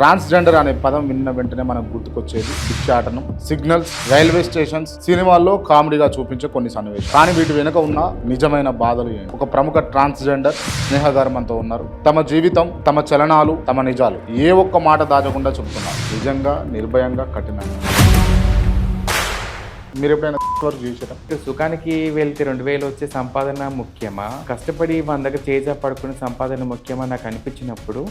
Transgender అనే పదం విన్న వెంటనే మనకు గుర్తుకొచ్చేది భిక్షాటనం, సిగ్నల్స్, రైల్వే స్టేషన్స్, సినిమాల్లో కామెడీగా చూపించే కొన్ని సన్నివేశాలు. కానీ వీటి వెనుక ఉన్న నిజమైన బాధలు ఏంటి? ఒక ప్రముఖ ట్రాన్స్జెండర్ స్నేహ గారు మనతో ఉన్నారు. తమ జీవితం, తమ చలనాలు, తమ నిజాలు ఏ ఒక్క మాట దాచకుండా చెబుతున్నారు. నిజంగా, నిర్భయంగా, కఠినంగా. మీరు ఎప్పుడైనా వర్క్ చేశారా? సుఖానికి వెళ్తే 2000 వచ్చే సంపాదన ముఖ్యమా, కష్టపడి మన దగ్గర చేజా పడుకునే సంపాదన ముఖ్యమా నాకు అనిపించినప్పుడు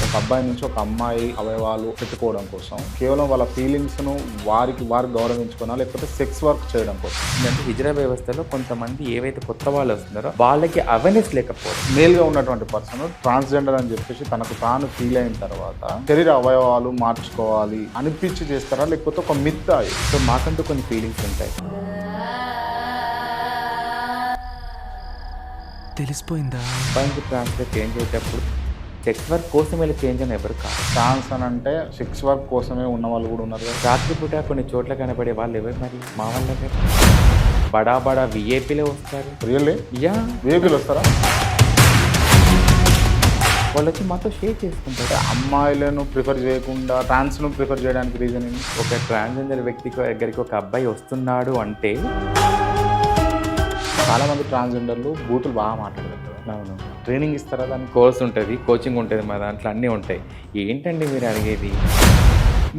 ఒక అబ్బాయి నుంచి ఒక అమ్మాయి అవయవాలు పెట్టుకోవడం కోసం కేవలం వాళ్ళ ఫీలింగ్స్ను వారు గౌరవించుకున్నా, లేకపోతే సెక్స్ వర్క్ చేయడం కోసం. అంటే హిజ్రా వ్యవస్థలో కొంతమంది ఏవైతే కొత్త వాళ్ళు వస్తున్నారో వాళ్ళకి అవేర్నెస్ లేకపోవడం. మేల్గా ఉన్నటువంటి పర్సన్ ట్రాన్స్జెండర్ అని చెప్పేసి తనకు తాను ఫీల్ అయిన తర్వాత శరీర అవయవాలు మార్చుకోవాలి అనిపించి చేస్తారా, లేకపోతే ఒక మిత్? సో మాకంటూ కొన్ని ఫీలింగ్స్ ఉంటాయి. తెలిసిపోయిందా? అబ్బాయికి ట్రాన్స్ఫర్ చేంజ్ అయ్యేటప్పుడు సెక్స్ వర్క్ కోసం వెళ్ళి చేంజ్ అని ఎవరు కాదు. ట్రాన్స్ అని అంటే సెక్స్ వర్క్ కోసమే ఉన్న వాళ్ళు కూడా ఉన్నారు కదా. రాత్రిపూట కొన్ని చోట్ల కనబడే వాళ్ళు ఎవరు మరి మా వాళ్ళ దగ్గర బడా బడా విఐపీలే వస్తారు. రియల్లీ? యా, వేపిలు వస్తారా? వాళ్ళు వచ్చి మాతో షేర్ చేసుకుంటారు. అమ్మాయిలను ప్రిఫర్ చేయకుండా ట్రాన్స్ను ప్రిఫర్ చేయడానికి రీజన్ ఏంటి? ఒక ట్రాన్స్జెండర్ వ్యక్తికి దగ్గరికి ఒక అబ్బాయి వస్తున్నాడు అంటే చాలామంది ట్రాన్స్జెండర్లు బూతులు బాగా మాట్లాడతారు. అవును, ట్రైనింగ్ ఇస్తారా దానికి? కోర్స్ ఉంటుంది, కోచింగ్ ఉంటుంది, మా దాంట్లో అన్నీ ఉంటాయి. ఏంటండి మీరు అడిగేది?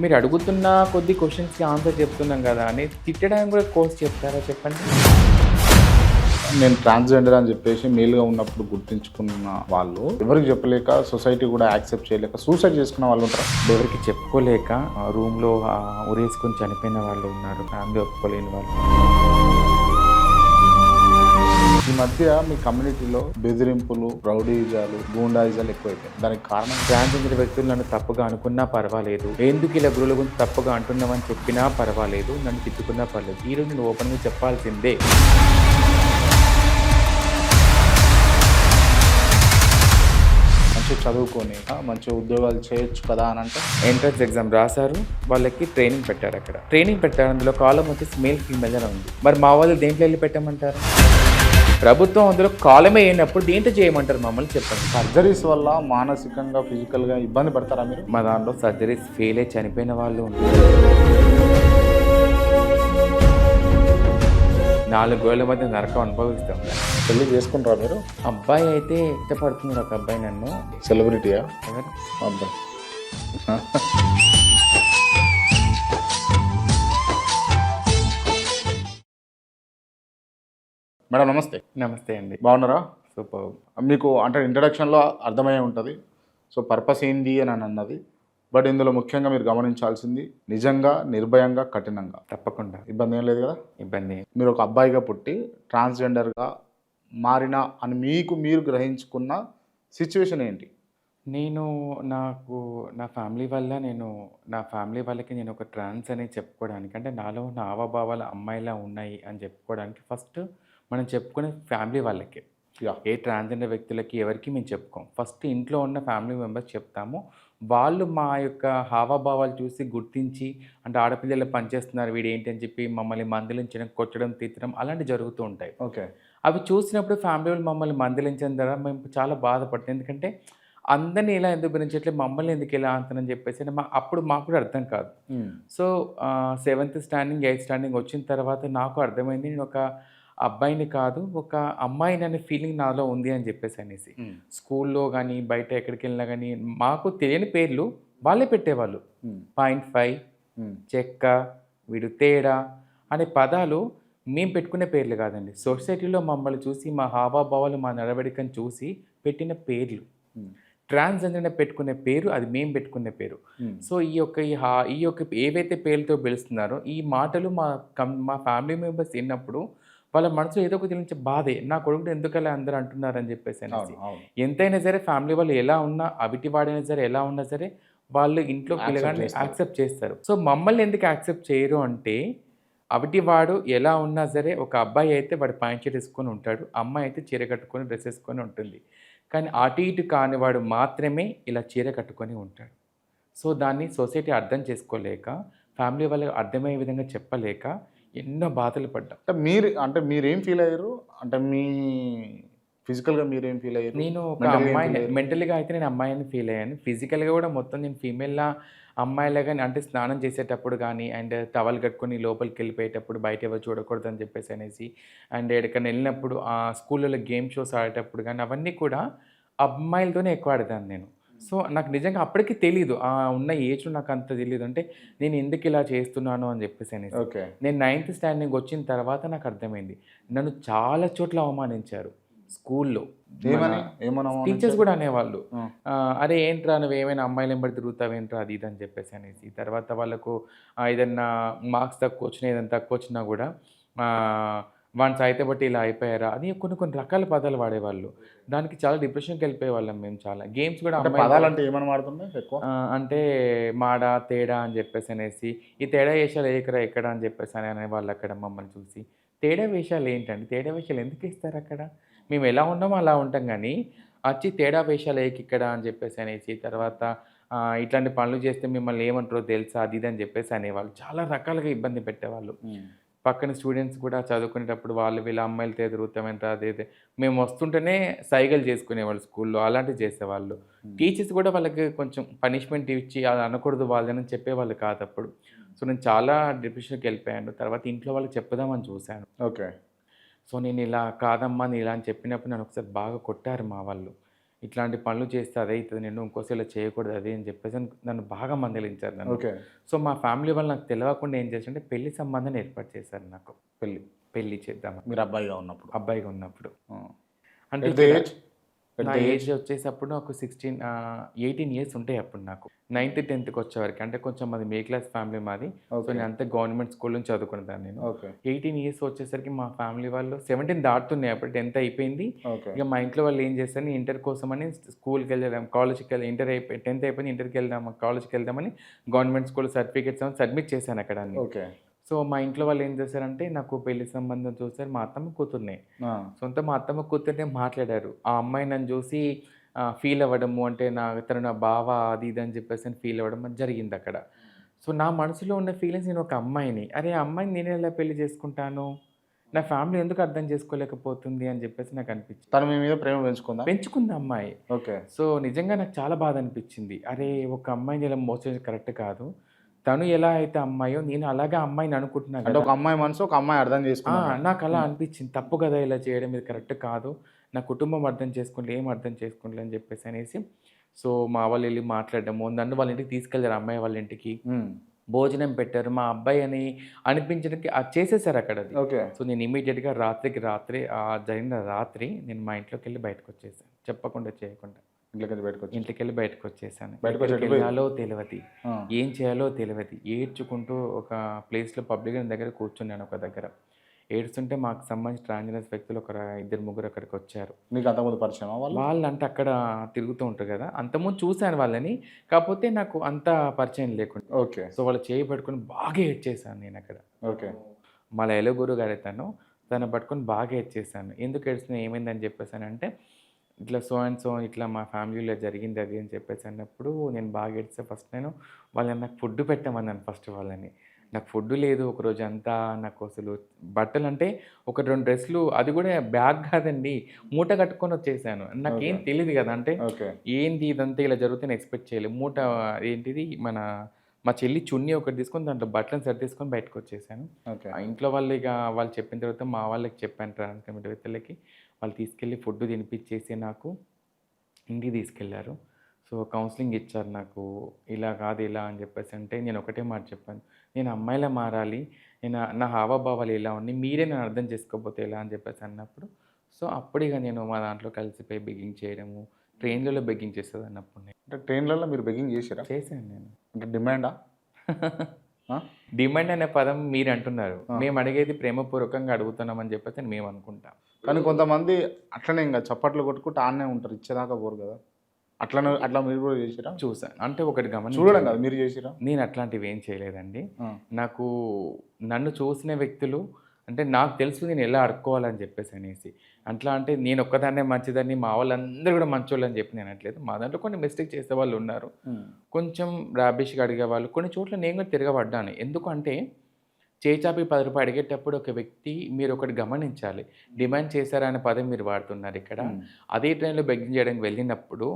మీరు అడుగుతున్న కొద్ది క్వశ్చన్స్కి ఆన్సర్ చెప్తున్నాం కదా అని తిట్టడానికి కూడా కోర్స్ చెప్తారా చెప్పండి? నేను ట్రాన్స్జెండర్ అని చెప్పేసి మేలుగా ఉన్నప్పుడు గుర్తించుకున్న వాళ్ళు ఎవరికి చెప్పలేక, సొసైటీ కూడా యాక్సెప్ట్ చేయలేక సూసైడ్ చేసుకున్న వాళ్ళు ఉంటారు. ఎవరికి చెప్పుకోలేక రూమ్లో ఉరేసుకొని చనిపోయిన వాళ్ళు ఉన్నారు, ఫ్యామిలీ ఒప్పుకోలేని వాళ్ళు. ఈ మధ్య మీ కమ్యూనిటీలో బెదిరింపులు, రౌడీజాలు, గూండాయిజాలు ఎక్కువైపోయాయి. దానికి కారణం ట్రాన్స్జెండర్ వ్యక్తులు నన్ను తప్పుగా అనుకున్నా పర్వాలేదు, ఎందుకు ఇలా గురువుల గురించి తప్పుగా అంటున్నామని చెప్పినా పర్వాలేదు, నన్ను తిట్టుకున్నా పర్లేదు. ఈరోజు నేను ఓపెన్గా చెప్పాల్సిందే. మంచిగా చదువుకొని మంచిగా ఉద్యోగాలు చేయొచ్చు కదా అని అంటే ఎంట్రన్స్ ఎగ్జామ్ రాశారు, వాళ్ళకి ట్రైనింగ్ పెట్టారు. అక్కడ ట్రైనింగ్ పెట్టారు, అందులో కాలం వచ్చేసి మేల్ ఫీమేల్ అని ఉంది. మరి మా వాళ్ళు దేంట్లో వెళ్ళి పెట్టమంటారు? ప్రభుత్వం అందులో కాలమే అయినప్పుడు దేంట్లో చేయమంటారు మమ్మల్ని చెప్పండి. సర్జరీస్ వల్ల మానసికంగా, ఫిజికల్గా ఇబ్బంది పడతారా మీరు? మా దాంట్లో సర్జరీస్ ఫెయిల్ అయి చనిపోయిన వాళ్ళు ఉన్నారు. 4 గోళ్ల మధ్య నరకం అనుభవిస్తాం. పెళ్లి చేసుకుంటారా మీరు? అబ్బాయి అయితే ఇష్టపడుతున్నారు, ఒక అబ్బాయి నన్ను. సెలబ్రిటీయా ఎవరు? అబ్బాయి? మేడం నమస్తే. నమస్తే అండి. బాగున్నారా? సూపర్. మీకు అంటే ఇంట్రడక్షన్లో అర్థమయ్యే ఉంటుంది సో పర్పస్ ఏంది అని అన్నది. బట్ ఇందులో ముఖ్యంగా మీరు గమనించాల్సింది నిజంగా, నిర్భయంగా, కఠినంగా. తప్పకుండా. ఇబ్బంది ఏం లేదు కదా? ఇబ్బంది. మీరు ఒక అబ్బాయిగా పుట్టి ట్రాన్స్జెండర్గా మారిన అని మీరు గ్రహించుకున్న సిచ్యువేషన్ ఏంటి? నా ఫ్యామిలీ వల్ల నా ఫ్యామిలీ వాళ్ళకి నేను ఒక ట్రాన్స్ అని చెప్పుకోవడానికి, అంటే నాలో ఉన్న హావభావాలు అమ్మాయిలా ఉన్నాయి అని చెప్పుకోవడానికి ఫస్ట్ మనం చెప్పుకునే ఫ్యామిలీ వాళ్ళకే. ఏ ట్రాన్స్జెండర్ వ్యక్తులకి ఎవరికి మేము చెప్పుకోం. ఫస్ట్ ఇంట్లో ఉన్న ఫ్యామిలీ మెంబర్స్ చెప్తాము. వాళ్ళు మా యొక్క హావభావాలు చూసి గుర్తించి, అంటే ఆడపిల్లలు పనిచేస్తున్నారు వీడు ఏంటి అని చెప్పి మమ్మల్ని మందలించడం, కొట్టడం, తిట్టడం అలాంటివి జరుగుతూ ఉంటాయి. ఓకే. అవి చూసినప్పుడు ఫ్యామిలీ వాళ్ళు మమ్మల్ని మందలించిన ద్వారా మేము చాలా బాధపడతాం. ఎందుకంటే అందరినీ ఇలా ఎందుకు గురించట్లేదు, మమ్మల్ని ఎందుకు ఇలా అంతనని చెప్పేసి అప్పుడు మాకు కూడా అర్థం కాదు. So 7th standing 8th standing వచ్చిన తర్వాత నాకు అర్థమైంది, నేను ఒక అబ్బాయిని కాదు ఒక అమ్మాయిని అనే ఫీలింగ్ నాలో ఉంది అని చెప్పేసి అనేసి. స్కూల్లో కానీ బయట ఎక్కడికి వెళ్ళినా కానీ మాకు తెలియని పేర్లు వాళ్ళే పెట్టేవాళ్ళు. 0.5, చెక్క, వీడు తేడా అనే పదాలు మేము పెట్టుకునే పేర్లు కాదండి. సొసైటీలో మమ్మల్ని చూసి, మా హావభావాలు, మా నడవడికను చూసి పెట్టిన పేర్లు. ట్రాన్స్జెండర్ పెట్టుకునే పేరు అది మేము పెట్టుకునే పేరు. సో ఈ యొక్క ఏవైతే పేర్లతో పిలుస్తున్నారో ఈ మాటలు మా ఫ్యామిలీ మెంబర్స్ విన్నప్పుడు వాళ్ళ మనసులో ఏదో ఒక తెలియని బాధే, నా కొడుకు ఎందుకలా అందరూ అంటున్నారని చెప్పేసి అనేసి. ఎంతైనా సరే ఫ్యామిలీ వాళ్ళు ఎలా ఉన్నా, అవిటి వాడైనా సరే ఎలా ఉన్నా సరే వాళ్ళు ఇంట్లో పిల్లగాన్ని యాక్సెప్ట్ చేస్తారు. సో మమ్మల్ని ఎందుకు యాక్సెప్ట్ చేయరు అంటే, అవిటి వాడు ఎలా ఉన్నా సరే ఒక అబ్బాయి అయితే వాడు ప్యాంట్ షర్ట్ వేసుకొని ఉంటాడు, అమ్మాయి అయితే చీర కట్టుకొని డ్రెస్ వేసుకొని ఉంటుంది. కానీ అటు ఇటు కానివాడు మాత్రమే ఇలా చీర కట్టుకొని ఉంటాడు. సో దాన్ని సొసైటీ అర్థం చేసుకోలేక, ఫ్యామిలీ వాళ్ళకి అర్థమయ్యే విధంగా చెప్పలేక ఎన్నో బాధలు పడ్డాం. మీరేం ఫీల్ అయ్యారు? అంటే మీ ఫిజికల్గా మీరేం ఫీల్ అయ్యారు? నేను ఒక మెంటల్గా ఏం ఫీల్ అమ్మాయిని అయ్యారు? మెంటల్‌గా అయితే నేను అమ్మాయిని ఫీల్ అయ్యాను. ఫిజికల్‌గా కూడా మొత్తం నేను ఫీమేల్‌లా అమ్మాయిలాగానే అంటే స్నానం చేసేటప్పుడు గానీ, అండ్ టవల్ కట్టుకొని లోపలికెళ్ళిపోయేటప్పుడు బయట ఎవరు చూడకూడదని చెప్పేసి అనేసి, అండ్ ఎక్కడికైనా ఎళ్ళినప్పుడు స్కూల్‌లలో గేమ్ షోస్ ఆడేటప్పుడు గానీ, అవన్నీ కూడా అమ్మాయిలతోనే ఎక్కువ ఆడేదాన్ని నేను. సో, నాకు నిజంగా అప్పటికి తెలీదు. ఉన్న ఏజ్‌లో నాకంత తెలీదు. అంటే నేను ఎందుకిలా చేస్తున్నాను అని చెప్పేసి అనేసి. ఓకే. నేను నైన్త్ స్టాండర్డ్‌కి వచ్చిన తర్వాత నాకు అర్థమైంది. నన్ను చాలా చోట్ల అవమానించారు స్కూల్‌లో. మన ఏమని? ఏమని టీచర్స్ అవమానించారు? గూడా అనేవాళ్ళు. ఆ! "అరే! ఏంట్రా నువ్వేమైనా అమ్మాయిలు ఎంబడి తిరుగుతావేంట్రా?" అది ఇది అని చెప్పేసి అనేసి. తర్వాత వాళ్ళకు ఏదన్నా మార్క్స్ తక్కువొచ్చినా, ఏదైనా తక్కువొచ్చినా గూడా "వాని సాయిత బట్టి ఇలా అయిపోయారా?" అని కొన్ని కొన్ని రకాల పదాలు వాడేవాళ్ళు. దానికి చాలా డిప్రెషన్‌కెళ్ళిపోయేవాళ్ళం మేము చాలా. గేమ్స్ గూడా అంటే అమ్మాయిలతో పదాలంటే ఏమని వాడుతున్నాయి ఎక్కువ? అంటే మాడ, తేడా అని జెప్పేసనేసి, ఈ తేడా వేషాలు ఏయకురా ఇక్కడ అని జెప్పేసని అనేవాళ్ళక్కడ మమ్మల్ని చూసి. తేడా వేషాలేంటండి? తేడా వేషాలు ఎందుకేస్తారక్కడ? మేమెలా ఉన్నామో అలా ఉంటాం గానీ, అచ్చి తేడా వేషాలు ఏయకిక్కడ అని జెప్పేసనేసి, తర్వాత ఇట్లాంటి పనులు జేస్తే మిమ్మల్ని ఏమంటారో తెలుసా? అది ఇది అని జెప్పేసి అనేవాళ్ళు. చాలా రకాలుగా ఇబ్బంది పెట్టేవాళ్ళు. హ్మ్. పక్కన స్టూడెంట్స్ కూడా చదువుకునేటప్పుడు వాళ్ళు వీళ్ళు అమ్మాయిలతో ఎదురుగుతామేంట్రా అది ఇది. మేము వస్తుంటేనే సైగలు చేసుకునేవాళ్ళు స్కూల్‌లో. అలాంటివి చేసేవాళ్ళు. టీచర్స్ కూడా వాళ్ళకి కొంచెం పనిష్మెంట్ ఇచ్చి అలా అనకూడదు వాళ్ళని చెప్పేవాళ్ళు కాదప్పుడు. సో, నేను చాలా డిప్రెషన్‌కెళ్ళిపోయాను. తర్వాత ఇంట్లో వాళ్ళకి చెప్పుదామని చూశాను. ఓకే. సో, నేనిలా కాదమ్మా నేను ఇలా అని చెప్పినప్పుడు నన్ను ఒకసారి బాగా కొట్టారు మా వాళ్ళు. ఇట్లాంటి పనులు చేస్తే అదే అయితది నిన్ను ఇంకోసారి ఇలా చేయకూడదు అది అని చెప్పేసి నన్ను బాగా మందలించారు నన్ను. ఓకే. సో, మా ఫ్యామిలీ వాళ్ళు నాకు తెలవకుండా ఏం చేశారంటే పెళ్లి సంబంధాన్ని ఏర్పాటు చేశారు నాకు. పెళ్లి. పెళ్లి చేద్దామని. మీరు అబ్బాయిగా ఉన్నప్పుడు. అబ్బాయిగా ఉన్నప్పుడు. ఆ! అంటే ఎట్ ద ఇక్కడ ఏజ్? ఎట్ నా ద ఏజ్ ఏజ్? వచ్చేసప్పుడు నాకు 18 ఇయర్స్ ఉంటాయి అప్పుడు నాకు. 9థ్, 10థ్‌కి వచ్చేవరకి. అంటే కొంచెం మాది మిడిల్ క్లాస్ ఫ్యామిలీ మాది. So, okay. నేనంతా గవర్నమెంట్ స్కూల్ నుంచి చదువుకునేదాన్ని నేను. ఓకే. 18 ఇయర్స్ వచ్చేసరికి మా ఫ్యామిలీ వాళ్ళు 17 దాటుతున్నాయి అప్పుడు 10థ్ అయిపోయింది. ఓకే. ఇక మా ఇంట్లో వాళ్ళు ఏం చేశారు ఇంటర్ కోసమని స్కూల్‌కెళ్ళడం, కాలేజ్‌కెళ్ళి ఇంటర్ 10థ్ అయిపోయింది ఇంటర్‌కెళ్దాం, కాలేజ్‌కెళ్దామని గవర్నమెంట్ స్కూల్ సర్టిఫికేట్స్ ఏమో సబ్మిట్ చేశాను అక్కడ అన్ని. ఓకే. సో, మా ఇంట్లో వాళ్ళు ఏం చేశారంటే నాకు పెళ్లి సంబంధం చూసారు. మా అత్తమ్మ కూతుర్నే. ఆ! మా అత్తమ్మ కూతుర్నే మాట్లాడారు. ఆ అమ్మాయి నన్ను చూసి ఫీల్ అవ్వడము అంటే తను నా బావ అది ఇది అని చెప్పేసి ఫీల్ అవ్వడం అది జరిగిందక్కడ. సో, నా మనసులో ఉన్న ఫీలింగ్స్ నేను ఒక అమ్మాయిని. అరే! ఆ అమ్మాయిని నేనెలా పెళ్లి చేసుకుంటాను? నా ఫ్యామిలీ ఎందుకు అర్థం చేసుకోలేకపోతుంది అని చెప్పేసి నాకు అనిపించింది. తను మీ మీద ప్రేమ పెంచుకుందా? పెంచుకుంది ఆ అమ్మాయి. ఓకే. సో, నిజంగా నాకు చాలా బాధ అనిపించింది. అరే! ఒక అమ్మాయిని ఇలా మోసం చేయడం కరెక్ట్ కాదు. తను ఎలా అయితే అమ్మాయో నేను అలాగే అమ్మాయిని అనుకుంటున్నా అంటే కదా! ఒక అమ్మాయి మనసు ఒక అమ్మాయి అర్థం చేసుకుందన్నమాట. నాకలా అనిపించింది. తప్పు కదా! ఇలా చేయడం ఇది కరెక్ట్ కాదు. నా కుటుంబం అర్థం చేసుకోవట్లే, ఏం అర్థం చేసుకోవట్లే అని చెప్పేసి అనేసి, సో, మా వాళ్ళెళ్లి మాట్లాడడము, నన్ను వాళ్ళ ఇంటికి తీసుకెళ్లారు అమ్మాయి వాళ్ళ ఇంటికి. హ్మ్. భోజనం పెట్టారు. మా అబ్బాయి అని అనిపించడానికి అది చేసేసారు అక్కడ అది. ఓకే. సో, నేను ఇమ్మీడియేట్‌గా రాత్రికి రాత్రి జరిగిన రాత్రి నేను మా ఇంట్లోకెళ్ళి బయటకొచ్చేసాను. చెప్పకుండా చేయకుండా. ఇంట్లోకెళ్ళి బయటకొచ్చి. ఇంట్లోకెళ్ళి బయటకొచ్చేసాను. బయటకొచ్చి ఎటు ఎక్కడికెళ్ళాలో తెలవది. ఆ! ఏం చేయాలో తెలవది. ఏడ్చుకుంటూ ఒక ప్లేస్‌లో పబ్లిక్ దగ్గర కూర్చున్నాను ఒక దగ్గర. ఏడుస్తుంటే మాకు సంబంధించిన ట్రాన్స్‌జెండర్స్ వ్యక్తులు ఇద్దరు, ముగ్గురు అక్కడికొచ్చారు. మీకు అంతకుముందు పరిచయమా వాళ్ళు? వాళ్ళంటే అక్కడ తిరుగుతూ ఉంటారు గదా! అంతకుముందు చూసాను వాళ్ళని. కాపోతే నాకు అంత పరిచయం లేకుండే. ఓకే. సో, వాళ్ళ చేయి పట్టుకొని బాగా ఏడ్చేసాను నేనక్కడ. ఓకే. మలయాళ గురువుగారే తను పట్టుకొని బాగా ఏడ్చేసాను. ఎందుకు ఏడుస్తున్నావు ఏమైందని చెప్పేసానంటే, ఇట్లా సో అండ్ సో ఇట్లా మా ఫ్యామిలీలో జరిగింది అది అని చెప్పేసి అన్నప్పుడు నేను బాగా ఏడిస్తే ఫస్ట్ వాళ్ళని నాకు ఫుడ్ పెట్టమన్నాను ఫస్ట్ వాళ్ళని. నాకు ఫుడ్ లేదు ఒకరోజంతా నాకు అసలు బట్టలంటే ఒక 2 డ్రెస్సులు అది కూడా బ్యాగ్ కాదండి. మూట కట్టుకొని వచ్చేసాను. నాకేం ఓకే. తెలీదు కదా! అంటే ఓకే. ఏంది ఇదంతా ఇలా జరుగుతుందని ఎక్స్‌పెక్ట్ చేయలేదు. ఏంటిది మా చెల్లి చున్నీ ఒకటి తీసుకొని దాంట్లో బట్టలను సర్దేసుకొని బయటకొచ్చేసాను. ఓకే. ఇంట్లో వాళ్ళు చెప్పిన తర్వాత మా వాళ్ళకి చెప్పాను ట్రాన్స్‌జెండర్ వ్యక్తులకి. వాళ్ళు తీసుకెళ్ళి ఫుడ్ తినిపిచ్చేసి నాకు ఇంటికి తీసుకెళ్లారు. సో, కౌన్సెలింగ్ ఇచ్చారు నాకు. ఇలా కాదు ఇలా అని చెప్పేసి అంటే నేను ఒకటే మాట చెప్పాను. నేను అమ్మాయిలా మారాలి. నా హావభావాలు ఇలా ఉన్నాయి. మీరే నన్ను అర్థం చేసుకోకపోతే ఎలా అని చెప్పేసి అన్నప్పుడు, సో, అప్పుడిక నేను మా దాంట్లో కలిసిపోయి బెగ్గింగ్ చేయడము, ట్రైన్‌లలో బెగ్గింగ్ చేసేదాన్ని అప్పుడు నేను. అంటే ట్రైన్‌లలో మీరు బెగ్గింగ్ చేసిర్రా? చేశాను నేను. అంటే డిమాండా? ఆ? డిమాండ్ అనే పదం మీరంటున్నారు. ఆ. మేము అడిగేది ప్రేమపూర్వకంగా అడుగుతున్నామని చెప్పేసి మేము అనుకుంటాం. కానీ కొంతమంది అట్లనే ఇంక చప్పట్లు కొట్టుకుంటూ ఆడనే ఉంటారు. ఇచ్చేదాకా పోరు కదా! అట్లా మీరు కూడా చేసిర్రా? చూసాను. అంటే ఒకటి చూడడం గమనించండి. కాదు మీరు చేసిర్రా? నేను అట్లాంటివి ఏం చేయలేదండి. ఆ! నాకు నన్ను చూసిన వ్యక్తులు అంటే నాకు తెలుసు నేను ఎలా అడుక్కోవాలని చెప్పేసి అనేసి. అట్లా అంటే నేను ఒక్కదాన్నే మంచిదని మా వాళ్ళందరూ కూడా మంచోళ్ళని చెప్పి నేను అనట్లేదు. మా దాంట్లో కొన్ని మిస్టేక్ చేసేవాళ్ళు ఉన్నారు. హ్మ్. కొంచెం రాబిష్‌గా అడిగేవాళ్ళు. కొన్ని చోట్ల నేను కూడా తిరగబడ్డాను. ఎందుకంటే చేచాపి రూ. 10 అడిగేటప్పుడు ఒక వ్యక్తి మీరు ఒకటి గమనించాలి. డిమాండ్ చేశారా అనే పదం మీరు వాడుతున్నారు ఇక్కడ. అదే ట్రైన్‌లో బెగ్గింగ్ చేయడానికి వెళ్ళినప్పుడు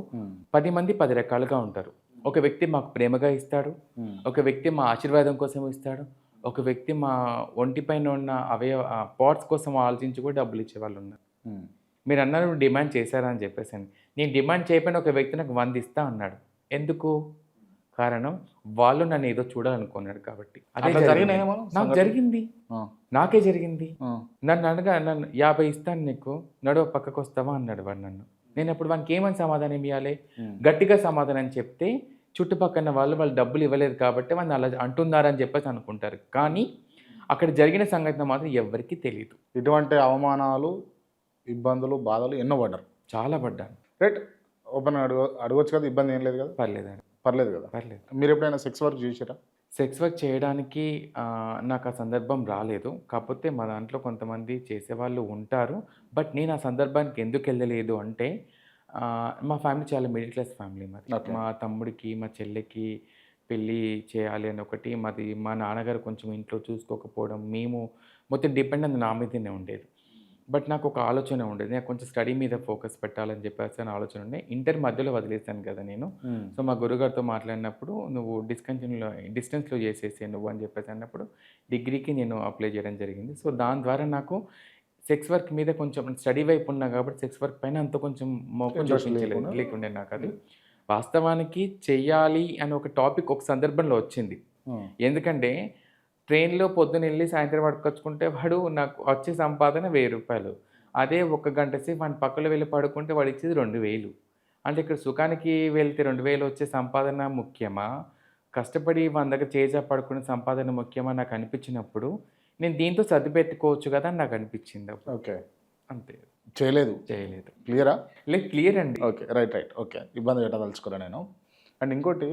10 మంది 10 రకాలుగా ఉంటారు. ఒక వ్యక్తి మాకు ప్రేమగా ఇస్తాడు. ఒక వ్యక్తి మా ఆశీర్వాదం కోసం ఇస్తాడు. ఒక వ్యక్తి మా ఒంటిపైన ఉన్న పార్ట్స్ కోసం ఆలోచించి కూడా డబ్బులు ఇచ్చేవాళ్ళున్నారు. మీరన్నారు డిమాండ్ చేశారా అని చెప్పేసని. నేను డిమాండ్ చేయకపోయినా ఒక వ్యక్తి నాకు 100 ఇస్తా అన్నాడు. ఎందుకు? కారణం వాళ్ళు నన్ను ఏదో చూడాలనుకున్నాడు కాబట్టి. అదే అట్లా జరిగింది. జరిగినాయేమో నాకు సంఘటనలు? జరిగింది. ఆ, నాకే జరిగింది. ఆ, నన్ను 50 ఇస్తాను నీకు, నడువ పక్కకొస్తావా అన్నాడు వాడు నన్ను. నేను అప్పుడు వానికి ఏమని సమాధానం ఇవ్వాలి? గట్టిగా సమాధానం చెప్తే చుట్టుపక్కల వాళ్ళు డబ్బులు ఇవ్వలేదు కాబట్టి వాళ్ళు అలా అంటున్నారని చెప్పేసి అనుకుంటారు. కానీ అక్కడ జరిగిన సంఘటన మాత్రం ఎవ్వరికీ తెలీదు. ఇటువంటి అవమానాలు, ఇబ్బందులు, బాధలు ఎన్నో పడ్డారు. చాలా పడ్డాను. రైట్. ఓపెన్ అడగొచ్చు కదా, ఇబ్బంది ఏం లేదు కదా? పర్లేదండి. పర్లేదు కదా? పర్లేదు. మీరు ఎప్పుడైనా సెక్స్ వర్క్ చేసారా? సెక్స్ వర్క్ చేయడానికి నాకు ఆ సందర్భం రాలేదు. కాకపోతే మా దాంట్లో కొంతమంది చేసేవాళ్ళు ఉంటారు. బట్ నేను ఆ సందర్భానికి ఎందుకు వెళ్ళలేదు అంటే మా ఫ్యామిలీ చాలా మిడిల్ క్లాస్ ఫ్యామిలీ మరి. Okay. మా తమ్ముడికి, మా చెల్లికి పెళ్ళి చేయాలి అని ఒకటి. మాది మా నాన్నగారు కొంచెం ఇంట్లో చూసుకోకపోవడం, మేము మొత్తం డిపెండ్ నా మీదనే ఉండేది. బట్ నాకు ఒక ఆలోచన ఉండేది. నేను కొంచెం స్టడీ మీద ఫోకస్ పెట్టాలని చెప్పేసి అని ఆలోచన ఉండే. ఇంటర్ మధ్యలో వదిలేసాను కదా నేను. సో మా గురుగారితో మాట్లాడినప్పుడు నువ్వు డిస్టెన్స్లో చేసేసి నువ్వు అని చెప్పేసి అన్నప్పుడు డిగ్రీకి నేను అప్లై చేయడం జరిగింది. సో దాని ద్వారా నాకు సెక్స్ వర్క్ మీద కొంచెం స్టడీ వైపు ఉన్నా కాబట్టి సెక్స్ వర్క్ పైన అంత కొంచెం మోకం Interest చూపించలేదు లేకుండే నాకు అది. వాస్తవానికి చెయ్యాలి అని ఒక టాపిక్ ఒక సందర్భంలో వచ్చింది. ఎందుకంటే ట్రైన్లో పొద్దున్న వెళ్ళి సాయంత్రం పడుకొచ్చుకుంటే వాడు నాకు వచ్చే సంపాదన ₹1000. అదే 1 గంట సేపు వాడి పక్కలో వెళ్ళి పడుకుంటే వాడు ఇచ్చేది 2000. అంటే ఇక్కడ సుఖానికి వెళ్తే 2000 వచ్చే సంపాదన ముఖ్యమా, కష్టపడి వాని దగ్గర చేజా పడుకునే సంపాదన ముఖ్యమా నాకు అనిపించినప్పుడు నేను దీంతో సర్దిపెట్టుకోవచ్చు కదా అని నాకు అనిపించింది అప్పుడు. ఓకే. అంతే. చేయలేదు. క్లియరా? లేదు, క్లియర్ అండి. ఓకే. రైట్. ఓకే. ఇబ్బంది పెట్టదలుచుకోరా నేను. అండ్ ఇంకోటి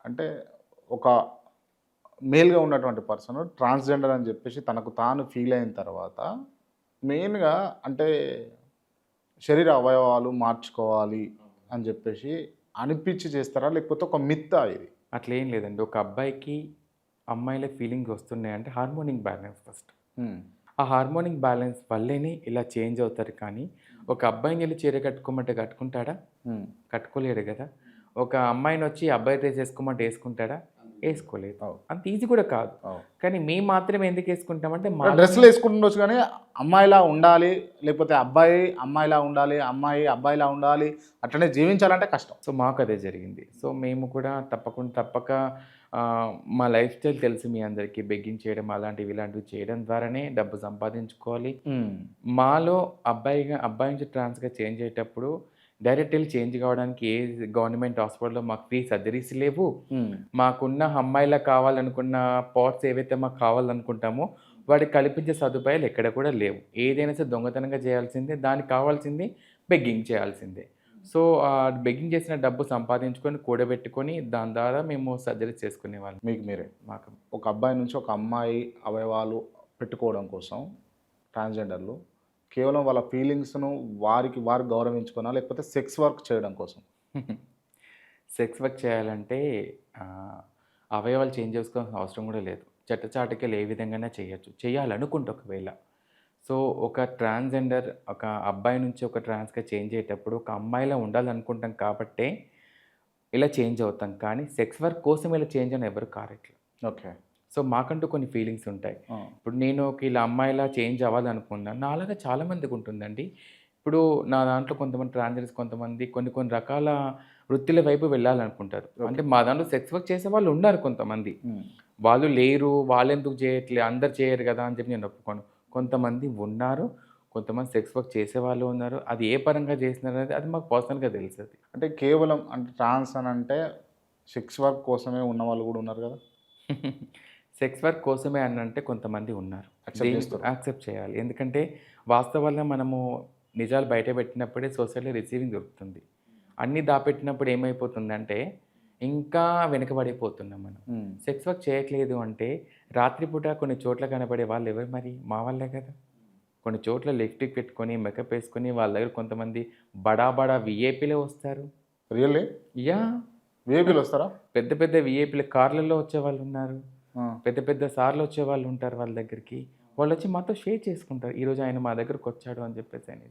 అంటే ఒక మేల్గా ఉన్నటువంటి పర్సన్ ట్రాన్స్జెండర్ అని చెప్పేసి తనకు తాను ఫీల్ అయిన తర్వాత మెయిన్గా అంటే శరీర అవయవాలు మార్చుకోవాలి అని చెప్పేసి అనిపించి చేస్తారా, లేకపోతే ఒక మిత్తా ఇది? అట్లా ఏం లేదండి. ఒక అబ్బాయికి అమ్మాయిల ఫీలింగ్స్ వస్తున్నాయంటే హార్మోనిక్ బ్యాలెన్స్ ఫస్ట్. ఆ హార్మోనిక్ బ్యాలెన్స్ వల్లేనే ఇలా చేంజ్ అవుతారు. కానీ ఒక అబ్బాయిని వెళ్ళి చీర కట్టుకోమంటే కట్టుకుంటాడా? కట్టుకోలేడు కదా. ఒక అమ్మాయిని వచ్చి అబ్బాయి డ్రెస్ వేసుకోమంటే వేసుకుంటాడా? వేసుకోలేదు. అంత ఈజీ కూడా కాదు. కానీ మేము మాత్రం ఎందుకు వేసుకుంటామంటే మా డ్రెస్సులు వేసుకుంటుండొచ్చు కానీ అమ్మాయిలా ఉండాలి, లేకపోతే అబ్బాయి అమ్మాయిలా ఉండాలి, అమ్మాయి అబ్బాయిలా ఉండాలి, అట్లనే జీవించాలంటే కష్టం. సో మాకు అదే జరిగింది. సో మేము కూడా తప్పక మా లైఫ్ స్టైల్ తెలుసు మీ అందరికీ. బెగ్గింగ్ చేయడం ఇలాంటివి చేయడం ద్వారానే డబ్బు సంపాదించుకోవాలి. మాలో అబ్బాయి నుంచి ట్రాన్స్గా చేంజ్ అయ్యేటప్పుడు డైరెక్ట్ వెళ్ళి చేంజ్ కావడానికి ఏ గవర్నమెంట్ హాస్పిటల్లో మాకు ఫ్రీ సర్జరీస్ లేవు. మాకున్న అమ్మాయిలా కావాలనుకున్న పార్ట్స్ ఏవైతే మాకు కావాలనుకుంటామో వాడికి కల్పించే సదుపాయాలు ఎక్కడ కూడా లేవు. ఏదైనా సరే దొంగతనంగా చేయాల్సిందే, దానికి కావాల్సింది బెగ్గింగ్ చేయాల్సిందే. సో బెగ్గింగ్ చేసిన డబ్బు సంపాదించుకొని కూడబెట్టుకొని దాని ద్వారా మేము సర్జరీస్ చేసుకునేవాళ్ళం. మీకు మీరే మాకు ఒక అబ్బాయి నుంచి ఒక అమ్మాయి అవయవాలు పెట్టుకోవడం కోసం ట్రాన్స్జెండర్లు కేవలం వాళ్ళ ఫీలింగ్స్ను వారు గౌరవించుకున్నా, లేకపోతే సెక్స్ వర్క్ చేయడం కోసం? సెక్స్ వర్క్ చేయాలంటే అవయవాలు చేంజ్ చేసుకోవాల్సిన అవసరం కూడా లేదు. చాటుకెళ్ళి ఏ విధంగానే చేయొచ్చు, చేయాలనుకుంటే ఒకవేళ. సో ఒక ట్రాన్స్జెండర్ ఒక అబ్బాయి నుంచి ఒక ట్రాన్స్గా చేంజ్ అయ్యేటప్పుడు ఒక అమ్మాయిలా ఉండాలనుకుంటాం కాబట్టే ఇలా చేంజ్ అవుతాం. కానీ సెక్స్ వర్క్ కోసం ఇలా చేంజ్ అని ఎవరు కారట్లేదు. ఓకే. సో మాకంటూ కొన్ని ఫీలింగ్స్ ఉంటాయి. ఇప్పుడు నేను ఇలా అమ్మాయిలా చేంజ్ అవ్వాలనుకున్నాను, నాలాగా చాలామందికి ఉంటుందండి. ఇప్పుడు నా దాంట్లో కొంతమంది ట్రాన్స్జెండర్స్ కొంతమంది కొన్ని రకాల వృత్తుల వైపు వెళ్ళాలనుకుంటారు. అంటే మా దాంట్లో సెక్స్ వర్క్ చేసే వాళ్ళు ఉన్నారు కొంతమంది. వాళ్ళు లేరు, వాళ్ళు ఎందుకు చేయట్లేదు, అందరు చేయరు కదా అని చెప్పి నేను ఒప్పుకోను. కొంతమంది ఉన్నారు, కొంతమంది సెక్స్ వర్క్ చేసేవాళ్ళు ఉన్నారు. అది ఏ పరంగా చేసినారు అనేది అది మాకు పర్సనల్గా తెలుస్తుంది. అంటే కేవలం అంటే ట్రాన్స్ అని అంటే సెక్స్ వర్క్ కోసమే ఉన్న వాళ్ళు కూడా ఉన్నారు కదా. సెక్స్ వర్క్ కోసమే అని అంటే కొంతమంది ఉన్నారు, యాక్సెప్ట్ చేయాలి. ఎందుకంటే వాస్తవాల్లో మనము నిజాలు బయట పెట్టినప్పుడే సొసైటీలో రిసీవింగ్ దొరుకుతుంది. అన్నీ దాపెట్టినప్పుడు ఏమైపోతుందంటే ఇంకా వెనుకబడిపోతున్నాం మనం. సెక్స్ వర్క్ చేయట్లేదు అంటే రాత్రిపూట కొన్ని చోట్ల కనబడే వాళ్ళు ఎవరు మరి? మా వాళ్ళే కదా. కొన్ని చోట్ల లిప్స్టిక్ పెట్టుకొని మేకప్ వేసుకొని వాళ్ళ దగ్గర కొంతమంది బడా విఐపీలే వస్తారు. రియల్లీ? యా, విఐపీలు వస్తారా? పెద్ద విఐపీలు కార్లలో వచ్చే వాళ్ళు ఉన్నారు. పెద్ద పెద్ద సార్లు వచ్చే వాళ్ళు ఉంటారు వాళ్ళ దగ్గరికి. వాళ్ళు వచ్చి మాతో షేర్ చేసుకుంటారు. ఈరోజు ఆయన మా దగ్గరకు వచ్చాడు అని చెప్పేసి అని.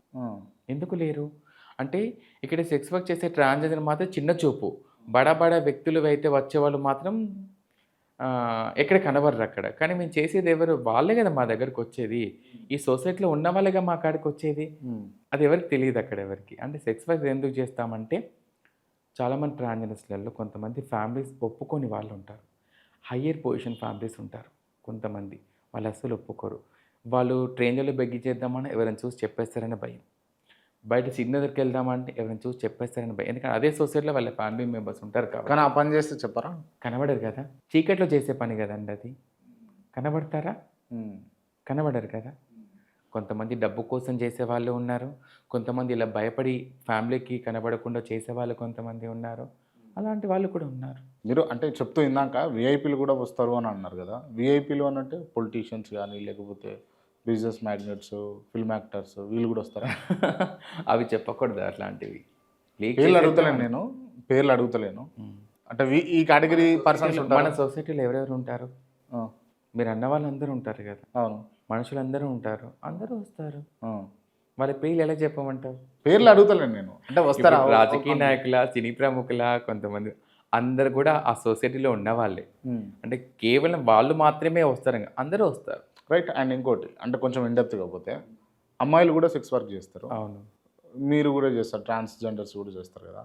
ఎందుకు లేరు? అంటే ఇక్కడ సెక్స్ వర్క్ చేసే ట్రాన్స్‌జెండర్ మాత్రం చిన్న చూపు. బడా బడా వ్యక్తులు అయితే వచ్చేవాళ్ళు మాత్రం ఎక్కడ కనబడరు అక్కడ. కానీ మేము చేసేది ఎవరు? వాళ్ళే కదా మా దగ్గరకు వచ్చేది. ఈ సొసైటీలో ఉన్న వాళ్ళేగా మా కాడికి వచ్చేది. అది ఎవరికి తెలీదు అక్కడ ఎవరికీ. అంటే సెక్స్ వర్క్ ఎందుకు చేస్తామంటే చాలామంది ట్రాన్స్‌జెండర్స్‌లలో కొంతమంది ఫ్యామిలీస్ ఒప్పుకోని వాళ్ళు ఉంటారు. హయ్యర్ పొజిషన్ ఫ్యామిలీస్ ఉంటారు కొంతమంది. వాళ్ళు అస్సలు ఒప్పుకోరు. వాళ్ళు ట్రైన్‌లలో బెగ్గించేద్దామన్నా ఎవరైనా చూసి చెప్పేస్తారని భయం. బయట సిగ్నల్ దగ్గరికి వెళ్దామంటే ఎవరైనా చూసి చెప్పేస్తారని భయం. ఎందుకంటే అదే సొసైటీలో వాళ్ళ ఫ్యామిలీ మెంబర్స్ ఉంటారు కాబట్టి. కానీ ఆ పని చేస్తే చెప్పరా? కనబడరు కదా! చీకట్లో చేసే పని కదండి అది. కనబడతారా? కనబడరు కదా! కొంతమంది డబ్బు కోసం చేసేవాళ్ళు ఉన్నారు. కొంతమంది ఇలా భయపడి ఫ్యామిలీకి కనబడకుండా చేసేవాళ్ళు కొంతమంది ఉన్నారు. అలాంటి వాళ్ళు కూడా ఉన్నారు. మీరు అంటే చెప్తూ ఇందాక వీఐపీలు కూడా వస్తారు అని అన్నారు కదా. వీఐపీలు అని అంటే పొలిటీషియన్స్ కానీ లేకపోతే బిజినెస్ మ్యాగ్నెట్స్, ఫిల్మ్ యాక్టర్స్ వీళ్ళు కూడా వస్తారా? అవి చెప్పకూడదు అట్లాంటివి. పేర్లు అడుగుతలేను నేను. పేర్లు అడుగుతలేను. అంటే ఈ కేటగిరీ పర్సన్స్ మన సొసైటీలో ఎవరెవరు ఉంటారు? మీరు అన్న వాళ్ళందరూ ఉంటారు కదా. అవును. మనుషులందరూ ఉంటారు. అందరూ వస్తారు. వాళ్ళ పేర్లు ఎలా చెప్పమంటావు? పేర్లు అడుగుతలేను నేను. అంటే వస్తారా? రాజకీయ నాయకుల, సినీ ప్రముఖుల, కొంతమంది అందరు కూడా ఆ సొసైటీలో ఉన్న వాళ్ళే. అంటే కేవలం వాళ్ళు మాత్రమే వస్తారు, అందరూ వస్తారు. రైట్. అండ్ ఇంకోటి అంటే కొంచెం ఇండెప్త్గా పోతే అమ్మాయిలు కూడా సెక్స్ వర్క్ చేస్తారు. అవును. మీరు కూడా చేస్తారు, ట్రాన్స్జెండర్స్ కూడా చేస్తారు కదా.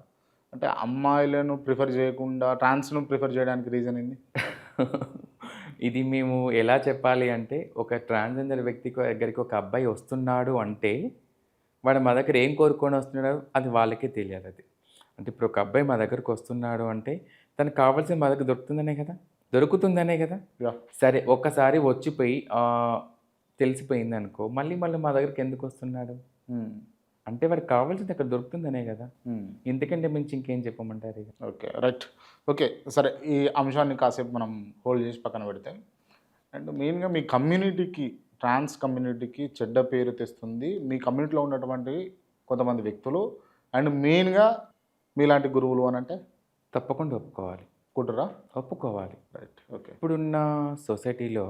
అంటే అమ్మాయిలను ప్రిఫర్ చేయకుండా ట్రాన్స్ను ప్రిఫర్ చేయడానికి రీజన్ ఏంది? ఇది మేము ఎలా చెప్పాలి అంటే, ఒక ట్రాన్స్జెండర్ వ్యక్తి దగ్గరికి ఒక అబ్బాయి వస్తున్నాడు అంటే వాడు మా దగ్గర ఏం కోరుకొని వస్తున్నాడు అది వాళ్ళకే తెలియాలి. అది అంటే ఇప్పుడు ఒక అబ్బాయి మా దగ్గరకు వస్తున్నాడు అంటే తనకు కావాల్సింది మా దగ్గర దొరుకుతుందనే కదా. సరే ఒక్కసారి వచ్చిపోయి తెలిసిపోయింది అనుకో, మళ్ళీ మా దగ్గరికి ఎందుకు వస్తున్నాడు అంటే వాడికి కావాల్సింది అక్కడ దొరుకుతుందనే కదా. ఎందుకంటే మించి ఇంకేం చెప్పమంటారు ఇక. Okay, right. ఓకే, సరే, ఈ అంశాన్ని కాసేపు మనం హోల్డ్ చేసి పక్కన పెడితే, అండ్ మెయిన్గా మీ కమ్యూనిటీకి, ట్రాన్స్ కమ్యూనిటీకి చెడ్డ పేరు తెస్తుంది మీ కమ్యూనిటీలో ఉన్నటువంటి కొంతమంది వ్యక్తులు, అండ్ మెయిన్గా మీలాంటి గురువులు అని అంటే తప్పకుండా ఒప్పుకోవాలి. ఒప్పుకోవాలి. రైట్. ఓకే. ఇప్పుడున్న సొసైటీలో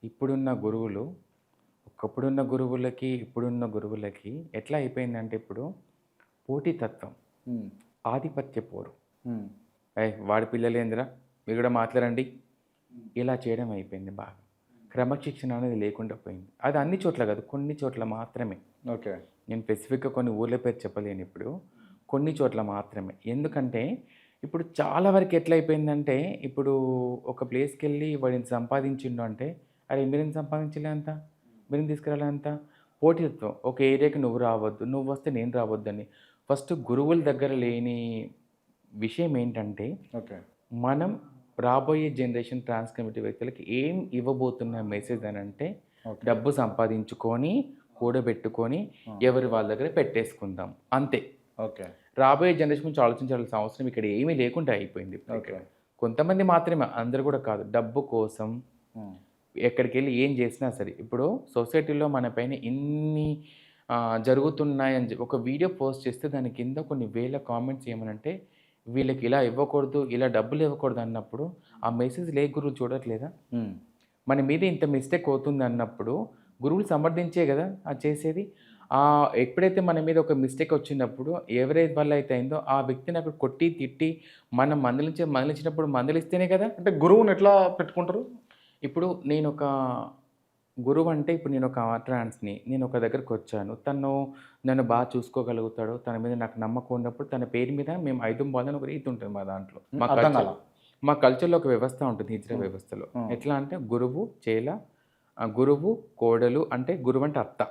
ఇప్పుడున్న గురువులు ఒకప్పుడున్న గురువులకి ఇప్పుడున్న గురువులకి ఎట్లా అయిపోయిందంటే ఇప్పుడు పోటీతత్వం, ఆధిపత్య పోరు. వాడి పిల్లలేందిరా మీరు కూడా మాట్లాడండి, ఇలా చేయడం అయిపోయింది. బాగా క్రమశిక్షణ అనేది లేకుండా పోయింది. అది అన్ని చోట్ల కాదు, కొన్ని చోట్ల మాత్రమే. ఓకే. నేను స్పెసిఫిక్గా కొన్ని ఊర్ల పేరు చెప్పలేను ఇప్పుడు, కొన్ని చోట్ల మాత్రమే. ఎందుకంటే ఇప్పుడు చాలా వరకు ఎట్లా అయిపోయిందంటే, ఇప్పుడు ఒక ప్లేస్కి వెళ్ళి వాడిని సంపాదించిండు అంటే, అరే మీరేం సంపాదించలే అంత, మీరేం తీసుకురాలే అంత, పోటీతత్వం. ఒక ఏరియాకి నువ్వు రావద్దు, నువ్వు వస్తే నేను రావద్దని. ఫస్ట్ గురువుల దగ్గర లేని విషయం ఏంటంటే, ఓకే, మనం రాబోయే జనరేషన్ ట్రాన్స్ కమ్యూనిటీ వ్యక్తులకి ఏం ఇవ్వబోతున్న మెసేజ్ అని అంటే, డబ్బు సంపాదించుకొని కూడబెట్టుకొని ఎవరి వాళ్ళ దగ్గర పెట్టేసుకుందాం అంతే. ఓకే. రాబోయే జనరేషన్ గురించి ఆలోచించాల్సిన అవసరం ఇక్కడ ఏమీ లేకుండా అయిపోయింది. కొంతమంది మాత్రమే, అందరు కూడా కాదు. డబ్బు కోసం ఎక్కడికి వెళ్ళి ఏం చేసినా సరే, ఇప్పుడు సొసైటీలో మన పైన ఇన్ని జరుగుతున్నాయని చెప్పి ఒక వీడియో పోస్ట్ చేస్తే దాని కింద కొన్ని వేల కామెంట్స్ ఏమనంటే, వీళ్ళకి ఇలా ఇవ్వకూడదు, ఇలా డబ్బులు ఇవ్వకూడదు అన్నప్పుడు ఆ మెసేజ్ ఏ గురువు చూడట్లేదా? మన మీద ఇంత మిస్టేక్ అవుతుంది అన్నప్పుడు గురువులు సమర్థించే కదా అది చేసేది. ఎప్పుడైతే మన మీద ఒక మిస్టేక్ వచ్చినప్పుడు ఎవరైతే వల్ల అయితే అయిందో ఆ వ్యక్తిని అక్కడ కొట్టి తిట్టి మనం మందలించినప్పుడు మందలిస్తేనే కదా. అంటే గురువుని ఎట్లా పెట్టుకుంటారు? ఇప్పుడు నేను ఒక గురువు అంటే, ఇప్పుడు నేను ఒక ట్రాన్స్ని, నేను ఒక దగ్గరకు వచ్చాను, నన్ను బాగా చూసుకోగలుగుతాడు, తన మీద నాకు నమ్మకం ఉన్నప్పుడు తన పేరు మీద మేము 5 బాలని ఒక రీతి ఉంటుంది మా దాంట్లో. మా కల్చర్లో ఒక వ్యవస్థ ఉంటుంది, హిజ్రా వ్యవస్థలో. ఎట్లా అంటే గురువు చేల, గురువు కోడలు, అంటే గురువు అంటే అత్త,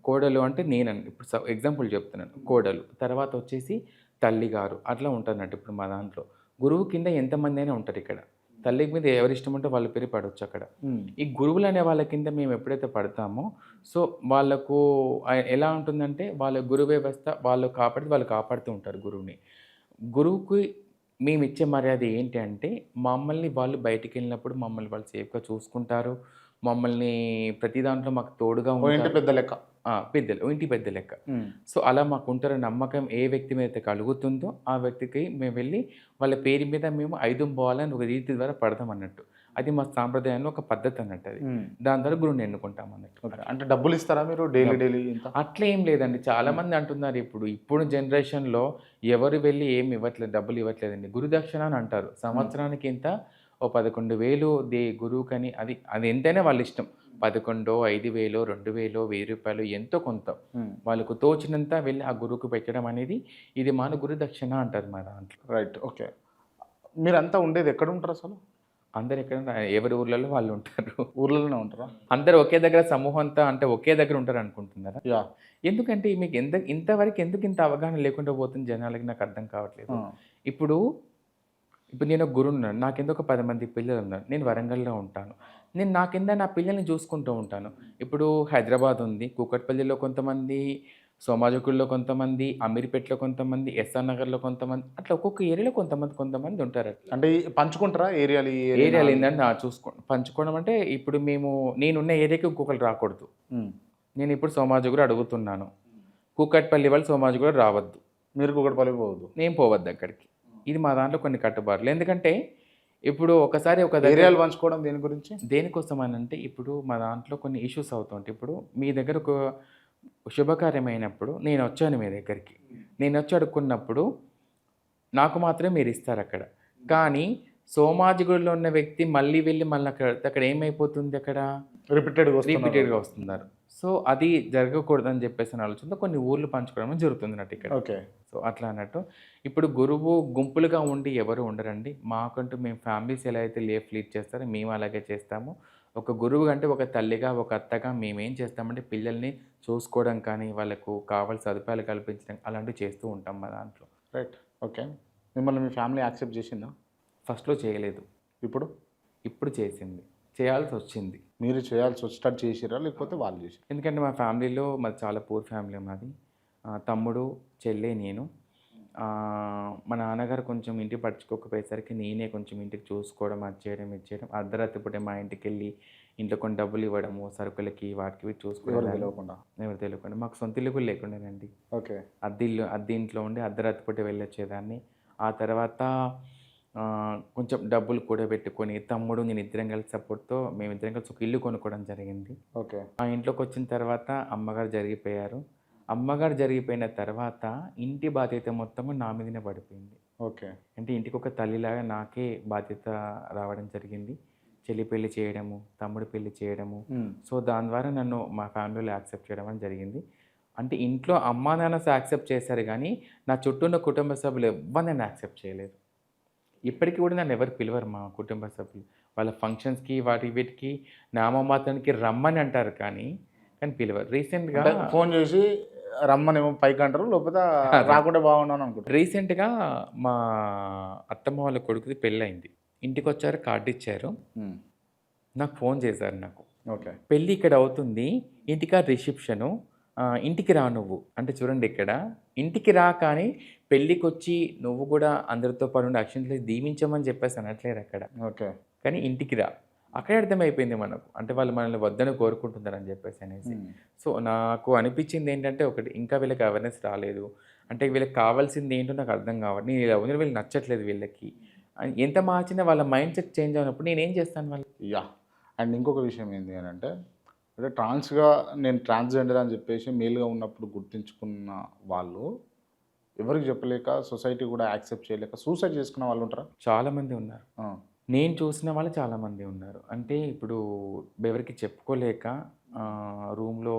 కోడలు అంటే నేనండి. ఇప్పుడు ఎగ్జాంపుల్ చెప్తున్నాను, కోడలు తర్వాత వచ్చేసి తల్లిగారు, అట్లా ఉంటున్నట్టు. ఇప్పుడు మా దాంట్లో గురువు కింద ఎంతమంది అయినా ఉంటారు. ఇక్కడ తల్లి మీద ఎవరి ఇష్టం ఉంటే వాళ్ళ పేరు పడవచ్చు అక్కడ. ఈ గురువులు అనే వాళ్ళ కింద మేము ఎప్పుడైతే పడతామో, సో వాళ్ళకు ఎలా ఉంటుందంటే, వాళ్ళ గురు వ్యవస్థ వాళ్ళు కాపాడుతూ ఉంటారు గురువుని. గురువుకి మేము ఇచ్చే మర్యాద ఏంటి అంటే, మమ్మల్ని వాళ్ళు బయటికి వెళ్ళినప్పుడు మమ్మల్ని వాళ్ళు సేఫ్గా చూసుకుంటారు, మమ్మల్ని ప్రతి దాంట్లో మాకు తోడుగా ఉంటారు. ఇంటి పెద్ద లెక్క. సో అలా మాకు ఉంటారు నమ్మకం. ఏ వ్యక్తి మీద అయితే కలుగుతుందో ఆ వ్యక్తికి మేము వెళ్ళి వాళ్ళ పేరు మీద మేము 5 బాలని ఒక రీతి ద్వారా పడతాం అన్నట్టు. అది మా సాంప్రదాయంలో ఒక పద్ధతి అన్నట్టు అది. దాని ద్వారా గురువుని ఎన్నుకుంటాం అన్నట్టు. ఓకే. అంటే డబ్బులు ఇస్తారా మీరు డైలీ ఇంత? అట్లా ఏం లేదండి. చాలామంది అంటున్నారు ఇప్పుడు జనరేషన్‌లో ఎవరు వెళ్లి ఏమి ఇవ్వట్లేదు, డబ్బులు ఇవ్వట్లేదండి. గురుదక్షిణ అని అంటారు. సంవత్సరానికి ఇంత ఓ 11,000 గురువుకని అది ఎంతైనా వాళ్ళ ఇష్టం. 11, 5,000, 2,000, రూ. 1,000 ఎంతో కొంత వాళ్ళకు తోచినంత వెళ్ళి ఆ గురువుకి పెట్టడం అనేది ఇది మన గురుదక్షిణ అంటారు మా దాంట్లో. రైట్. ఓకే. మీరంతా ఉండేది ఎక్కడ ఉంటారు అసలు? అందరు ఎక్కడ ఎవరి ఊర్లలో వాళ్ళు ఉంటారు. ఊర్లలోనే ఉంటారా? అందరూ ఒకే దగ్గర సమూహం అంతా అంటే ఒకే దగ్గర ఉంటారు అనుకుంటున్నారా? యాహ్! ఎందుకంటే మీకు ఇంతవరకు ఎందుకు ఇంత అవగాహన లేకుండా పోతుంది జనాలకి నాకు అర్థం కావట్లేదు. ఇప్పుడు నేను ఒక గురువున్నాను. నా కింద ఒక 10 మంది పిల్లలున్నారు. నేను వరంగల్‌లో ఉంటాను. నేను నా కింద నా పిల్లల్ని చూసుకుంటూ ఉంటాను. ఇప్పుడు హైదరాబాద్ ఉంది. కూకట్పల్లిలో కొంతమంది, సోమాజిగూడలో కొంతమంది, అమీర్పేటలో కొంతమంది, ఎస్ఆర్ నగర్‌లో కొంతమంది, అట్లా ఒక్కొక్క ఏరియాలో కొంతమంది ఉంటారు అట్లా. అంటే పంచుకుంటారా ఏరియాలు? ఈ ఏరియా ఏరియాలు ఏంటంటే పంచుకోవడం అంటే ఇప్పుడు నేనున్న ఏరియాకి ఇంకొకరు రాకూడదు. నేను ఇప్పుడు సోమాజిగూడ అడుగుతున్నాను. కూకట్పల్లి వాళ్ళు సోమాజిగూడ రావద్దు. మీరు కూకట్పల్లికి పోవద్దు. నేను పోవద్దు అక్కడికి. ఇది మా దాంట్లో కొన్ని కట్టుబాట్లు. ఎందుకంటే ఇప్పుడు ఒకసారి ఒక ఏరియాలు పంచుకోవడం దేని గురించి? దేనికోసం అని అంటే ఇప్పుడు మా దాంట్లో కొన్ని ఇష్యూస్ అవుతుంటాయి. ఇప్పుడు మీ దగ్గర ఒక శుభకార్యమైనప్పుడు నేను వచ్చాను మీ దగ్గరికి. నేను వచ్చి అడుక్కున్నప్పుడు నాకు మాత్రమే మీరు ఇస్తారు అక్కడ. కానీ సోమాజిగూడలో ఉన్న వ్యక్తి మళ్ళీ వెళ్ళి మళ్ళీ అక్కడ ఏమైపోతుంది అక్కడ రిపీటెడ్గా వస్తున్నారు. సో అది జరగకూడదని చెప్పేసి ఆలోచనతో కొన్ని ఊర్లు పంచుకోవడం జరుగుతుంది అన్నట్టు ఇక్కడ. ఓకే. సో అట్లా అన్నట్టు ఇప్పుడు గురువు గుంపులుగా ఉండి ఎవరు ఉండరండి. మాకంటూ మేము ఫ్యామిలీస్ ఎలా అయితే లీడ్ చేస్తారో మేము అలాగే చేస్తాము. ఒక గురువు అంటే ఒక తల్లిగా ఒక అత్తగా మేమేం చేస్తామంటే పిల్లల్ని చూసుకోవడం కానీ వాళ్ళకు కావాల్సిన సదుపాయాలు కల్పించడం అలాంటివి చేస్తూ ఉంటాం మా దాంట్లో. రైట్. ఓకే. మిమ్మల్ని మీ ఫ్యామిలీ యాక్సెప్ట్ చేసిందా? ఫస్ట్‌లో చేయలేదు. ఇప్పుడు చేసింది. చేయాల్సి వచ్చింది. మీరు చేయాల్సి వచ్చేటట్టు చేసిరా లేకపోతే వాళ్ళు చేసిరా? ఎందుకంటే మా ఫ్యామిలీలో మాది చాలా పూర్ ఫ్యామిలీ మాది. తమ్ముడు, చెల్లి, నేను. మా నాన్నగారు కొంచెం ఇంటికి పట్టించుకోకపోయేసరికి నేనే కొంచెం ఇంటికి చూసుకోవడం, అది చేయడం, ఇది చేయడం. అర్ధరాత్రి పూటే మా ఇంటికెళ్ళి ఇంట్లో కొన్ని డబ్బులు ఇవ్వడము, సరుకులకి వాటికి చూసుకోవడం. ఎవరు తెలియకుండా మాకు సొంత ఇల్లు కూడా లేకుండేనండి. ఓకే. అద్దె ఇంట్లో ఉండి అర్ధరాత్రి పూటే వెళ్ళొచ్చేదాన్ని. ఆ తర్వాత కొంచెం డబ్బులు కూడబెట్టుకొని తమ్ముడు నేను ఇద్దరం కలిసి సపోర్ట్తో మేమిద్దరం కలిసి ఒక ఇల్లు కొనుక్కోవడం జరిగింది. ఓకే. ఆ ఇంట్లోకి వచ్చిన తర్వాత అమ్మగారు జరిగిపోయారు. అమ్మగారు జరిగిపోయిన తర్వాత ఇంటి బాధ్యత మొత్తము నా మీదనే పడిపోయింది. ఓకే. అంటే ఇంటికి ఒక తల్లిలాగా నాకే బాధ్యత రావడం జరిగింది. చెల్లి పెళ్లి చేయడము, తమ్ముడు పెళ్లి చేయడము. సో దాని ద్వారా నన్ను మా ఫ్యామిలీలో యాక్సెప్ట్ చేయడం అని జరిగింది. అంటే ఇంట్లో అమ్మా నాన్న యాక్సెప్ట్ చేశారు కానీ నా చుట్టూ ఉన్న కుటుంబ సభ్యులు ఎవ్వరు నన్ను యాక్సెప్ట్ చేయలేదు. ఇప్పటికీ కూడా నన్ను ఎవరు పిలవరు మా కుటుంబ సభ్యులు. వాళ్ళ ఫంక్షన్స్కి వీటికి నామమాత్రానికి రమ్మని అంటారు కానీ పిలవరు. రీసెంట్గా ఫోన్ చేసి రమ్మనేమో పైకి అంటారు, లేకపోతే రాకుండా బాగున్నాను అనుకుంటారు. రీసెంట్గా మా అత్తమ్మ వాళ్ళ కొడుకుది పెళ్ళయింది. ఇంటికి వచ్చారు, కార్డు ఇచ్చారు, నాకు ఫోన్ చేశారు. నాకు ఓకే పెళ్ళి ఇక్కడ అవుతుంది, ఇంటికా రిసెప్షను, ఇంటికి రా నువ్వు అంటే చూడండి ఇక్కడ ఇంటికి రా కానీ పెళ్ళికి వచ్చి నువ్వు కూడా అందరితో పాటు ఉండి అక్షంతలు దీవించమని చెప్పేసి అనట్లేరు అక్కడ. ఓకే. కానీ ఇంటికి రా అక్కడే అర్థమైపోయింది మనకు, అంటే వాళ్ళు మనల్ని వద్దని కోరుకుంటున్నారని చెప్పేసి అనేసి. సో నాకు అనిపించింది ఏంటంటే ఒకటి, ఇంకా వీళ్ళకి అవేర్నెస్ రాలేదు, అంటే వీళ్ళకి కావాల్సింది ఏంటో నాకు అర్థం కావాలి. నేను ఇలా ఉంది వీళ్ళు నచ్చట్లేదు, వీళ్ళకి ఎంత మార్చినా వాళ్ళ మైండ్ సెట్ చేంజ్ అయినప్పుడు నేనేం చేస్తాను వాళ్ళు. యా. అండ్ ఇంకొక విషయం ఏంటి అని అంటే ట్రాన్స్గా నేను ట్రాన్స్జెండర్ అని చెప్పేసి మేల్గా ఉన్నప్పుడు గుర్తించుకున్న వాళ్ళు ఎవరికి చెప్పలేక సొసైటీ కూడా యాక్సెప్ట్ చేయలేక సూసైడ్ చేసుకున్న వాళ్ళు ఉంటారా? చాలామంది ఉన్నారు. నేను చూసిన వాళ్ళు చాలామంది ఉన్నారు. అంటే ఇప్పుడు ఎవరికి చెప్పుకోలేక రూమ్లో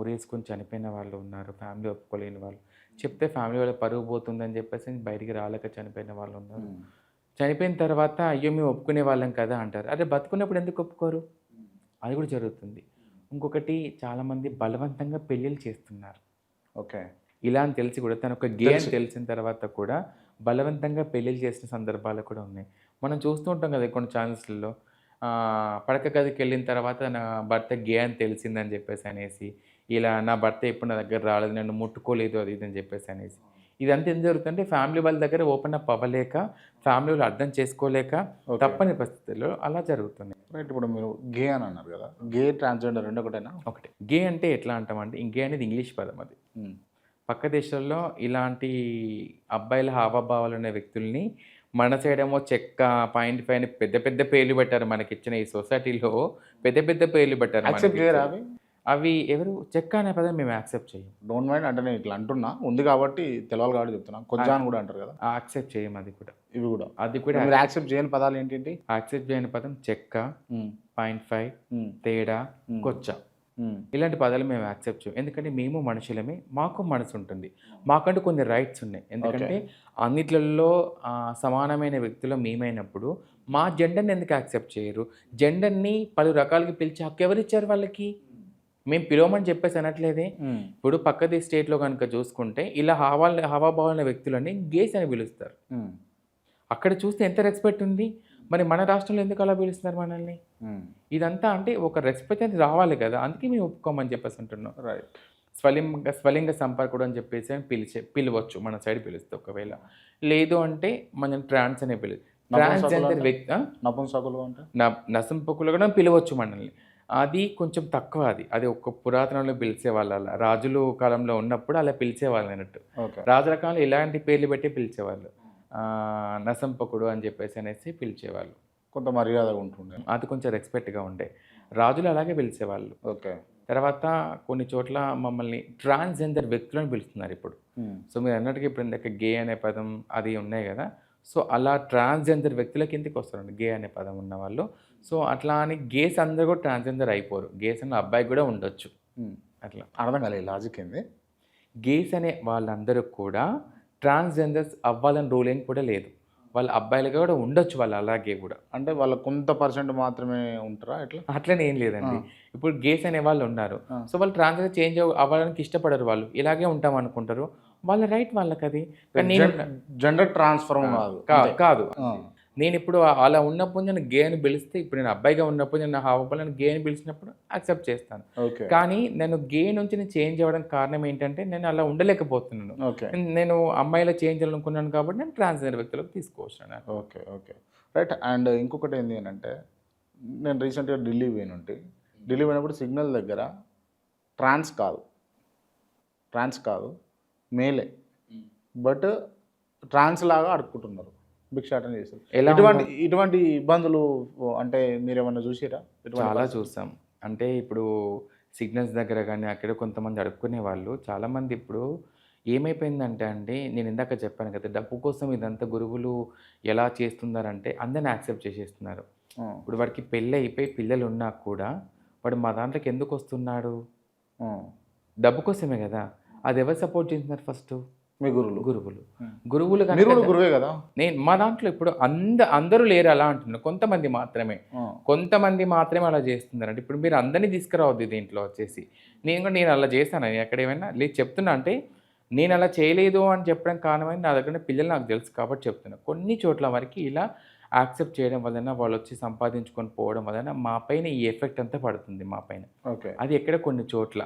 ఉరేసుకొని చనిపోయిన వాళ్ళు ఉన్నారు. ఫ్యామిలీ ఒప్పుకోలేని వాళ్ళు, చెప్తే ఫ్యామిలీ వాళ్ళ పరుగు పోతుందని చెప్పేసి బయటికి రాలేక చనిపోయిన వాళ్ళు ఉన్నారు. చనిపోయిన తర్వాత అయ్యో మేము ఒప్పుకునే వాళ్ళం కదా అంటారు. అదే బతుకున్నప్పుడు ఎందుకు ఒప్పుకోరు? అది కూడా జరుగుతుంది. ఇంకొకటి, చాలామంది బలవంతంగా పెళ్ళిళ్ళు చేస్తున్నారు. ఓకే. ఇలా అని తెలిసి కూడా తను ఒక గే అని తెలిసిన తర్వాత కూడా బలవంతంగా పెళ్ళిళ్ళు చేసిన సందర్భాలు కూడా ఉన్నాయి. మనం చూస్తూ ఉంటాం కదా కొన్ని ఛానల్స్లలో, పడక గదికి వెళ్ళిన తర్వాత నా భర్త గే అని తెలిసిందని చెప్పేసి అనేసి, ఇలా నా భర్త ఎప్పుడు నా దగ్గర రాలేదు, నన్ను ముట్టుకోలేదు, అది ఇది అని చెప్పేసి అనేసి. ఇదంతా ఏం జరుగుతుందంటే ఫ్యామిలీ వాళ్ళ దగ్గర ఓపెన్ అప్ అవ్వలేక, ఫ్యామిలీ వాళ్ళు అర్థం చేసుకోలేక తప్పని పరిస్థితుల్లో అలా జరుగుతుంది. రైట్. ఇప్పుడు మీరు గే అని అన్నారు కదా, గే ట్రాన్స్జెండర్ రెండు ఒకటేనా? ఒకటే. గే అంటే ఎట్లా అంటామంటే, గే అనేది ఇంగ్లీష్ పదం. అది పక్క దేశాల్లో ఇలాంటి అబ్బాయిల హావభావాలు ఉన్న వ్యక్తుల్ని మన సైడ్ ఏమో చెక్క, పాయింట్ ఫైవ్ అని పెద్ద పెద్ద పేర్లు పెట్టారు మనకిచ్చిన ఈ సొసైటీలో. పెద్ద పెద్ద పేర్లు పెట్టారు యాక్సెప్ట్ చేయరా మనకిచ్చిన. అవి? అవి ఎవరు చెక్క అనే పదం మేము యాక్సెప్ట్ చేయం. డోంట్ మైండ్ అంటే నేను ఇట్లా అంటున్నా, ఉంది కాబట్టి తెలవాలి కాబట్టి చెప్తున్నా. కొజ్జా అని కూడా అంటారు కదా, యాక్సెప్ట్ చేయం అది కూడా. ఇవి కూడా. అది కూడా మీరు యాక్సెప్ట్ చేయని పదాలు ఏంటి? యాక్సెప్ట్ చేయని పదం చెక్క, పాయింట్ ఫైవ్, ఉమ్, తేడా, ఉమ్. కొచ్చ. ఉమ్, ఇలాంటి పదాలు మేము యాక్సెప్ట్ చేయం. ఎందుకంటే మేము మనుషులమే, మాకు మనసు ఉంటుంది, మాకంటూ కొన్ని రైట్స్ ఉన్నాయి. ఎందుకంటే అన్నిట్లలో సమానమైన వ్యక్తులు మేమైనప్పుడు మా జెండర్ని ఎందుకు యాక్సెప్ట్ చేయరు? జెండర్ని పలు రకాలుగా పిలిచే హక్కు ఎవరిచ్చారు వాళ్ళకి? మేము పిలవమని చెప్పేసి అనట్లేదే. ఉమ్, ఇప్పుడు పక్కది స్టేట్లో కనుక చూసుకుంటే ఇలా హావాభావాల వ్యక్తులని గేస్ అని పిలుస్తారు. ఉమ్, అక్కడ చూస్తే ఎంత రెస్పెక్ట్ ఉంది, మరి మన రాష్ట్రంలో ఎందుకు అలా పిలుస్తున్నారు మనల్ని? ఉమ్. ఇదంతా అంటే ఒక రెస్పెక్ట్ అనేది రావాలి కదా, అందుకే మేము ఒప్పుకోమని చెప్పేసి అంటున్నాం. రైట్. స్వలింగ సంపర్కుడు అని చెప్పేసి అని పిలవచ్చు మన సైడ్ పిలుస్తే. ఒకవేళ లేదు అంటే మనం ట్రాన్స్ అనే ట్రాన్స్జెండర్ వ్యక్తి నపుంసకులు అంటే నసంపకులు కూడా పిలవచ్చు మనల్ని. అది కొంచెం తక్కువ. అది ఒక పురాతనంలో పిలిచేవాళ్ళు, అలా రాజుల కాలంలో ఉన్నప్పుడు అలా పిలిచేవాళ్ళు అన్నట్టు. ఓకే. రాజుల కాలంలో ఇలాంటి పేర్లు పెట్టి పిలిచేవాళ్ళు. నసంపకుడు అని చెప్పేసి అనేసి పిలిచేవాళ్ళు. కొంత మర్యాదగా ఉంటుండే. అది కొంచెం రెస్పెక్ట్గా ఉండే. రాజులు అలాగే పిలిచేవాళ్ళు. ఓకే. తర్వాత కొన్ని చోట్ల మమ్మల్ని ట్రాన్స్జెండర్ వ్యక్తులను పిలుస్తున్నారు ఇప్పుడు. ఉమ్, సో మీరు అన్నట్టుగా ఇప్పుడు ఇందాక గే అనే పదం అది ఉన్నాయి కదా, సో అలా ట్రాన్స్జెండర్ వ్యక్తుల కిందకి వస్తారండి గే అనే పదం ఉన్న వాళ్ళు. సో అట్లా అని గేస్ అందరూ కూడా ట్రాన్స్జెండర్ అయిపోరు. గేస్ అన్న అబ్బాయి కూడా ఉండొచ్చు. ఉమ్. అట్లా అర్థం కాలేదు లాజిక్ ఏంది? గేస్ అనే వాళ్ళందరూ కూడా ట్రాన్స్జెండర్స్ అవ్వాలని రూల్ ఏం కూడా లేదు. వాళ్ళ అబ్బాయిలుగా కూడా ఉండొచ్చు, వాళ్ళు అలాగే కూడా. అంటే వాళ్ళ కొంత పర్సెంట్ మాత్రమే ఉంటారా ఎట్లా? అట్లనే ఏం లేదండి. ఇప్పుడు గేస్ అనే వాళ్ళు ఉన్నారు, సో వాళ్ళు ట్రాన్స్జెండర్ చేంజ్ అవ్వడానికి ఇష్టపడరు, వాళ్ళు ఇలాగే ఉంటాం అనుకుంటారు, వాళ్ళ రైట్ వాళ్ళకి అది. కానీ జెండర్ ట్రాన్స్ఫర్ కాదు. నేను ఇప్పుడు అలా ఉన్నప్పుడు నేను గే అని పిలిస్తే, ఇప్పుడు నేను అబ్బాయిగా ఉన్నప్పుడు నేను హావపల్ నేను గే అని పిలిచినప్పుడు యాక్సెప్ట్ చేస్తాను. ఓకే. కానీ నేను గే నుంచి నేను చేంజ్ అవ్వడానికి కారణం ఏంటంటే నేను అలా ఉండలేకపోతున్నాను. ఓకే. నేను అమ్మాయిలో చేంజ్ అనుకున్నాను కాబట్టి నేను ట్రాన్స్జెండర్ వ్యక్తులకు తీసుకొచ్చాను. ఓకే. ఓకే. రైట్. అండ్ ఇంకొకటి ఏంటి అని అంటే, నేను రీసెంట్గా ఢిల్లీ పోయినప్పుడు సిగ్నల్ దగ్గర ట్రాన్స్ కాదు మేలే, బట్ ట్రాన్స్ లాగా అడుక్కుంటున్నారు, భిక్షాటన చేస్తారు. ఇటువంటి ఇబ్బందులు అంటే మీరు ఏమన్నా చూసారా? చాలా చూసాం. అంటే ఇప్పుడు సిగ్నల్స్ దగ్గర కానీ అక్కడ కొంతమంది అడుక్కునే వాళ్ళు చాలామంది. ఇప్పుడు ఏమైపోయిందంటే అండి, నేను ఇందాక చెప్పాను కదా, డబ్బు కోసం ఇదంతా గురువులు ఎలా చేస్తున్నారంటే అందరిని యాక్సెప్ట్ చేసేస్తున్నారు. ఇప్పుడు వాడికి పెళ్ళి అయిపోయి పిల్లలు ఉన్నా కూడా వాడు మా దాంట్లోకి ఎందుకు వస్తున్నాడు? డబ్బు కోసమే కదా. అది ఎవరు సపోర్ట్ చేస్తున్నారు? ఫస్ట్ మీ గురువులు గురువే కదా. నేను మా దాంట్లో ఇప్పుడు అందరూ లేరు అలా అంటున్నారు, కొంతమంది మాత్రమే అలా చేస్తున్నారు. అంటే ఇప్పుడు మీరు అందరినీ తీసుకురావద్దు దీంట్లో వచ్చేసి. నేను అలా చేశాను, ఎక్కడ ఏమైనా లేదు చెప్తున్నా. అంటే నేను అలా చేయలేదు అని చెప్పడం కారణమైంది నా దగ్గర పిల్లలు నాకు తెలుసు కాబట్టి చెప్తున్నా. కొన్ని చోట్ల వరకు ఇలా యాక్సెప్ట్ చేయడం వలన వాళ్ళు వచ్చి సంపాదించుకొని పోవడం వలన మా పైన ఈ ఎఫెక్ట్ అంతా పడుతుంది మా పైన. ఓకే. అది ఎక్కడ కొన్ని చోట్ల.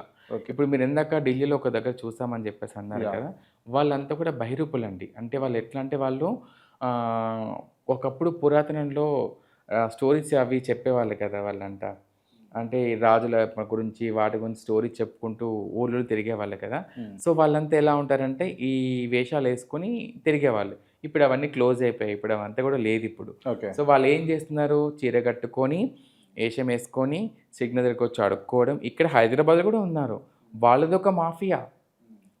ఇప్పుడు మీరు ఇందాక ఢిల్లీలో ఒక దగ్గర చూసామని చెప్పేసి అన్నారు కదా, వాళ్ళంతా కూడా బహిరూపులండి. అంటే వాళ్ళు ఎట్లా అంటే వాళ్ళు ఒకప్పుడు పురాతనంలో స్టోరీస్ అవి చెప్పేవాళ్ళు కదా వాళ్ళంతా. అంటే రాజుల గురించి వాటి గురించి స్టోరీ చెప్పుకుంటూ ఊళ్ళో తిరిగేవాళ్ళు కదా. సో వాళ్ళంతా ఎలా ఉంటారంటే ఈ వేషాలు వేసుకొని తిరిగేవాళ్ళు. ఇప్పుడు అవన్నీ క్లోజ్ అయిపోయాయి, ఇప్పుడు అవంతా కూడా లేదు ఇప్పుడు. సో వాళ్ళు ఏం చేస్తున్నారు, చీర కట్టుకొని వేషం వేసుకొని సిగ్నల్ దగ్గరికి వచ్చి అడుక్కోవడం. ఇక్కడ హైదరాబాద్ కూడా ఉన్నారు, వాళ్ళది ఒక మాఫియా.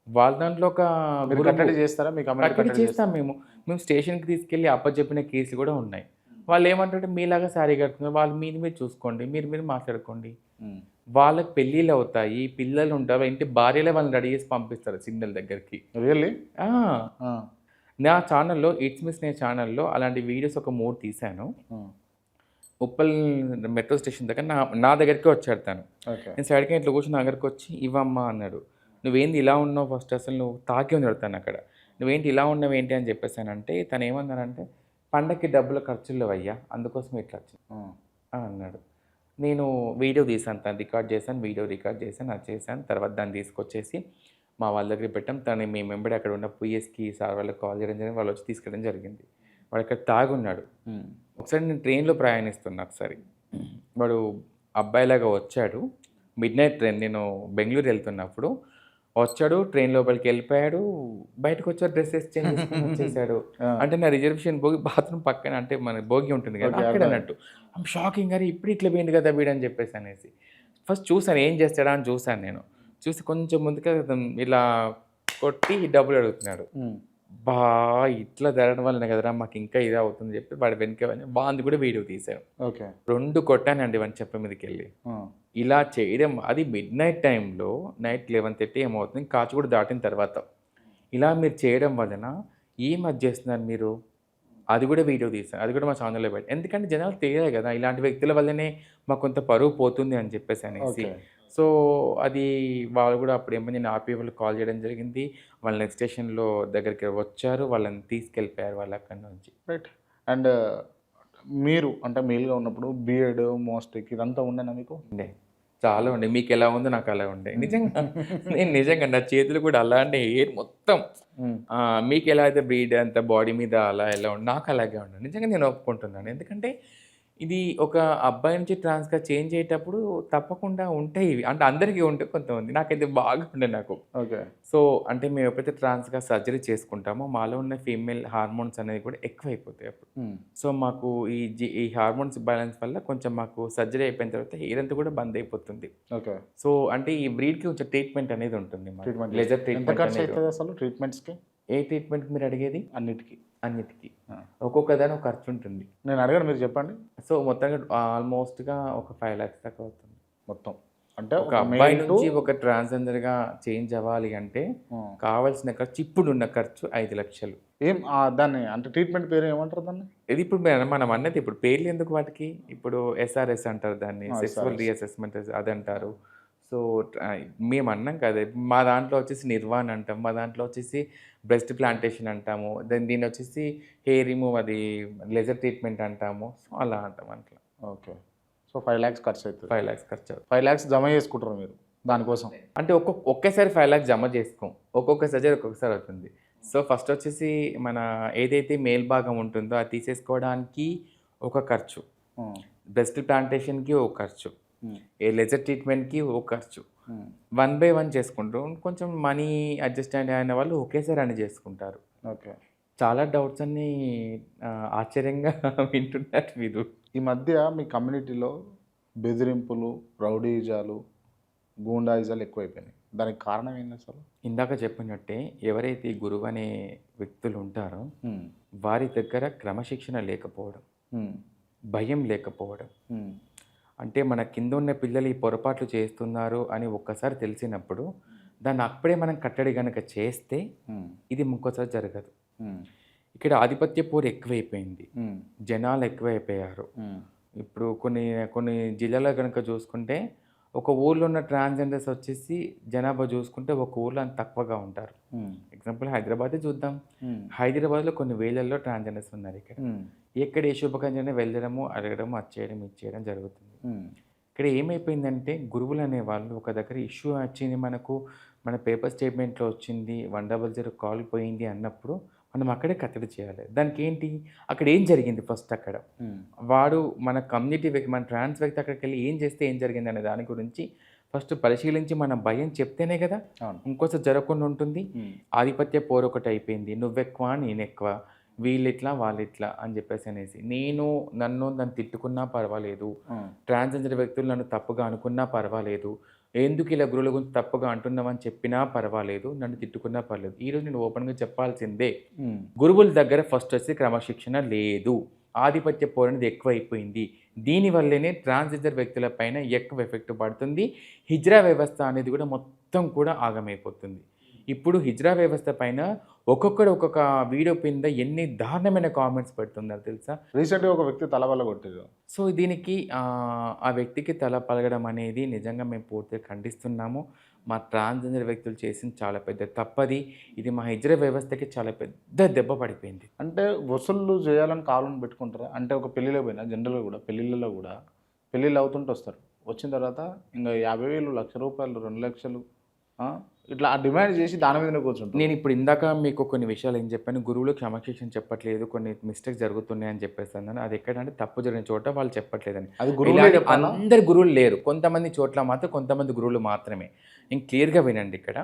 వాళ్ళ దాంట్లో ఒక కట్టడి చేస్తారా? కట్టడి చేస్తాం మేము స్టేషన్కి తీసుకెళ్ళి అప్పచెప్పిన కేసులు కూడా ఉన్నాయి. వాళ్ళు ఏమంటారంటే మీలాగా శారీ కట్టుకున్నారు, వాళ్ళు మీరు చూసుకోండి, మీరు మాట్లాడుకోండి. వాళ్ళకి పెళ్ళిళ్ళు అవుతాయి, పిల్లలు ఉంటారు, ఇంటి భార్యలే వాళ్ళని రెడీ చేసి పంపిస్తారు సిగ్నల్ దగ్గరికి. రియల్లీ? నా ఛానల్లో ఇట్స్ మిస్ నే ఛానల్లో అలాంటి వీడియోస్ ఒక 3 తీశాను. ఉప్పల్ మెట్రో స్టేషన్ దగ్గర నా దగ్గరికి వచ్చాడు తను. నేను సైడ్కి ఇట్లా కూర్చొని నా దగ్గరికి వచ్చి ఇవ్వమ్మా అన్నాడు. నువ్వేంటి ఇలా ఉన్నావు, ఫస్ట్ అసలు నువ్వు తాకి ఉంది అడుగుతాను అక్కడ, నువ్వేంటి ఇలా ఉన్నావు ఏంటి అని చెప్పేసానంటే తను ఏమన్నానంటే పండగకి డబ్బులు ఖర్చులు అయ్యా, అందుకోసం ఇట్లా వచ్చింది అన్నాడు. నేను వీడియో తీసాను, తను రికార్డ్ చేశాను, వీడియో రికార్డ్ చేశాను, అది చేశాను. తర్వాత దాన్ని తీసుకొచ్చేసి మా వాళ్ళ దగ్గర పెట్టాం. తను మేము వెంబడి అక్కడ ఉన్న పిఎస్కి సార్ వాళ్ళకి కాల్ చేయడం జరిగింది, వాళ్ళు వచ్చి తీసుకెళ్ళడం జరిగింది. వాడు అక్కడ తాగున్నాడు. ఒకసారి నేను ట్రైన్లో ప్రయాణిస్తున్నా, ఒకసారి వాడు అబ్బాయిలాగా వచ్చాడు, మిడ్ నైట్ ట్రైన్, నేను బెంగళూరు వెళ్తున్నప్పుడు వచ్చాడు, ట్రైన్ లోపలికి వెళ్ళిపోయాడు, బయటకు వచ్చాడు, డ్రెస్సెస్ చేంజ్ చేసుకుని వచ్చేసాడు. అంటే నా రిజర్వేషన్ భోగి బాత్రూమ్ పక్కన, అంటే మన భోగి ఉంటుంది కదా Okay, అక్కడ అర్థమైంది. అన్నట్టు. ఐమ్ షాకింగ్, అరే ఇప్పుడు ఇట్లా పోయింది కదా వీడని చెప్పేసి అనేసి. ఫస్ట్ చూసాను ఏం చేస్తాడా అని చూసాను నేను. చూసి కొంచెం ముందుగా ఇలా కొట్టి డబ్బులు అడుగుతున్నాడు. బా ఇట్లా జరగడం వల్లనే కదరా మాకు ఇంకా ఇదే అవుతుంది చెప్పి వాడు వెనక బాంది కూడా వీడియో తీశాను. ఓకే. 2 కొట్టానండి వాడిని చెప్ప మీదకి వెళ్ళి. ఇలా చేయడం అది మిడ్ నైట్ టైంలో, నైట్ 11:30 ఏమవుతుంది, కాచిగూడ దాటిన తర్వాత ఇలా మీరు చేయడం వలన ఏం అది చేస్తున్నారు మీరు, అది కూడా వీడియో తీసాను, అది కూడా మా ఛానల్లో పెట్టి. ఎందుకంటే జనాలు తెలియదు కదా ఇలాంటి వ్యక్తుల వల్లనే మాకు కొంత పరువు పోతుంది అని చెప్పేసి అనేసి. ఓకే. సో అది వాళ్ళు కూడా అప్పుడు ఏమో నేను ఆర్పీ వాళ్ళకి కాల్ చేయడం జరిగింది. వాళ్ళు నెక్స్ట్ స్టేషన్లో దగ్గరికి వచ్చారు, వాళ్ళని తీసుకెళ్ళిపోయారు వాళ్ళు అక్కడి నుంచి. రైట్. అండ్ మీరు అంటే మేల్గా ఉన్నప్పుడు బియర్డ్, మోస్టిక్ ఇదంతా ఉండేనా మీకు? ఉండే చాలా ఉండే. మీకు ఎలా ఉందో నాకు అలా ఉండే నిజంగా. నేను నిజంగా నా చేతులు కూడా అలాంటి హెయిర్ మొత్తం మీకు ఎలా అయితే బ్రీడ్ అంత బాడీ మీద అలా ఎలా ఉండి నాకు అలాగే ఉండే. నిజంగా నేను ఒప్పుకుంటున్నాను. ఎందుకంటే ఇది ఒక అబ్బాయి నుంచి ట్రాన్స్గా చేంజ్ అయ్యేటప్పుడు తప్పకుండా ఉంటాయి ఇవి. అంటే అందరికీ ఉంటాయి, కొంతమంది. నాకైతే బాగా ఉండే నాకు. ఓకే. సో అంటే మేము ఎప్పుడైతే ట్రాన్స్గా సర్జరీ చేసుకుంటామో మాలో ఉన్న ఫీమేల్ హార్మోన్స్ అనేది కూడా ఎక్కువైపోతాయి అప్పుడు. సో మాకు ఈ హార్మోన్స్ బ్యాలెన్స్ వల్ల కొంచెం మాకు సర్జరీ అయిపోయిన తర్వాత హెయిర్ అంతా కూడా బంద్ అయిపోతుంది. ఓకే. సో అంటే ఈ బ్రీడ్కి కొంచెం ట్రీట్మెంట్ అనేది ఉంటుంది. ట్రీట్మెంట్ లేజర్ ఎంత ట్రీట్మెంట్ ఖర్చు అనేది. అవుతుంది అసలు ట్రీట్మెంట్స్కి? ఏ ట్రీట్మెంట్ మీరు అడిగేది? అన్నిటికీ. అన్నిటికీ ఒక్కొక్క దాని ఒక ఖర్చు ఉంటుంది. నేను అడిగాను, మీరు చెప్పండి. సో మొత్తంగా ఆల్మోస్ట్గా ఒక 5 lakhs దాకా అవుతుంది మొత్తం. అంటే ఒక అబ్బాయి నుంచి ఒక ట్రాన్స్జెండర్గా చేంజ్ అవ్వాలి అంటే కావాల్సిన ఖర్చు, ఇప్పుడున్న ఖర్చు 5 లక్షలు. ఏం దాన్ని అంటే ట్రీట్మెంట్ పేరు ఏమంటారు దాన్ని? ఇది ఇప్పుడు మనం అన్నది ఇప్పుడు పేర్లు ఎందుకు వాటికి, ఇప్పుడు SRS అంటారు దాన్ని, సెక్సువల్ రీఅసెస్మెంట్ అది అంటారు. సో మేము అన్నాం కదా, మా దాంట్లో వచ్చేసి నిర్వాణ్ అంటాం, మా దాంట్లో వచ్చేసి బ్రెస్ట్ ప్లాంటేషన్ అంటాము, దీన్ని వచ్చేసి హెయిర్ రిమూవ్, అది లేజర్ ట్రీట్మెంట్ అంటాము. సో అలా అంటాం అట్లా. ఓకే. సో 5 lakhs ఖర్చు అవుతుంది. 5 lakhs ఖర్చు అవుతుంది. 5 lakhs జమ చేసుకుంటారు మీరు దానికోసం? అంటే ఒకేసారి 5 lakhs జమ చేసుకోం, ఒక్కొక్క సర్జరీ ఒక్కొక్కసారి అవుతుంది. సో ఫస్ట్ వచ్చేసి మన ఏదైతే మేల్ భాగం ఉంటుందో అది తీసేసుకోవడానికి ఒక ఖర్చు, బ్రెస్ట్ ప్లాంటేషన్కి ఒక ఖర్చు, ఏ లేజర్ ట్రీట్మెంట్కి ఒక ఖర్చు. 1 by 1 చేసుకుంటూ కొంచెం మనీ అడ్జస్ట్ అయిన వాళ్ళు ఒకేసారి అని చేసుకుంటారు. ఓకే. చాలా డౌట్స్ అన్నీ ఆశ్చర్యంగా వింటున్నారు మీరు. ఈ మధ్య మీ కమ్యూనిటీలో బెదిరింపులు, రౌడీజాలు, గూండాయిజాలు ఎక్కువైపోయినాయి. దానికి కారణం ఏంటి అసలు? ఇందాక చెప్పినట్టే ఎవరైతే ఈ గురువు అనే వ్యక్తులు ఉంటారో వారి దగ్గర క్రమశిక్షణ లేకపోవడం, భయం లేకపోవడం. అంటే మన కింద ఉన్న పిల్లలు ఈ పొరపాట్లు చేస్తున్నారు అని ఒక్కసారి తెలిసినప్పుడు దాన్ని అప్పుడే మనం కట్టడి కనుక చేస్తే ఇది ఇంకోసారి జరగదు. ఇక్కడ ఆధిపత్య పోరు ఎక్కువైపోయింది, జనాలు ఎక్కువైపోయారు. ఇప్పుడు కొన్ని జిల్లాలో కనుక చూసుకుంటే ఒక ఊర్లో ఉన్న ట్రాన్స్జెండర్స్ వచ్చేసి జనాభా చూసుకుంటే ఒక ఊర్లో అంత తక్కువగా ఉంటారు. ఎగ్జాంపుల్ హైదరాబాదే చూద్దాం. హైదరాబాద్లో కొన్ని వేలల్లో ట్రాన్స్జెండర్స్ ఉన్నారు. ఎక్కడ ఏ శుభకార్యాన్ని వెళ్ళడము, అడగడము, అది చేయడం, ఇది చేయడం జరుగుతుంది. ఇక్కడ ఏమైపోయిందంటే గురువులు అనేవాళ్ళు ఒక దగ్గర ఇష్యూ వచ్చింది, మన పేపర్ స్టేట్మెంట్లో వచ్చింది, 100 కాల్ పోయింది అన్నప్పుడు మనం అక్కడే కట్టడి చేయాలి. దానికి ఏంటి, అక్కడ ఏం జరిగింది ఫస్ట్, అక్కడ వాడు మన కమ్యూనిటీ వ్యక్తి, మన ట్రాన్స్ వ్యక్తి అక్కడికి వెళ్ళి ఏం చేస్తే ఏం జరిగింది అనే దాని గురించి ఫస్ట్ పరిశీలించి మనం భయం చెప్తేనే కదా ఇంకోసారి జరగకుండా ఉంటుంది. ఆధిపత్య పోరు ఒకటి అయిపోయింది, నువ్వెక్కువ నేనెక్కువ, వీళ్ళిట్లా వాళ్ళిట్లా అని చెప్పేసి అనేసి నన్ను తిట్టుకున్నా పర్వాలేదు, ట్రాన్స్జెండర్ వ్యక్తులు నన్ను తప్పుగా అనుకున్నా పర్వాలేదు, ఎందుకు ఇలా గురువుల గురించి తప్పుగా అంటున్నామని చెప్పినా పర్వాలేదు, నన్ను తిట్టుకున్నా పర్లేదు. ఈరోజు నేను ఓపెన్గా చెప్పాల్సిందే, గురువుల దగ్గర ఫస్ట్ వచ్చి క్రమశిక్షణ లేదు, ఆధిపత్య పోరు అనేది ఎక్కువైపోయింది. దీనివల్లనే ట్రాన్స్జెండర్ వ్యక్తుల పైన ఎక్కువ ఎఫెక్ట్ పడుతుంది. హిజ్రా వ్యవస్థ అనేది కూడా మొత్తం కూడా ఆగమైపోతుంది. ఇప్పుడు హిజ్రా వ్యవస్థ పైన ఒక్కొక్కడు ఒక్కొక్క వీడియో కింద ఎన్ని దారుణమైన కామెంట్స్ పెడుతున్నారు తెలుసా. రీసెంట్గా ఒక వ్యక్తి తల పగలగొట్టారు. ఆ దీనికి ఆ వ్యక్తికి తల పలగడం అనేది నిజంగా మేము పూర్తిగా ఖండిస్తున్నాము. మా ట్రాన్స్జెండర్ వ్యక్తులు చేసింది చాలా పెద్ద తప్పది. ఇది మా హిజ్రా వ్యవస్థకి చాలా పెద్ద దెబ్బ పడిపోయింది. అంటే వసూళ్ళు చేయాలని కావాలని పెట్టుకుంటారా? అంటే ఒక పెళ్ళిలో పోయినా జనరల్గా కూడా పెళ్ళిళ్ళలో కూడా పెళ్ళిళ్ళు అవుతుంటే వస్తారు, వచ్చిన తర్వాత ఇంకా 50,000, ₹1,00,000, 2 లక్షలు ఇట్లా డిమాండ్ చేసి దాని మీదనే కూర్చుంటారు. నేను ఇప్పుడు ఇందాక మీకు కొన్ని విషయాలు ఏం చెప్పాను, గురువులు క్రమశిక్షణ చెప్పట్లేదు, కొన్ని మిస్టేక్స్ జరుగుతున్నాయి అని చెప్పేసి అన్నాను. అది ఎక్కడంటే తప్పు జరిగిన చోట వాళ్ళు చెప్పట్లేదని. అది గురువులే, అందరు గురువులు లేరు, కొంతమంది చోట్ల మాత్రం కొంతమంది గురువులు మాత్రమే. నేను క్లియర్గా వినండి, ఇక్కడ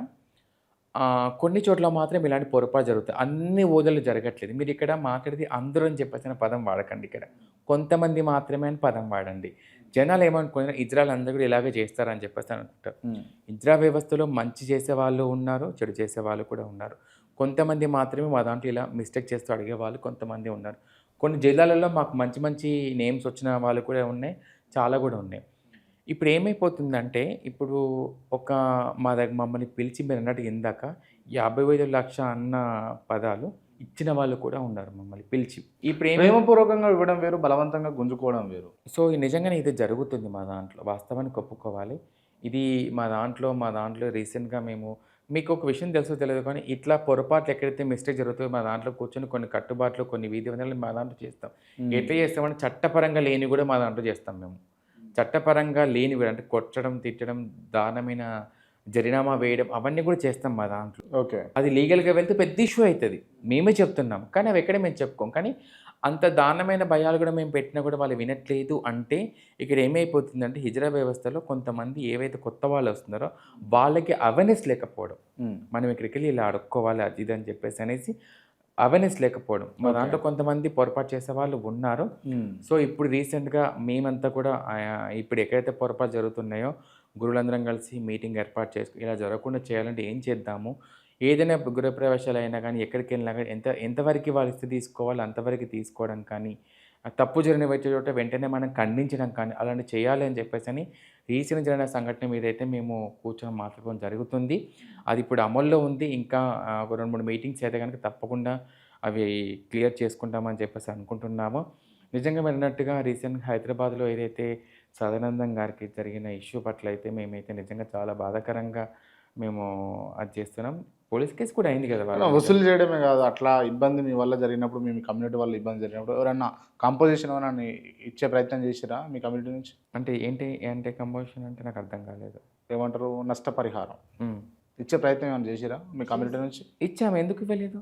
కొన్ని చోట్ల మాత్రం ఇలాంటి పొరపాటు జరుగుతాయి. అన్ని ఊర్లలో జరగట్లేదు. మీరు ఇక్కడ మాట్లాడేది అందరూ అని చెప్పేసిన పదం వాడకండి ఇక్కడ. కొంతమంది మాత్రమే అని పదం వాడండి. జనాలు ఏమనుకున్నారు ఇజ్రాయెల్ అందరూ కూడా ఇలాగే చేస్తారని చెప్పేసి అనుకుంటారు. ఇజ్రా వ్యవస్థలో మంచి చేసేవాళ్ళు ఉన్నారు, చెడు చేసేవాళ్ళు కూడా ఉన్నారు. కొంతమంది మాత్రమే మా దాంట్లో ఇలా మిస్టేక్ చేస్తూ అడిగేవాళ్ళు కొంతమంది ఉన్నారు. కొన్ని జిల్లాలలో మాకు మంచి మంచి నేమ్స్ వచ్చిన వాళ్ళు కూడా ఉన్నాయి. చాలా కూడా ఉన్నాయి. ఇప్పుడు ఏమైపోతుందంటే, ఇప్పుడు ఒక మమ్మల్ని పిలిచి మీరన్నట్టు ఇందాక 55,00,000 అన్న పదాలు ఇచ్చిన వాళ్ళు కూడా ఉన్నారు మమ్మల్ని పిలిచి. ప్రేమపూర్వకంగా ఇవ్వడం వేరు, బలవంతంగా గుంజుకోవడం వేరు. సో, నిజంగానే ఇది జరుగుతుంది మా దాంట్లో. వాస్తవానికి ఒప్పుకోవాలి. ఇది మా దాంట్లో రీసెంట్‌గా మేము మీకు ఒక విషయం తెలుసో తెలీదో కానీ, ఇట్లా పొరపాట్లు ఎక్కడైతే మిస్టేక్ జరుగుతాయో మా దాంట్లో కూర్చొని కొన్ని కట్టుబాట్లు, కొన్ని విధి విధానాలు మా దాంట్లో చేస్తాం. ఎట్లా చేస్తామంటే చట్టపరంగా లేనివి కూడా మా దాంట్లో చేస్తాం మేము. చట్టపరంగా లేనివి అంటే కొట్టడం, తిట్టడం, దారుణమైన జరినామా వేయడం అవన్నీ కూడా చేస్తాం మా దాంట్లో. ఓకే. అది లీగల్‌గా వెళ్తే పెద్ద ఇష్యూ అయితది. మేమే చెప్తున్నాం. కానీ అవి ఎక్కడ మేము చెప్పుకోం. కానీ అంత దారుణమైన భయాలు కూడా మేము పెట్టినా కూడా వాళ్ళు వినట్లేదు అంటే ఇక్కడ ఏమైపోతుందంటే హిజ్రా వ్యవస్థలో కొంతమంది ఏవైతే కొత్త వాళ్ళు వస్తున్నారో వాళ్ళకి అవేర్‌నెస్ లేకపోవడం. మనం ఇక్కడికెళ్ళి ఇలా అడుక్కోవాలి అది ఇది అని చెప్పేసి అనేసి అవేర్‌నెస్ లేకపోవడం. మా దాంట్లో కొంతమంది పొరపాటు చేసేవాళ్ళు ఉన్నారు. సో, ఇప్పుడు రీసెంట్‌గా మేమంతా కూడా ఇప్పుడు ఎక్కడైతే పొరపాటు జరుగుతున్నాయో గురువులందరం కలిసి మీటింగ్ ఏర్పాటు చేసుకొని ఇలా జరగకుండా చేయాలంటే ఏం చేద్దాము? ఏదైనా గృహప్రవేశాలు అయినా కానీ ఎక్కడికెళ్ళినా కానీ ఎంతవరకు వాళ్ళు ఇస్తే తీసుకోవాలో అంతవరకు తీసుకోవడం కానీ, తప్పు జరిగిన చోట వెంటనే మనం ఖండించడం కానీ అలాంటివి చేయాలి అని చెప్పేసని రీసెంట్‌గా జరిగిన సంఘటన మీదైతే మేము కూర్చొని మాట్లాడుకోవడం జరుగుతుంది. అది ఇప్పుడు అమల్లో ఉంది. ఇంకా ఒక 2, 3 మీటింగ్స్ అయితే గనుక తప్పకుండా అవి క్లియర్ చేసుకుంటామని చెప్పేసి అనుకుంటున్నాము. నిజంగా మీరన్నట్టుగా రీసెంట్‌గా హైదరాబాద్‌లో ఏదైతే సదానందం గారికి జరిగిన ఇష్యూ పట్ల అయితే మేమైతే నిజంగా చాలా బాధాకరంగా మేము అది చేస్తున్నాం. పోలీస్ కేస్ కూడా అయింది కదా! వసూలు చేయడమే కాదు, అట్లా ఇబ్బంది మీ వల్ల జరిగినప్పుడు, మీ కమ్యూనిటీ వల్ల ఇబ్బంది జరిగినప్పుడు ఎవరన్నా కాంపోజిషన్ ఏమైనా ఇచ్చే ప్రయత్నం చేసిరా మీ కమ్యూనిటీ నుంచి? అంటే ఏంటి కంపోజిషన్ అంటే నాకు అర్థం కాలేదు. ఏమంటారు, నష్టపరిహారం ఇచ్చే ప్రయత్నం ఏమైనా చేసిరా మీ కమ్యూనిటీ నుంచి? ఇచ్చాము. ఎందుకు ఇవ్వలేదు?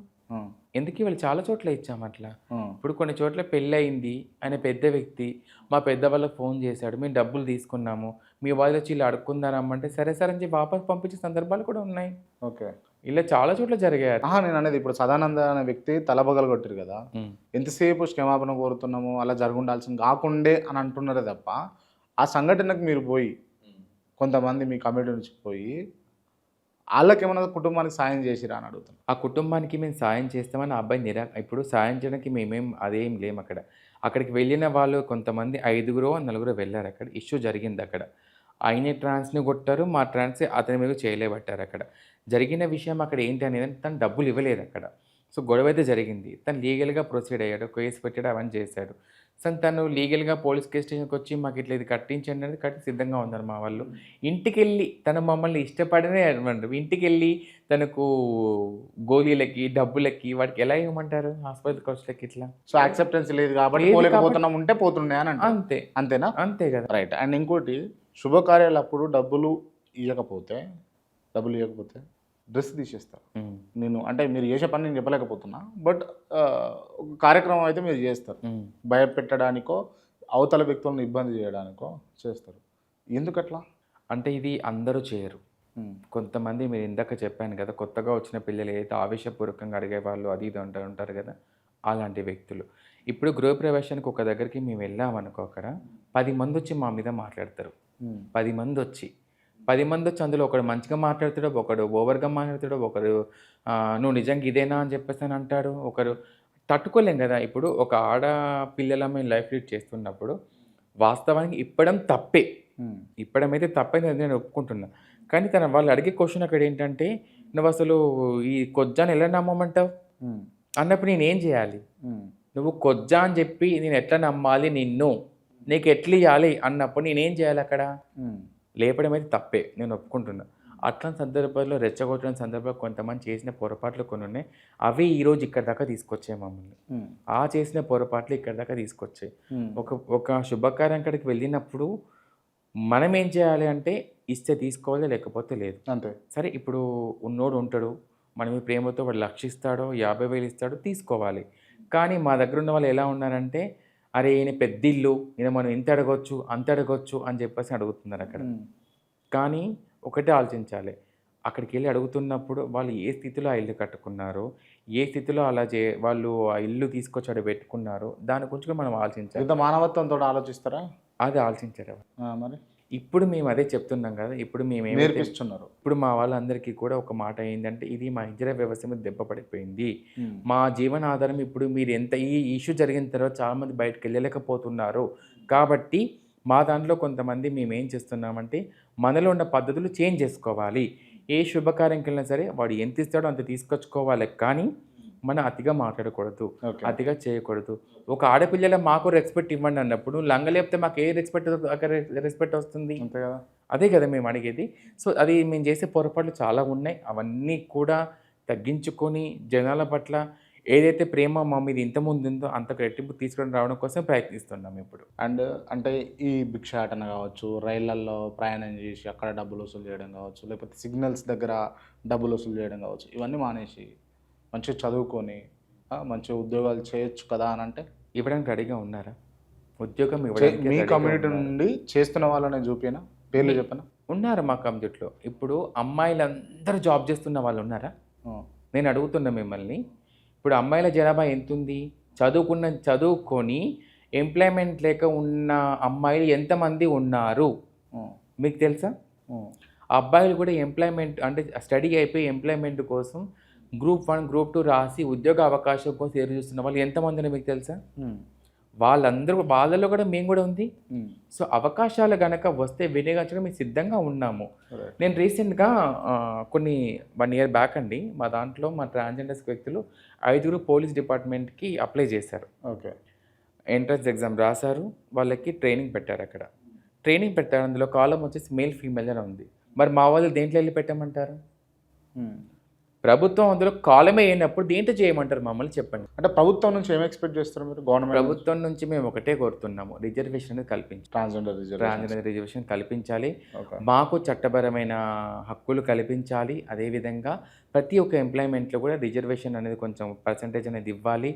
ఎందుకు ఇవ్వాలి? చాలా చోట్ల ఇచ్చాము అట్లా. ఇప్పుడు కొన్ని చోట్ల పెళ్ళయింది. ఆయన పెద్ద వ్యక్తి. మా పెద్ద వాళ్ళకి ఫోన్ చేశాడు. మేము డబ్బులు తీసుకున్నాము. మీ వాళ్ళు వచ్చి ఇలా అడుక్కుందారమ్మంటే సరే సార్ అని చెప్పి వాపస్ పంపించే సందర్భాలు కూడా ఉన్నాయి. ఓకే. ఇలా చాలా చోట్ల జరిగాయి. నేను అనేది ఇప్పుడు సదానంద అనే వ్యక్తి తలబగలు కొట్టారు కదా, ఎంతసేపు క్షమాపణ కోరుతున్నాము అలా జరుగుండాల్సింది కాకుండే అని అంటున్నారే తప్ప, ఆ సంఘటనకు మీరు పోయి కొంతమంది మీ కమ్యూనిటీ నుంచి పోయి వాళ్ళకి ఏమన్నా కుటుంబానికి సాయం చేసిరా అని అడుగుతాను. ఆ కుటుంబానికి మేము సాయం చేస్తామని ఆ అబ్బాయి ఇప్పుడు సాయం చేయడానికి మేమేం అదేం లేము అక్కడ. అక్కడికి వెళ్ళిన వాళ్ళు కొంతమంది 5గురో 4గురో వెళ్ళారు అక్కడ. ఇష్యూ జరిగింది అక్కడ. ఆయనే ట్రాన్స్‌ని కొట్టారు. మా ట్రాన్స్ అతని మీద చేయలేబట్టారు అక్కడ. జరిగిన విషయం అక్కడ ఏంటి అనేది తను డబ్బులు ఇవ్వలేదు అక్కడ. సో, గొడవ అయితే జరిగింది. తను లీగల్‌గా ప్రొసీడ్ అయ్యాడు. కేసు పెట్టాడు, అవన్నీ చేశాడు. సో, తను లీగల్‌గా పోలీస్ స్టేషన్‌కి వచ్చి మాకు ఇట్లా ఇది కట్టించండి అనేది కట్టి సిద్ధంగా ఉన్నారు మా వాళ్ళు. ఇంటికెళ్ళి తను మమ్మల్ని ఇష్టపడనే అనమాట. ఇంటికెళ్ళి తనకు గోళీలకి, డబ్బులకి వాటికి ఎలా ఇవ్వమంటారు హాస్పిటల్ ఖర్చులకి ఇట్లా? సో, యాక్సెప్టెన్స్ లేదు కాబట్టి పోలేకపోతున్నాం, ఉంటే పోతుండే అని అంటే అంతే. అంతేనా? అంతే కదా. రైట్. అండ్ ఇంకోటి, శుభకార్యాలు అప్పుడు డబ్బులు ఇవ్వకపోతే డ్రెస్ తీసేస్తారు. నేను అంటే మీరు చేసే పని నేను చెప్పలేకపోతున్నా, బట్ ఒక కార్యక్రమం అయితే మీరు చేస్తారు. భయపెట్టడానికో అవతల వ్యక్తులను ఇబ్బంది చేయడానికో చేస్తారు. ఎందుకట్లా? అంటే ఇది అందరూ చేయరు. కొంతమంది మీరు ఇందాక చెప్పాను కదా, కొత్తగా వచ్చిన పిల్లలు ఏదైతే ఆవేశపూర్వకంగా అడిగేవాళ్ళు అది ఇది ఉంటారు కదా, అలాంటి వ్యక్తులు. ఇప్పుడు గృహప్రవేశానికి ఒక దగ్గరికి మేము వెళ్ళామనుకో, అక్కడ 10 మంది వచ్చి మా మీద మాట్లాడతారు. 10 మంది వచ్చి అందులో ఒకడు మంచిగా మాట్లాడతాడు, ఒకడు ఓవర్‌గా మాట్లాడతాడు, ఒకడు నువ్వు నిజంగా ఇదేనా అని చెప్పేసి అని అంటాడు. ఒకరు తట్టుకోలేం కదా. ఇప్పుడు ఒక ఆడపిల్లల మేము లైఫ్ లీడ్ చేస్తున్నప్పుడు వాస్తవానికి ఇప్పడం తప్పే. ఇప్పడం అయితే తప్పే నేను ఒప్పుకుంటున్నా. కానీ వాళ్ళు అడిగే క్వశ్చన్ అక్కడ ఏంటంటే, నువ్వు అసలు ఈ కొజ్జాని ఎలా నమ్మమంటావు అన్నప్పుడు నేనేం చేయాలి? నువ్వు కొజ్జా అని చెప్పి నేను ఎట్లా నమ్మాలి నిన్ను, నీకు ఎట్లా ఇవ్వాలి అన్నప్పుడు నేనేం చేయాలి అక్కడ? లేపడం అయితే తప్పే, నేను ఒప్పుకుంటున్నా. అట్లాంటి సందర్భాల్లో రెచ్చగొట్టడం సందర్భంలో కొంతమంది చేసిన పొరపాట్లు కొన్ని ఉన్నాయి. అవి ఈరోజు ఇక్కడ దాకా తీసుకొచ్చాయి మమ్మల్ని. ఆ చేసిన పొరపాట్లు ఇక్కడ దాకా తీసుకొచ్చాయి. ఒక శుభకార్యం అక్కడికి వెళ్ళినప్పుడు మనం ఏం చేయాలి అంటే, ఇస్తే తీసుకోవాలి, లేకపోతే లేదు. అంతే. సరే, ఇప్పుడు ఉన్నోడు ఉంటాడు, మనం ఈ ప్రేమతో వాడు 1,00,000 ఇస్తాడో 50,000 ఇస్తాడో తీసుకోవాలి. కానీ మా దగ్గర ఉన్న వాళ్ళు ఎలా ఉన్నారంటే, అరే ఈయన పెద్ద ఇల్లు, ఈయన మనం ఇంత అడగొచ్చు అంత అడగొచ్చు అని చెప్పేసి అడుగుతున్నారు అక్కడ. కానీ ఒకటే ఆలోచించాలి, అక్కడికి వెళ్ళి అడుగుతున్నప్పుడు వాళ్ళు ఏ స్థితిలో ఆ ఇల్లు కట్టుకున్నారో, ఏ స్థితిలో అలా వాళ్ళు ఆ ఇల్లు తీసుకొచ్చి ఆడ పెట్టుకున్నారో దాని గురించి కూడా మనం ఆలోచించాలి. ఇంత మానవత్వంతో ఆలోచిస్తారా? అది ఆలోచించారు ఎవరు. మరి ఇప్పుడు మేము అదే చెప్తున్నాం కదా, ఇప్పుడు మేము ఏమైతే నేర్పిస్తున్నారు. ఇప్పుడు మా వాళ్ళందరికీ కూడా ఒక మాట ఏంటంటే, ఇది మా హిజరా వ్యవస్థ మీద దెబ్బ పడిపోయింది. మా జీవనాధారం ఇప్పుడు మీరు ఎంత ఈ ఇష్యూ జరిగిన తర్వాత చాలామంది బయటకు వెళ్ళలేకపోతున్నారు. కాబట్టి మా దాంట్లో కొంతమంది మేము ఏం చేస్తున్నామంటే, మనలో ఉన్న పద్ధతులు చేంజ్ చేసుకోవాలి. ఏ శుభకార్యంకి వెళ్ళినా సరే వాడు ఎంత ఇస్తాడో అంత తీసుకొచ్చుకోవాలి, కానీ మనం అతిగా మాట్లాడకూడదు, అతిగా చేయకూడదు. ఒక ఆడపిల్లల మాకు రెస్పెక్ట్ ఇవ్వండి అన్నప్పుడు లంగ లేపితే మాకు ఏ రెస్పెక్ట్ వస్తుంది? అంతే కదా. అదే కదా మేము అడిగేది. సో అది మేము చేసే పొరపాట్లు చాలా ఉన్నాయి. అవన్నీ కూడా తగ్గించుకొని జనాల పట్ల ఏదైతే ప్రేమ మా మీద ఇంతకుముందు ఉందో అంతకు రెట్టింపు తీసుకొని రావడం కోసం ప్రయత్నిస్తున్నాం ఇప్పుడు. అండ్ అంటే ఈ భిక్షాటన కావచ్చు, రైళ్లల్లో ప్రయాణం చేసి అక్కడ డబ్బులు వసూలు చేయడం కావచ్చు, లేకపోతే సిగ్నల్స్ దగ్గర డబ్బులు వసూలు చేయడం కావచ్చు, ఇవన్నీ మానేసి మంచిగా చదువుకొని మంచిగా ఉద్యోగాలు చేయొచ్చు కదా అని అంటే ఇవ్వడానికి రెడీగా ఉన్నారా? ఉద్యోగం మీ ఇవ్వడానికి కమ్యూనిటీ నుండి చేస్తున్న వాళ్ళని చూపినా పేర్లు చెప్పనా? ఉన్నారు మా కమ్యూనిటీలో. ఇప్పుడు అమ్మాయిలందరూ జాబ్ చేస్తున్న వాళ్ళు ఉన్నారా? నేను అడుగుతున్నా మిమ్మల్ని. ఇప్పుడు అమ్మాయిల జనాభా ఎంత ఉంది? చదువుకొని ఎంప్లాయ్మెంట్ లేక ఉన్న అమ్మాయిలు ఎంతమంది ఉన్నారు మీకు తెలుసా? అబ్బాయిలు కూడా ఎంప్లాయ్మెంట్ అంటే స్టడీ అయిపోయి ఎంప్లాయ్మెంట్ కోసం గ్రూప్ 1 గ్రూప్ 2 రాసి ఉద్యోగ అవకాశం కోసం ఎదురు చూస్తున్న వాళ్ళు ఎంతమందిని మీకు తెలుసా? వాళ్ళలో కూడా మేము కూడా ఉంది. సో అవకాశాలు కనుక వస్తే వినియోగించడం మేము సిద్ధంగా ఉన్నాము. నేను రీసెంట్గా 1 year బ్యాక్ అండి, మా దాంట్లో మా ట్రాన్స్జెండర్స్ వ్యక్తులు 5 పోలీస్ డిపార్ట్మెంట్కి అప్లై చేశారు. ఓకే. ఎంట్రన్స్ ఎగ్జామ్ రాశారు, వాళ్ళకి ట్రైనింగ్ పెట్టారు. అక్కడ ట్రైనింగ్ పెట్టారు, అందులో కాలం వచ్చేసి మేల్ ఫీమేల్ అని ఉంది. మరి మా వాళ్ళు దేంట్లో వెళ్ళి పెట్టమంటారు? ప్రభుత్వం అందులో కాలమే అయినప్పుడు దేంట్లో చేయమంటారు మమ్మల్ని చెప్పండి. అంటే ప్రభుత్వం నుంచి ఏం ఎక్స్పెక్ట్ చేస్తారు మీరు? గవర్నమెంట్ ప్రభుత్వం నుంచి మేము ఒకటే కోరుతున్నాము, రిజర్వేషన్ అనేది కల్పించాలి. ట్రాన్స్జెండర్ రిజర్వేషన్ కల్పించాలి, మాకు చట్టపరమైన హక్కులు కల్పించాలి. అదేవిధంగా ప్రతి ఒక్క ఎంప్లాయ్మెంట్లో కూడా రిజర్వేషన్ అనేది కొంచెం పర్సంటేజ్ అనేది ఇవ్వాలి.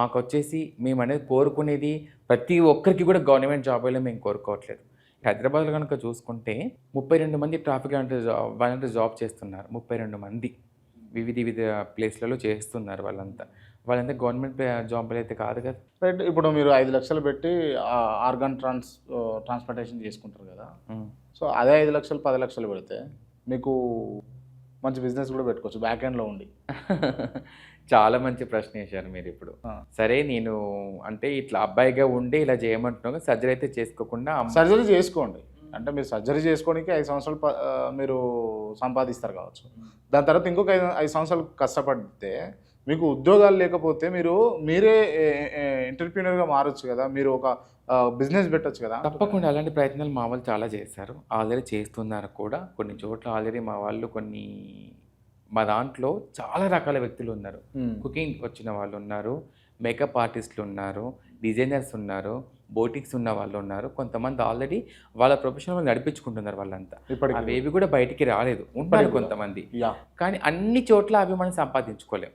మాకు వచ్చేసి మేము అనేది కోరుకునేది ప్రతి ఒక్కరికి కూడా గవర్నమెంట్ జాబులో మేము కోరుకోవట్లేదు. హైదరాబాద్లో కనుక చూసుకుంటే 32 మంది ట్రాఫిక్ వాలంటీర్ జాబ్ చేస్తున్నారు. 32 మంది వివిధ ప్లేస్లలో చేస్తున్నారు. వాళ్ళంతా గవర్నమెంట్ జాబ్లు అయితే కాదు కదా. రైట్. ఇప్పుడు మీరు 5 లక్షలు పెట్టి ఆర్గాన్ ట్రాన్స్ప్లాంటేషన్ చేసుకుంటారు కదా. సో అదే 5 లక్షలు 10 లక్షలు పెడితే మీకు మంచి బిజినెస్ కూడా పెట్టుకోవచ్చు బ్యాక్ ఎండ్లో ఉండి. చాలా మంచి ప్రశ్న వేశారు మీరు ఇప్పుడు. సరే, నేను అంటే ఇట్లా అబ్బాయిగా ఉండి ఇలా చేయమంటున్నాను, సర్జరీ అయితే చేసుకోకుండా. సర్జరీ చేసుకోండి అంటే మీరు సర్జరీ చేసుకోవడానికి 5 సంవత్సరాలు మీరు సంపాదిస్తారు కావచ్చు. దాని తర్వాత ఇంకొక 5 సంవత్సరాలు కష్టపడితే మీకు ఉద్యోగాలు లేకపోతే మీరే ఎంటర్‌ప్రెన్యూర్‌గా మారొచ్చు కదా. మీరు ఒక బిజినెస్ పెట్టొచ్చు కదా. తప్పకుండా అలాంటి ప్రయత్నాలు మా వాళ్ళు చాలా చేశారు, ఆల్రెడీ చేస్తున్నారు కూడా. కొన్ని చోట్ల ఆల్రెడీ మా వాళ్ళు మా దాంట్లో చాలా రకాల వ్యక్తులు ఉన్నారు. కుకింగ్ వచ్చిన వాళ్ళు ఉన్నారు, మేకప్ ఆర్టిస్టులు ఉన్నారు, డిజైనర్స్ ఉన్నారు, బోటిక్స్ ఉన్న వాళ్ళు ఉన్నారు. కొంతమంది ఆల్రెడీ వాళ్ళ ప్రొఫెషన్ వాళ్ళు నడిపించుకుంటున్నారు. వాళ్ళంతా అవేవి కూడా బయటికి రాలేదు, ఉన్నారు కొంతమంది. కానీ అన్ని చోట్ల అవి మనం సంపాదించుకోలేం.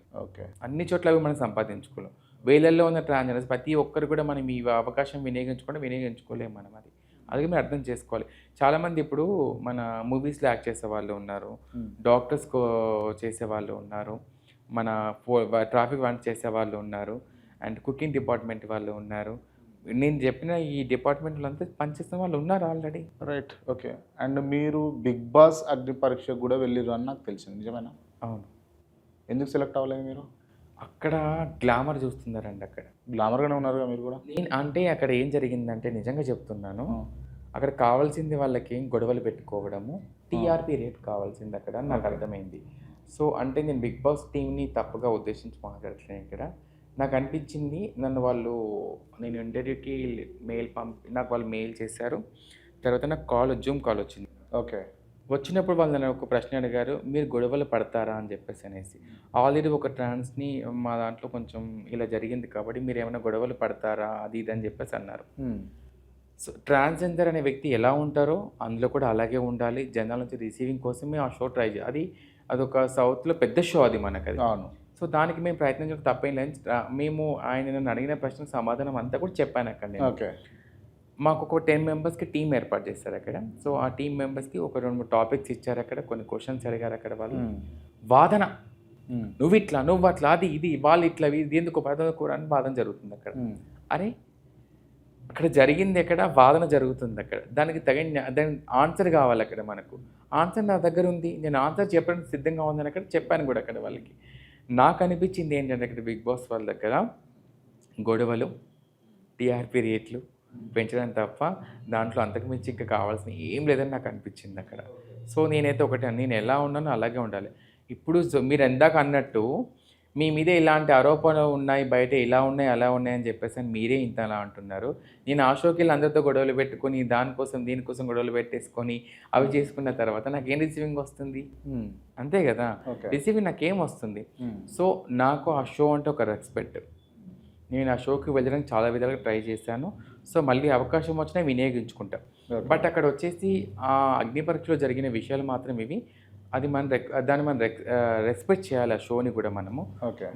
అన్ని చోట్ల అవి మనం సంపాదించుకోలేం. వేలల్లో ఉన్న ట్రాన్స్జెండర్స్ ప్రతి ఒక్కరు కూడా మనం ఈ అవకాశం వినియోగించుకోలేము మనం. అది మీరు అర్థం చేసుకోవాలి. చాలామంది ఇప్పుడు మన మూవీస్లో యాక్ట్ చేసే వాళ్ళు ఉన్నారు, డాక్టర్స్ చేసే వాళ్ళు ఉన్నారు, మన ట్రాఫిక్ వాన్ చేసే వాళ్ళు ఉన్నారు, అండ్ కుకింగ్ డిపార్ట్మెంట్ వాళ్ళు ఉన్నారు. నేను చెప్పిన ఈ డిపార్ట్మెంట్లో అంతా పనిచేస్తున్న వాళ్ళు ఉన్నారు ఆల్రెడీ. రైట్. ఓకే. అండ్ మీరు బిగ్ బాస్ అగ్ని పరీక్షకు కూడా వెళ్ళిరు అని నాకు తెలిసింది, నిజమేనా? అవును. ఎందుకు సెలెక్ట్ అవ్వలేదు మీరు? అక్కడ గ్లామర్ చూస్తున్నారండి. అక్కడ గ్లామర్గానే ఉన్నారు మీరు కూడా. అంటే అక్కడ ఏం జరిగిందంటే నిజంగా చెప్తున్నాను, అక్కడ కావాల్సింది వాళ్ళకి గొడవలు పెట్టుకోవడము, టీఆర్పీ రేట్ కావాల్సింది అక్కడ నాకు అర్థమైంది. సో అంటే నేను బిగ్ బాస్ టీంని తప్పుగా ఉద్దేశించి మాట్లాడుతున్నాను ఇక్కడ. నాకు అనిపించింది, నేను ఇంటర్వ్యూకి నాకు వాళ్ళు మెయిల్ చేశారు. తర్వాత నాకు జూమ్ కాల్ వచ్చింది. ఓకే. వచ్చినప్పుడు వాళ్ళు నన్ను ఒక ప్రశ్న అడిగారు, మీరు గొడవలు పడతారా అని చెప్పేసి. ఆల్రెడీ ఒక ట్రాన్స్ని మా దాంట్లో కొంచెం ఇలా జరిగింది కాబట్టి మీరు ఏమైనా గొడవలు పడతారా అది ఇది అని చెప్పేసి అన్నారు. సో ట్రాన్స్జెండర్ అనే వ్యక్తి ఎలా ఉంటారో అందులో కూడా అలాగే ఉండాలి. జనాల నుంచి రిసీవింగ్ కోసమే ఆ షో ట్రై చేయాలి. అదొక సౌత్లో పెద్ద షో అది మనకు. అది సో దానికి మేము ప్రయత్నించడం తప్పేం లేదు. మేము ఆయన నన్ను అడిగిన ప్రశ్నకు సమాధానం అంతా కూడా చెప్పాను అక్కడ. ఓకే. మాకు ఒక 10 మెంబర్స్కి టీం ఏర్పాటు చేస్తారు అక్కడ. సో ఆ టీం మెంబర్స్కి ఒక 2-3 టాపిక్స్ ఇచ్చారు అక్కడ, కొన్ని క్వశ్చన్స్ అడిగారు అక్కడ వాళ్ళు. వాదన, నువ్వు ఇట్లా, నువ్వు అట్లా, అది ఇది, వాళ్ళు ఇట్లా, ఇది ఎందుకు పదకూర అని వాదన జరుగుతుంది అక్కడ. అరే అక్కడ జరిగింది ఎక్కడ, వాదన జరుగుతుంది అక్కడ, దానికి దాని ఆన్సర్ కావాలి అక్కడ. మనకు ఆన్సర్ నా దగ్గర ఉంది, నేను ఆన్సర్ చెప్పడానికి సిద్ధంగా ఉందని అక్కడ చెప్పాను కూడా అక్కడ వాళ్ళకి. నాకు అనిపించింది ఏంటంటే అక్కడ బిగ్ బాస్ వాళ్ళ దగ్గర గొడవలు, టీఆర్పీ రేట్లు పెంచడం తప్ప దాంట్లో అంతకు మించి ఇంకా కావాల్సిన ఏం లేదని నాకు అనిపించింది అక్కడ. సో నేనైతే ఒకటే, నేను ఎలా ఉన్నానో అలాగే ఉండాలి. ఇప్పుడు మీరు ఎందాక అన్నట్టు మీ మీద ఇలాంటి ఆరోపణలు ఉన్నాయి, బయట ఇలా ఉన్నాయి అలా ఉన్నాయి అని చెప్పేసి మీరే ఇంత అలా అంటున్నారు. నేను ఆ షోకి వెళ్ళి అందరితో గొడవలు పెట్టుకొని దానికోసం దీనికోసం గొడవలు పెట్టేసుకొని అవి చేసుకున్న తర్వాత నాకేం రిసీవింగ్ వస్తుంది? అంతే కదా, రిసీవింగ్ నాకేం వస్తుంది? సో నాకు ఆ షో అంటే ఒక రెస్పెక్ట్. నేను ఆ షోకి వెళ్ళడానికి చాలా విధాలుగా ట్రై చేశాను. సో మళ్ళీ అవకాశం వచ్చినా వినియోగించుకుంటాం. బట్ అక్కడ వచ్చేసి ఆ అగ్ని పరీక్షలో జరిగిన విషయాలు మాత్రం ఇవి. అది దాన్ని మనం రెస్పెక్ట్ చేయాలి ఆ షోని కూడా మనము.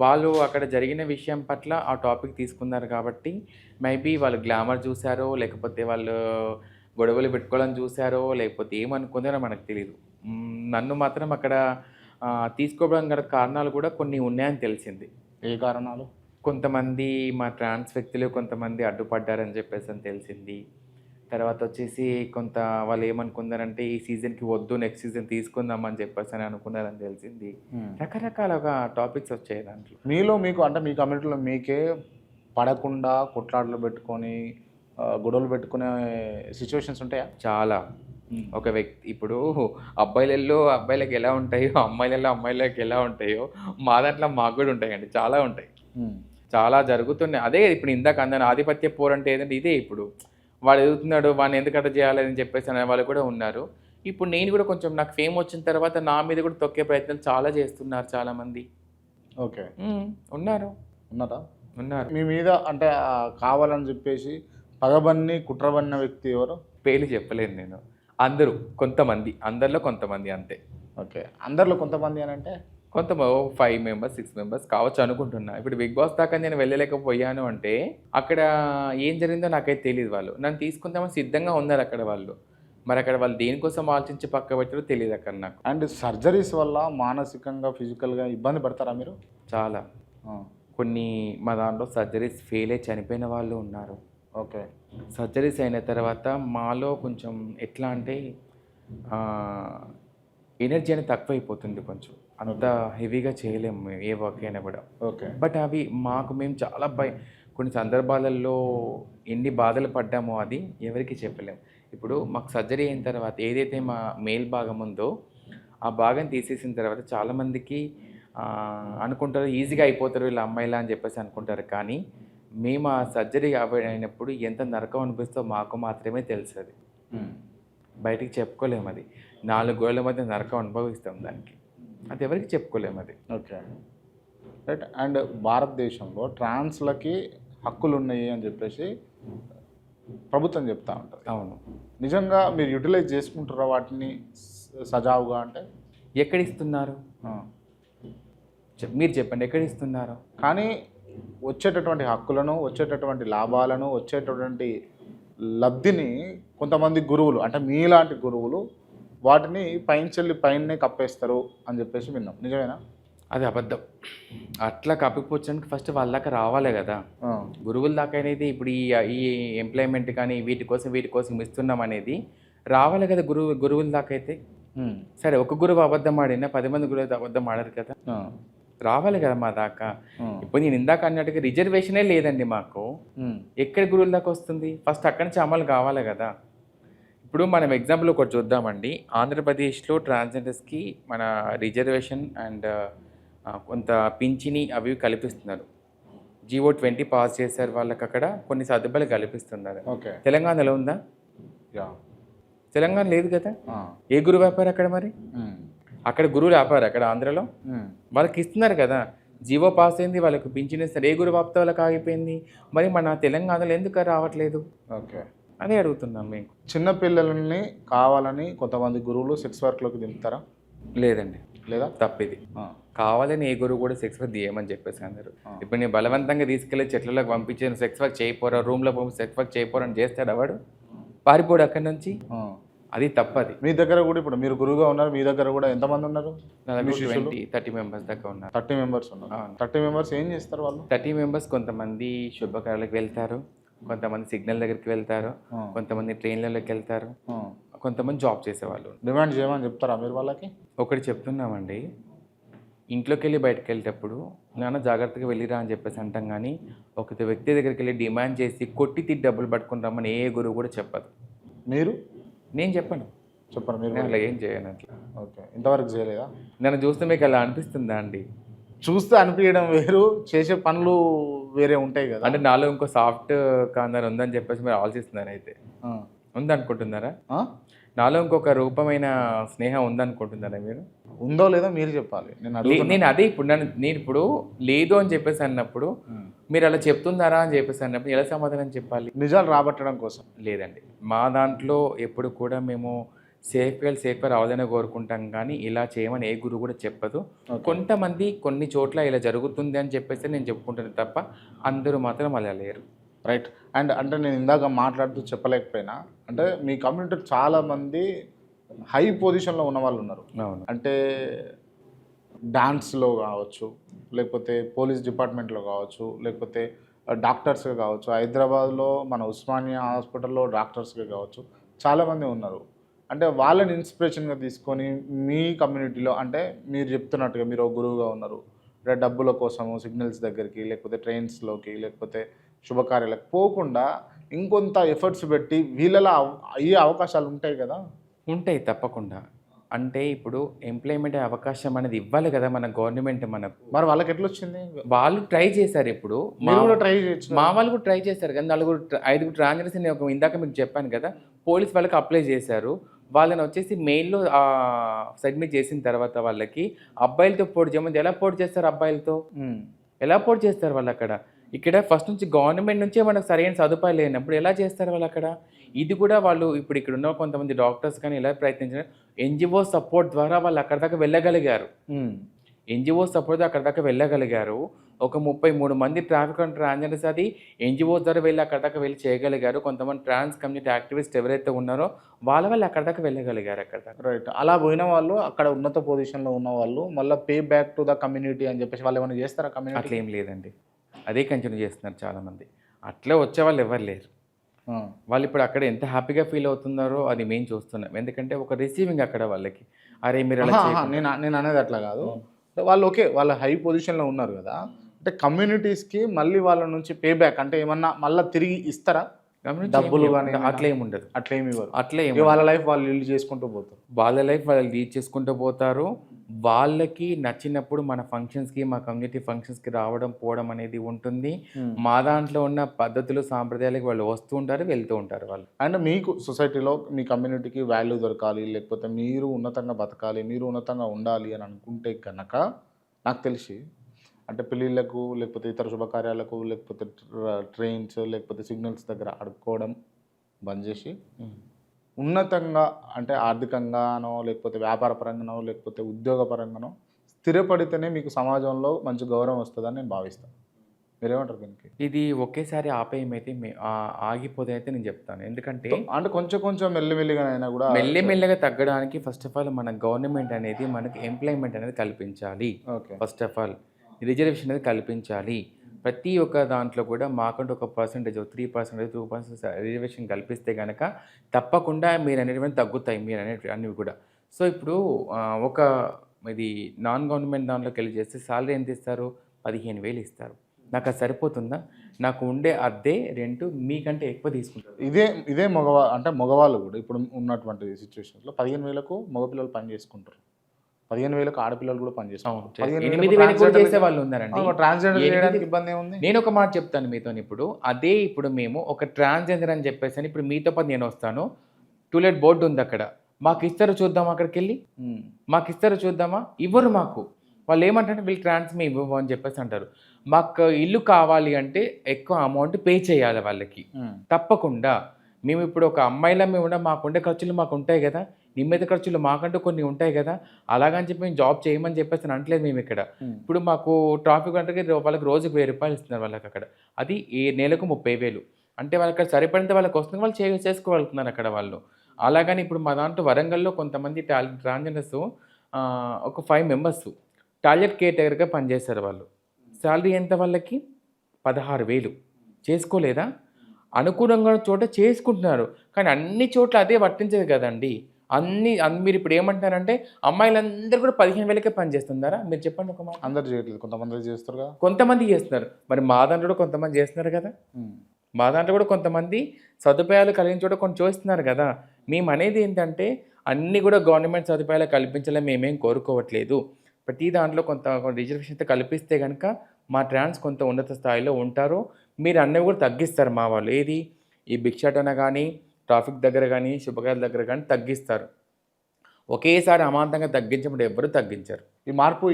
వాళ్ళు అక్కడ జరిగిన విషయం పట్ల ఆ టాపిక్ తీసుకున్నారు కాబట్టి మేబీ వాళ్ళు గ్లామర్ చూసారో, లేకపోతే వాళ్ళు గొడవలు పెట్టుకోవడం చూసారో, లేకపోతే ఏమనుకుందారో మనకు తెలియదు. నన్ను మాత్రం అక్కడ తీసుకోవడం గల కారణాలు కూడా కొన్ని ఉన్నాయని తెలిసింది. ఏ కారణాలు? కొంతమంది మా ట్రాన్స్ వ్యక్తులు కొంతమంది అడ్డుపడ్డారని చెప్పేసి అని తెలిసింది. తర్వాత వచ్చేసి వాళ్ళు ఏమనుకున్నారంటే ఈ సీజన్కి వద్దు, నెక్స్ట్ సీజన్ తీసుకుందామని చెప్పేసి అని అనుకున్నారని తెలిసింది. రకరకాలుగా టాపిక్స్ వచ్చాయి దాంట్లో. మీకు అంటే మీ కమ్యూనిటీలో మీకే పడకుండా కొట్లాటలు పెట్టుకొని గొడవలు పెట్టుకునే సిచ్యువేషన్స్ ఉంటాయా? చాలా. ఒక వ్యక్తి ఇప్పుడు అబ్బాయిలకి ఎలా ఉంటాయో, అమ్మాయిలకి ఎలా ఉంటాయో మా దాంట్లో మాకు కూడా ఉంటాయండి, చాలా ఉంటాయి, చాలా జరుగుతున్నాయి. అదే ఇప్పుడు ఇందాక అందరూ ఆధిపత్య పోరంటే ఏదంటే ఇదే. ఇప్పుడు వాడు ఎదుగుతున్నాడు, వాడిని ఎందుకు అట్లా చేయాలని చెప్పేసి అనే వాళ్ళు కూడా ఉన్నారు. ఇప్పుడు నేను కూడా కొంచెం నాకు ఫేమ్ వచ్చిన తర్వాత నా మీద కూడా తొక్కే ప్రయత్నాలు చాలా చేస్తున్నారు చాలామంది. ఓకే, ఉన్నారు. మీ మీద అంటే కావాలని చెప్పేసి పగబన్ని కుట్రబన్న వ్యక్తి ఎవరు? పేర్లు చెప్పలేను నేను. కొంతమంది, అందరిలో కొంతమంది అంతే. ఓకే, అందరిలో కొంతమంది అని అంటే 5 మెంబర్స్ 6 మెంబర్స్ కావచ్చు అనుకుంటున్నా. ఇప్పుడు బిగ్ బాస్ దాకా నేను వెళ్ళలేకపోయాను అంటే అక్కడ ఏం జరిగిందో నాకైతే తెలియదు. వాళ్ళు నన్ను తీసుకుందామని సిద్ధంగా ఉన్నారు అక్కడ వాళ్ళు. మరి అక్కడ వాళ్ళు దేనికోసం ఆలోచించి పక్క పెట్టారో తెలియదు అక్కడ నాకు. అండ్ సర్జరీస్ వల్ల మానసికంగా, ఫిజికల్గా ఇబ్బంది పడతారా మీరు? చాలా. కొన్ని మా దాంట్లో సర్జరీస్ ఫెయిల్ అయ్యి చనిపోయిన వాళ్ళు ఉన్నారు. ఓకే, సర్జరీస్ అయిన తర్వాత మాలో కొంచెం ఎట్లా అంటే ఎనర్జీ అనేది తక్కువైపోతుంది కొంచెం. అంత హెవీగా చేయలేము మేము ఏ వర్క్ అయినా కూడా. ఓకే, బట్ అవి మేము చాలా కొన్ని సందర్భాలలో ఎన్ని బాధలు పడ్డామో అది ఎవరికి చెప్పలేము. ఇప్పుడు మాకు సర్జరీ అయిన తర్వాత ఏదైతే మా మేల్ భాగం ఉందో ఆ భాగం తీసేసిన తర్వాత చాలామందికి అనుకుంటారు ఈజీగా అయిపోతారు వీళ్ళ అమ్మాయిలా అని చెప్పేసి అనుకుంటారు. కానీ మేము ఆ సర్జరీ అయినప్పుడు ఎంత నరకం అనిపిస్తుందో మాకు మాత్రమే తెలుసు. అది బయటికి చెప్పుకోలేము. అది 4 గోడల మధ్య నరకం అనుభవిస్తాం దానికి, అది ఎవరికి చెప్పుకోలేము అది. Okay, right. అండ్ భారతదేశంలో ట్రాన్స్లకి హక్కులు ఉన్నాయి అని చెప్పేసి ప్రభుత్వం చెప్తా ఉంటుంది. అవును, నిజంగా మీరు యూటిలైజ్ చేసుకుంటారా వాటిని సజావుగా? అంటే ఎక్కడిస్తున్నారు మీరు చెప్పండి, ఎక్కడిస్తున్నారు? కానీ వచ్చేటటువంటి హక్కులను, వచ్చేటటువంటి లాభాలను, వచ్చేటటువంటి లబ్ధిని కొంతమంది గురువులు, అంటే మీలాంటి గురువులు వాటిని పైనే కప్పేస్తారు అని చెప్పేసి విన్నాం. నిజమేనా? అది అబద్ధం. అట్లా కప్పిపోవడానికి ఫస్ట్ వాళ్ళ దాకా రావాలి కదా. గురువుల దాకా అనేది ఇప్పుడు ఈ ఎంప్లాయ్మెంట్ కానీ వీటి కోసం ఇస్తున్నాం అనేది రావాలి కదా గురువుల దాకా అయితే. సరే, ఒక గురువు అబద్ధం ఆడినా 10 మంది గురువులు అబద్ధం ఆడారు కదా, రావాలి కదా మా దాకా. ఇప్పుడు నేను ఇందాక అన్నట్టుగా రిజర్వేషనే లేదండి మాకు. ఎక్కడ గురువుల దాకా వస్తుంది? ఫస్ట్ అక్కడి నుంచి అమలు కావాలి కదా. ఇప్పుడు మనం ఎగ్జాంపుల్ ఒకటి చూద్దామండి. ఆంధ్రప్రదేశ్లో ట్రాన్స్జెండర్స్కి మన రిజర్వేషన్ అండ్ కొంత పింఛని అవి కల్పిస్తున్నారు. జీవో 20 పాస్ చేశారు వాళ్ళకి, అక్కడ కొన్ని సదుపాయాలు కల్పిస్తున్నారు. తెలంగాణలో ఉందా? తెలంగాణ లేదు కదా. ఏ గురువు ఆపారు అక్కడ? మరి అక్కడ గురువులు ఆపారు అక్కడ ఆంధ్రలో? వాళ్ళకి ఇస్తున్నారు కదా, జీవో పాస్ అయింది, వాళ్ళకి పింఛన్ ఇస్తారు. ఏ గురువు ఆపితే వాళ్ళకి ఆగిపోయింది? మరి మన తెలంగాణలో ఎందుకు రావట్లేదు? ఓకే, అదే అడుగుతున్నాం మేము. చిన్నపిల్లల్ని కావాలని కొంతమంది గురువులు సెక్స్ వర్క్లోకి దింపుతారా? లేదండి, లేదా తప్పిది. కావాలని ఏ గురువు కూడా సెక్స్ వర్క్ చేయమని చెప్పేసి అన్నారు. ఇప్పుడు నేను బలవంతంగా తీసుకెళ్లి చెట్లలోకి పంపించి నువ్వు సెక్స్ వర్క్ చేయపోరా, రూమ్లో పంపి సెక్స్ వర్క్ చేయపోరా అని చేస్తాడు వాడు, పారిపోడు అక్కడి నుంచి. అది తప్పది. మీ దగ్గర కూడా ఇప్పుడు మీరు గురువుగా ఉన్నారు, మీ దగ్గర కూడా ఎంతమంది ఉన్నారు? నా దగ్గర 20-30 మెంబర్స్ దాకా ఉన్నారు. 30 మెంబర్స్ ఉన్నారు. 30 మెంబర్స్ ఏం చేస్తారు వాళ్ళు? 30 మెంబర్స్ కొంతమంది శుభకార్యాలకు వెళ్తారు, కొంతమంది సిగ్నల్ దగ్గరికి వెళ్తారు, కొంతమంది ట్రైన్లలోకి వెళ్తారు, కొంతమంది జాబ్ చేసేవాళ్ళు. డిమాండ్ చేయమని చెప్తారా మీరు వాళ్ళకి? ఒకటి చెప్తున్నామండి, ఇంట్లోకి వెళ్ళి బయటకు వెళ్ళేటప్పుడు నాన్న జాగ్రత్తగా వెళ్ళిరా అని చెప్పేసి అంటాం, కానీ ఒక వ్యక్తి దగ్గరికి వెళ్ళి డిమాండ్ చేసి కొట్టి తిట్టి డబ్బులు పట్టుకుని రమ్మని ఏ గురువు కూడా చెప్పదు. మీరు? నేను చెప్పను. మీరు అలా ఏం చేయను అట్లా. ఓకే, ఇంతవరకు చేయలేదా? నన్ను చూస్తే మీకు అలా అనిపిస్తుందా అండి? చూస్తే అనిపించడం వేరు, చేసే పనులు వేరే ఉంటాయి కదా. అంటే నాలో ఇంకో సాఫ్ట్ కార్నర్ ఉందని చెప్పేసి మీరు ఆలోచిస్తున్నారు అయితే? ఉందనుకుంటున్నారా? నాలో ఇంకొక రూపమైన స్నేహం ఉందనుకుంటున్నారా మీరు? ఉందో లేదో మీరు చెప్పాలి. నేను అదే ఇప్పుడు నేను ఇప్పుడు లేదు అని చెప్పేసి అన్నప్పుడు మీరు అలా చెప్తున్నారా అని చెప్పేసి అన్నప్పుడు ఎలా సమాధానం చెప్పాలి? నిజాలు రాబట్టడం కోసం. లేదండి, మా దాంట్లో ఎప్పుడు కూడా మేము సేఫ్గా రావాలని కోరుకుంటాం, కానీ ఇలా చేయమని ఏ గురువు కూడా చెప్పదు. కొంతమంది కొన్ని చోట్ల ఇలా జరుగుతుంది అని చెప్పేసి నేను చెప్పుకుంటాను తప్ప అందరూ మాత్రం అలా లేరు. రైట్. అండ్ అంటే నేను ఇందాక మాట్లాడుతూ చెప్పలేకపోయినా, అంటే మీ కమ్యూనిటీలో చాలామంది హై పొజిషన్లో ఉన్న వాళ్ళు ఉన్నారు. అవును. అంటే డాన్స్లో కావచ్చు, లేకపోతే పోలీస్ డిపార్ట్మెంట్లో కావచ్చు, లేకపోతే డాక్టర్స్గా కావచ్చు, హైదరాబాద్లో మన ఉస్మానియా హాస్పిటల్లో డాక్టర్స్గా కావచ్చు, చాలామంది ఉన్నారు. అంటే వాళ్ళని ఇన్స్పిరేషన్గా తీసుకొని మీ కమ్యూనిటీలో, అంటే మీరు చెప్తున్నట్టుగా మీరు ఒక గురువుగా ఉన్నారు, అంటే డబ్బుల కోసము సిగ్నల్స్ దగ్గరికి, లేకపోతే ట్రైన్స్లోకి, లేకపోతే శుభకార్యాలకు పోకుండా ఇంకొంత ఎఫర్ట్స్ పెట్టి వీళ్ళలో అయ్యే అవకాశాలు ఉంటాయి కదా? ఉంటాయి తప్పకుండా. అంటే ఇప్పుడు ఎంప్లాయ్మెంట్ అవకాశం అనేది ఇవ్వాలి కదా మన గవర్నమెంట్ మనకు. మరి వాళ్ళకి ఎట్లా వచ్చింది? వాళ్ళు ట్రై చేశారు. ఇప్పుడు ట్రై చేయొచ్చు. మా వాళ్ళు కూడా ట్రై చేశారు కానీ 4-5 ట్రాన్స్జెండర్స్ నేను ఇందాక మీకు చెప్పాను కదా, పోలీస్ వాళ్ళకి అప్లై చేశారు. వాళ్ళని వచ్చేసి మెయిల్లో సబ్మిట్ చేసిన తర్వాత వాళ్ళకి అబ్బాయిలతో పోటీ చేయమంది. ఎలా పోటీ చేస్తారు అబ్బాయిలతో? ఎలా పోటీ చేస్తారు వాళ్ళు అక్కడ? ఇక్కడ ఫస్ట్ నుంచి గవర్నమెంట్ నుంచే మనకు సరైన సదుపాయాలు లేనప్పుడు ఎలా చేస్తారు వాళ్ళు అక్కడ? ఇది కూడా వాళ్ళు ఇప్పుడు ఇక్కడ ఉన్న కొంతమంది డాక్టర్స్ కానీ ఎలా ప్రయత్నించారు, ఎన్జిఓ సపోర్ట్ ద్వారా వాళ్ళు అక్కడ దాకా వెళ్ళగలిగారు. ఎన్జిఓ సపోర్ట్ అక్కడ దాకా వెళ్ళగలిగారు. ఒక 33 మంది ట్రాఫిక్ అండ్ ట్రాన్స్జెండర్స్ అది ఎన్జిఓ ద్వారా వెళ్ళి అక్కడ దాకా వెళ్ళి చేయగలిగారు. కొంతమంది ట్రాన్స్ కమ్యూనిటీ యాక్టివిస్ట్ ఎవరైతే ఉన్నారో వాళ్ళు అక్కడ దాకా వెళ్ళగలిగారు. అక్కడ దాకా రైట్. అలా పోయిన వాళ్ళు, అక్కడ ఉన్నత పొజిషన్లో ఉన్న వాళ్ళు మళ్ళీ pay back to the community అని చెప్పేసి వాళ్ళు ఏమైనా చేస్తారా కమ్యూనిటీ? అట్లా ఏం లేదండి, అదే కంటిన్యూ చేస్తున్నారు చాలామంది. అట్లా వచ్చే వాళ్ళు ఎవరు లేరు. వాళ్ళు ఇప్పుడు అక్కడ ఎంత హ్యాపీగా ఫీల్ అవుతున్నారో అది మేము చూస్తున్నాం. ఎందుకంటే ఒక రిసీవింగ్ అక్కడ వాళ్ళకి, అరే మీరు నేను అనేది అట్లా కాదు, వాళ్ళు ఓకే వాళ్ళ హై పొజిషన్లో ఉన్నారు కదా, అంటే కమ్యూనిటీస్కి మళ్ళీ వాళ్ళ నుంచి పే బ్యాక్ అంటే ఏమన్నా మళ్ళీ తిరిగి ఇస్తారా డబ్బులు కానీ? అట్లా ఏమి ఉండదు, అట్లా ఏమి ఇవ్వరు. అట్లా ఏమి వాళ్ళ లైఫ్ వాళ్ళు లీడ్ చేసుకుంటూ పోతారు. వాళ్ళ లైఫ్ వాళ్ళు లీడ్ చేసుకుంటూ పోతారు. వాళ్ళకి నచ్చినప్పుడు మన ఫంక్షన్స్కి, మా కమ్యూనిటీ ఫంక్షన్స్కి రావడం పోవడం అనేది ఉంటుంది. మా దాంట్లో ఉన్న పద్ధతులు సాంప్రదాయాలకి వాళ్ళు వస్తూ ఉంటారు, వెళ్తూ ఉంటారు వాళ్ళు. అండ్ మీకు సొసైటీలో మీ కమ్యూనిటీకి వాల్యూ దొరకాలి, లేకపోతే మీరు ఉన్నతంగా బతకాలి, మీరు ఉన్నతంగా ఉండాలి అని అనుకుంటే కనుక నాకు తెలిసి అంటే పెళ్ళిళ్ళకు, లేకపోతే ఇతర శుభకార్యాలకు, లేకపోతే ట్రైన్స్, లేకపోతే సిగ్నల్స్ దగ్గర అడుక్కోవడం బంద్ చేసి ఉన్నతంగా అంటే ఆర్థికంగానో, లేకపోతే వ్యాపార పరంగానో, లేకపోతే ఉద్యోగ పరంగానో స్థిరపడితేనే మీకు సమాజంలో మంచి గౌరవం వస్తుందని నేను భావిస్తాను. మీరేమంటారు దీనికి? ఇది ఒకేసారి ఆపేయమైతే ఆగిపోతే అయితే నేను చెప్తాను. ఎందుకంటే అంటే కొంచెం మెల్లిమెల్లిగా అయినా కూడా మెల్లిమెల్లిగా తగ్గడానికి ఫస్ట్ ఆఫ్ ఆల్ మన గవర్నమెంట్ అనేది మనకి ఎంప్లాయ్మెంట్ అనేది కల్పించాలి. ఫస్ట్ ఆఫ్ ఆల్ రిజర్వేషన్ అనేది కల్పించాలి. ప్రతి ఒక్క దాంట్లో కూడా మాకంటూ ఒక పర్సెంటేజ్ 3%, 2% రిజర్వేషన్ కల్పిస్తే కనుక తప్పకుండా మీరు అనేటివన్నీ తగ్గుతాయి, మీరు అనేవి కూడా. సో ఇప్పుడు ఒక ఇది నాన్ గవర్నమెంట్ దాంట్లోకి వెళ్ళి చేస్తే సాలరీ ఎంత ఇస్తారు? 15,000 ఇస్తారు. నాకు అది సరిపోతుందా? నాకు ఉండే అద్దె రెంట్ మీకంటే ఎక్కువ తీసుకుంటారు. ఇదే మగవాళ్ళు కూడా ఇప్పుడు ఉన్నటువంటి సిచ్యువేషన్స్లో 15,000కు మగపిల్లలు పని చేసుకుంటారు, 15,000కు ఆడపిల్లలు కూడా పనిచేస్తారు. 8,000 చేసే వాళ్ళు ఉన్నారండి. ట్రాన్స్జెండర్ చేయడానికి ఇబ్బంది ఏముంది? నేను ఒక మాట చెప్తాను మీతో. ఇప్పుడు మేము ఒక ట్రాన్స్జెండర్ అని చెప్పేసి ఇప్పుడు మీతో పాటు నేను వస్తాను, టూలెట్ బోర్డు ఉంది అక్కడ, మాకు ఇస్తారు చూద్దామా? అక్కడికి వెళ్ళి మాకు ఇస్తారు చూద్దామా? ఇవ్వరు మాకు. వాళ్ళు ఏమంటారంటే వీళ్ళు ట్రాన్స్ మేము ఇవ్వము అని చెప్పేసి అంటారు. మాకు ఇల్లు కావాలి అంటే ఎక్కువ అమౌంట్ పే చేయాలి వాళ్ళకి తప్పకుండా. మేము ఇప్పుడు ఒక అమ్మాయిలా మేము మాకుండే ఖర్చులు మాకు ఉంటాయి కదా, నిమిత్త ఖర్చులు మాకంటూ కొన్ని ఉంటాయి కదా, అలాగని చెప్పి మేము జాబ్ చేయమని చెప్పేసి అని అనట్లేదు మేము ఇక్కడ. ఇప్పుడు మాకు ట్రాఫిక్ గంటకి వాళ్ళకి రోజుకి 1000 రూపాయలు ఇస్తున్నారు వాళ్ళకి అక్కడ. అది ఈ నెలకు 30,000. అంటే వాళ్ళకి అక్కడ సరిపడినంత వాళ్ళకి వస్తుంది, వాళ్ళు చేసుకోగలుగుతున్నారు అక్కడ వాళ్ళు. అలాగని ఇప్పుడు మా దాంట్లో వరంగల్‌లో కొంతమంది ట్రాన్స్‌జెండర్స్ ఒక 5 మెంబర్స్ టాయిలెట్ కేర్ టేకర్‌గా పనిచేశారు వాళ్ళు. సాలరీ ఎంత వాళ్ళకి? 16,000. చేసుకోలేదా? అనుకూలంగా చోట చేసుకుంటున్నారు. కానీ అన్ని చోట్ల అదే వర్తించదు కదండీ! మీరు ఇప్పుడు ఏమంటున్నారంటే అమ్మాయిలందరూ కూడా 15,000కే పని చేస్తున్నారా? మీరు చెప్పండి ఒక మాట. అందరు చేయట్లేదు, కొంతమంది చేస్తారు కదా. కొంతమంది చేస్తున్నారు. మరి మా దాంట్లో కూడా కొంతమంది చేస్తున్నారు కదా! మా దాంట్లో కూడా కొంతమంది సదుపాయాలు కలిగిన చోట కొన్ని చూస్తున్నారు కదా! మేమనేది ఏంటంటే అన్నీ కూడా గవర్నమెంట్ సదుపాయాలు కల్పించాలని మేమేం కోరుకోవట్లేదు. ప్రతి దాంట్లో కొంత రిజర్వేషన్‌తో కల్పిస్తే గనుక మా ట్రాన్స్ కొంత ఉన్నత స్థాయిలో ఉంటారు. మీరు అన్నవి కూడా తగ్గిస్తారు మా వాళ్ళు. ఏది? ఈ భిక్షాటన గానీ, ట్రాఫిక్ దగ్గర గానీ, శుభకార్యాల దగ్గర గానీ తగ్గిస్తారు. ఒకేసారి అమాంతంగా తగ్గించమంటే ఎవ్వరు తగ్గించరు. ఈ మార్పు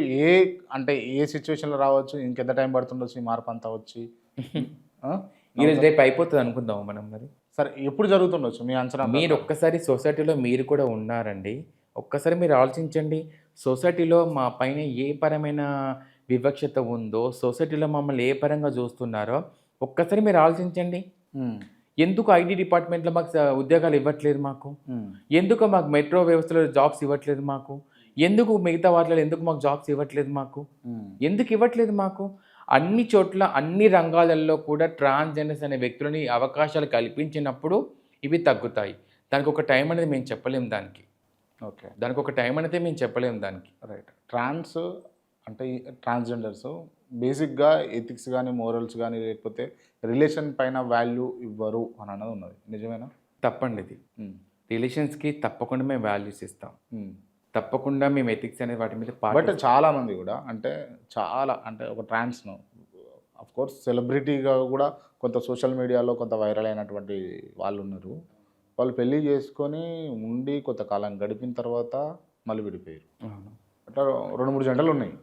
అంటే ఏ సిచ్యువేషన్‌లో రావచ్చు? ఇంకెంత టైం పడుతుండొచ్చు ఈ మార్పు అంతా వచ్చి? ఆ? ఈరోజు రేపు అయిపోతది అనుకుందామా మనం మరి? సరే, ఎప్పుడు జరుగుతుండొచ్చు మీ అంచనా? మీరు ఒక్కసారి సొసైటీలో మీరు కూడా ఉన్నారండి. ఒక్కసారి మీరు ఆలోచించండి. సొసైటీలో మా పైన ఏ పరమైన వివక్షత ఉందో, సొసైటీలో మమ్మల్ని ఏ పరంగా చూస్తున్నారో ఒక్కసారి మీరు ఆలోచించండి. ఎందుకు ఐటీ డిపార్ట్మెంట్‌లో మాకు ఉద్యోగాలు ఇవ్వట్లేదు మాకు? ఎందుకు మాకు మెట్రో వ్యవస్థలో జాబ్స్ ఇవ్వట్లేదు మాకు? ఎందుకు మిగతా వాటిలో ఎందుకు మాకు జాబ్స్ ఇవ్వట్లేదు మాకు? ఎందుకు ఇవ్వట్లేదు మాకు? అన్ని చోట్ల, అన్ని రంగాలలో కూడా ట్రాన్స్‌జెండర్స్ అనే వ్యక్తులని అవకాశాలు కల్పించినప్పుడు ఇవి తగ్గుతాయి. దానికి ఒక టైం అనేది మేము చెప్పలేము దానికి. ఓకే. దానికి ఒక టైం అనేది మేము చెప్పలేము దానికి. రైట్. అంటే ఈ ట్రాన్స్‌జెండర్స్ బేసిక్‌గా ఎథిక్స్ గానీ, మోరల్స్ గానీ, లేకపోతే రిలేషన్ పైన వాల్యూ ఇవ్వరు అని అన్నది ఉన్నది. నిజమేనా? తప్పండి ఇది. రిలేషన్స్‌కి తప్పకుండా మేము వాల్యూస్ ఇస్తాం. తప్పకుండా మేము ఎథిక్స్ అనే వాటి మీద బట్ చాలామంది కూడా అంటే ఒక ట్రాన్స్‌ను ఆఫ్‌కోర్స్ సెలబ్రిటీగా కూడా కొంత సోషల్ మీడియాలో కొంత వైరల్ అయినటువంటి వాళ్ళు ఉన్నారు. వాళ్ళు పెళ్లి చేసుకొని ఉండి కొంతకాలం గడిపిన తర్వాత మళ్ళీ విడిపోయారు. అవును. అట్లా 2, 3 జంటలు ఉన్నాయి.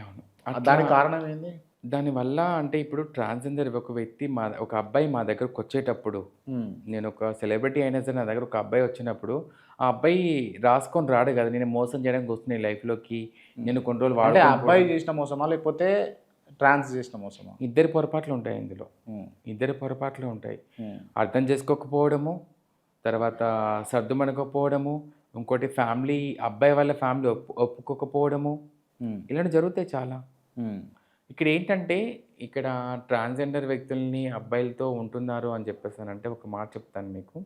అవును. దానికి కారణం ఏంది? దానివల్ల అంటే ఇప్పుడు ట్రాన్స్‌జెండర్ ఒక వ్యక్తి ఒక అబ్బాయి మా దగ్గరకు వచ్చేటప్పుడు, నేను ఒక సెలబ్రిటీ అయినా సరే నా దగ్గర ఒక అబ్బాయి వచ్చినప్పుడు, ఆ అబ్బాయి రాసుకొని రాడు కదా, నేను మోసం చేయడానికి వస్తున్నాయి లైఫ్‌లోకి, నేను కొన్ని రోజులు అంటే అబ్బాయి చేసిన మోసమా లేకపోతే ట్రాన్స్ చేసిన మోసమా? ఇద్దరి పొరపాట్లు ఉంటాయి ఇందులో. ఇద్దరి పొరపాట్లు ఉంటాయి. అర్థం చేసుకోకపోవడము, తర్వాత సర్దుమణకపోవడము, ఇంకోటి అబ్బాయి వాళ్ళ ఫ్యామిలీ ఒప్పుకోకపోవడము, ఇలాంటివి జరుగుతాయి చాలా. ఇక్కడ ఏంటంటే ఇక్కడ ట్రాన్స్‌జెండర్ వ్యక్తుల్ని అబ్బాయిలతో ఉంటున్నారు అని చెప్పేసానంటే ఒక మాట చెప్తాను మీకు.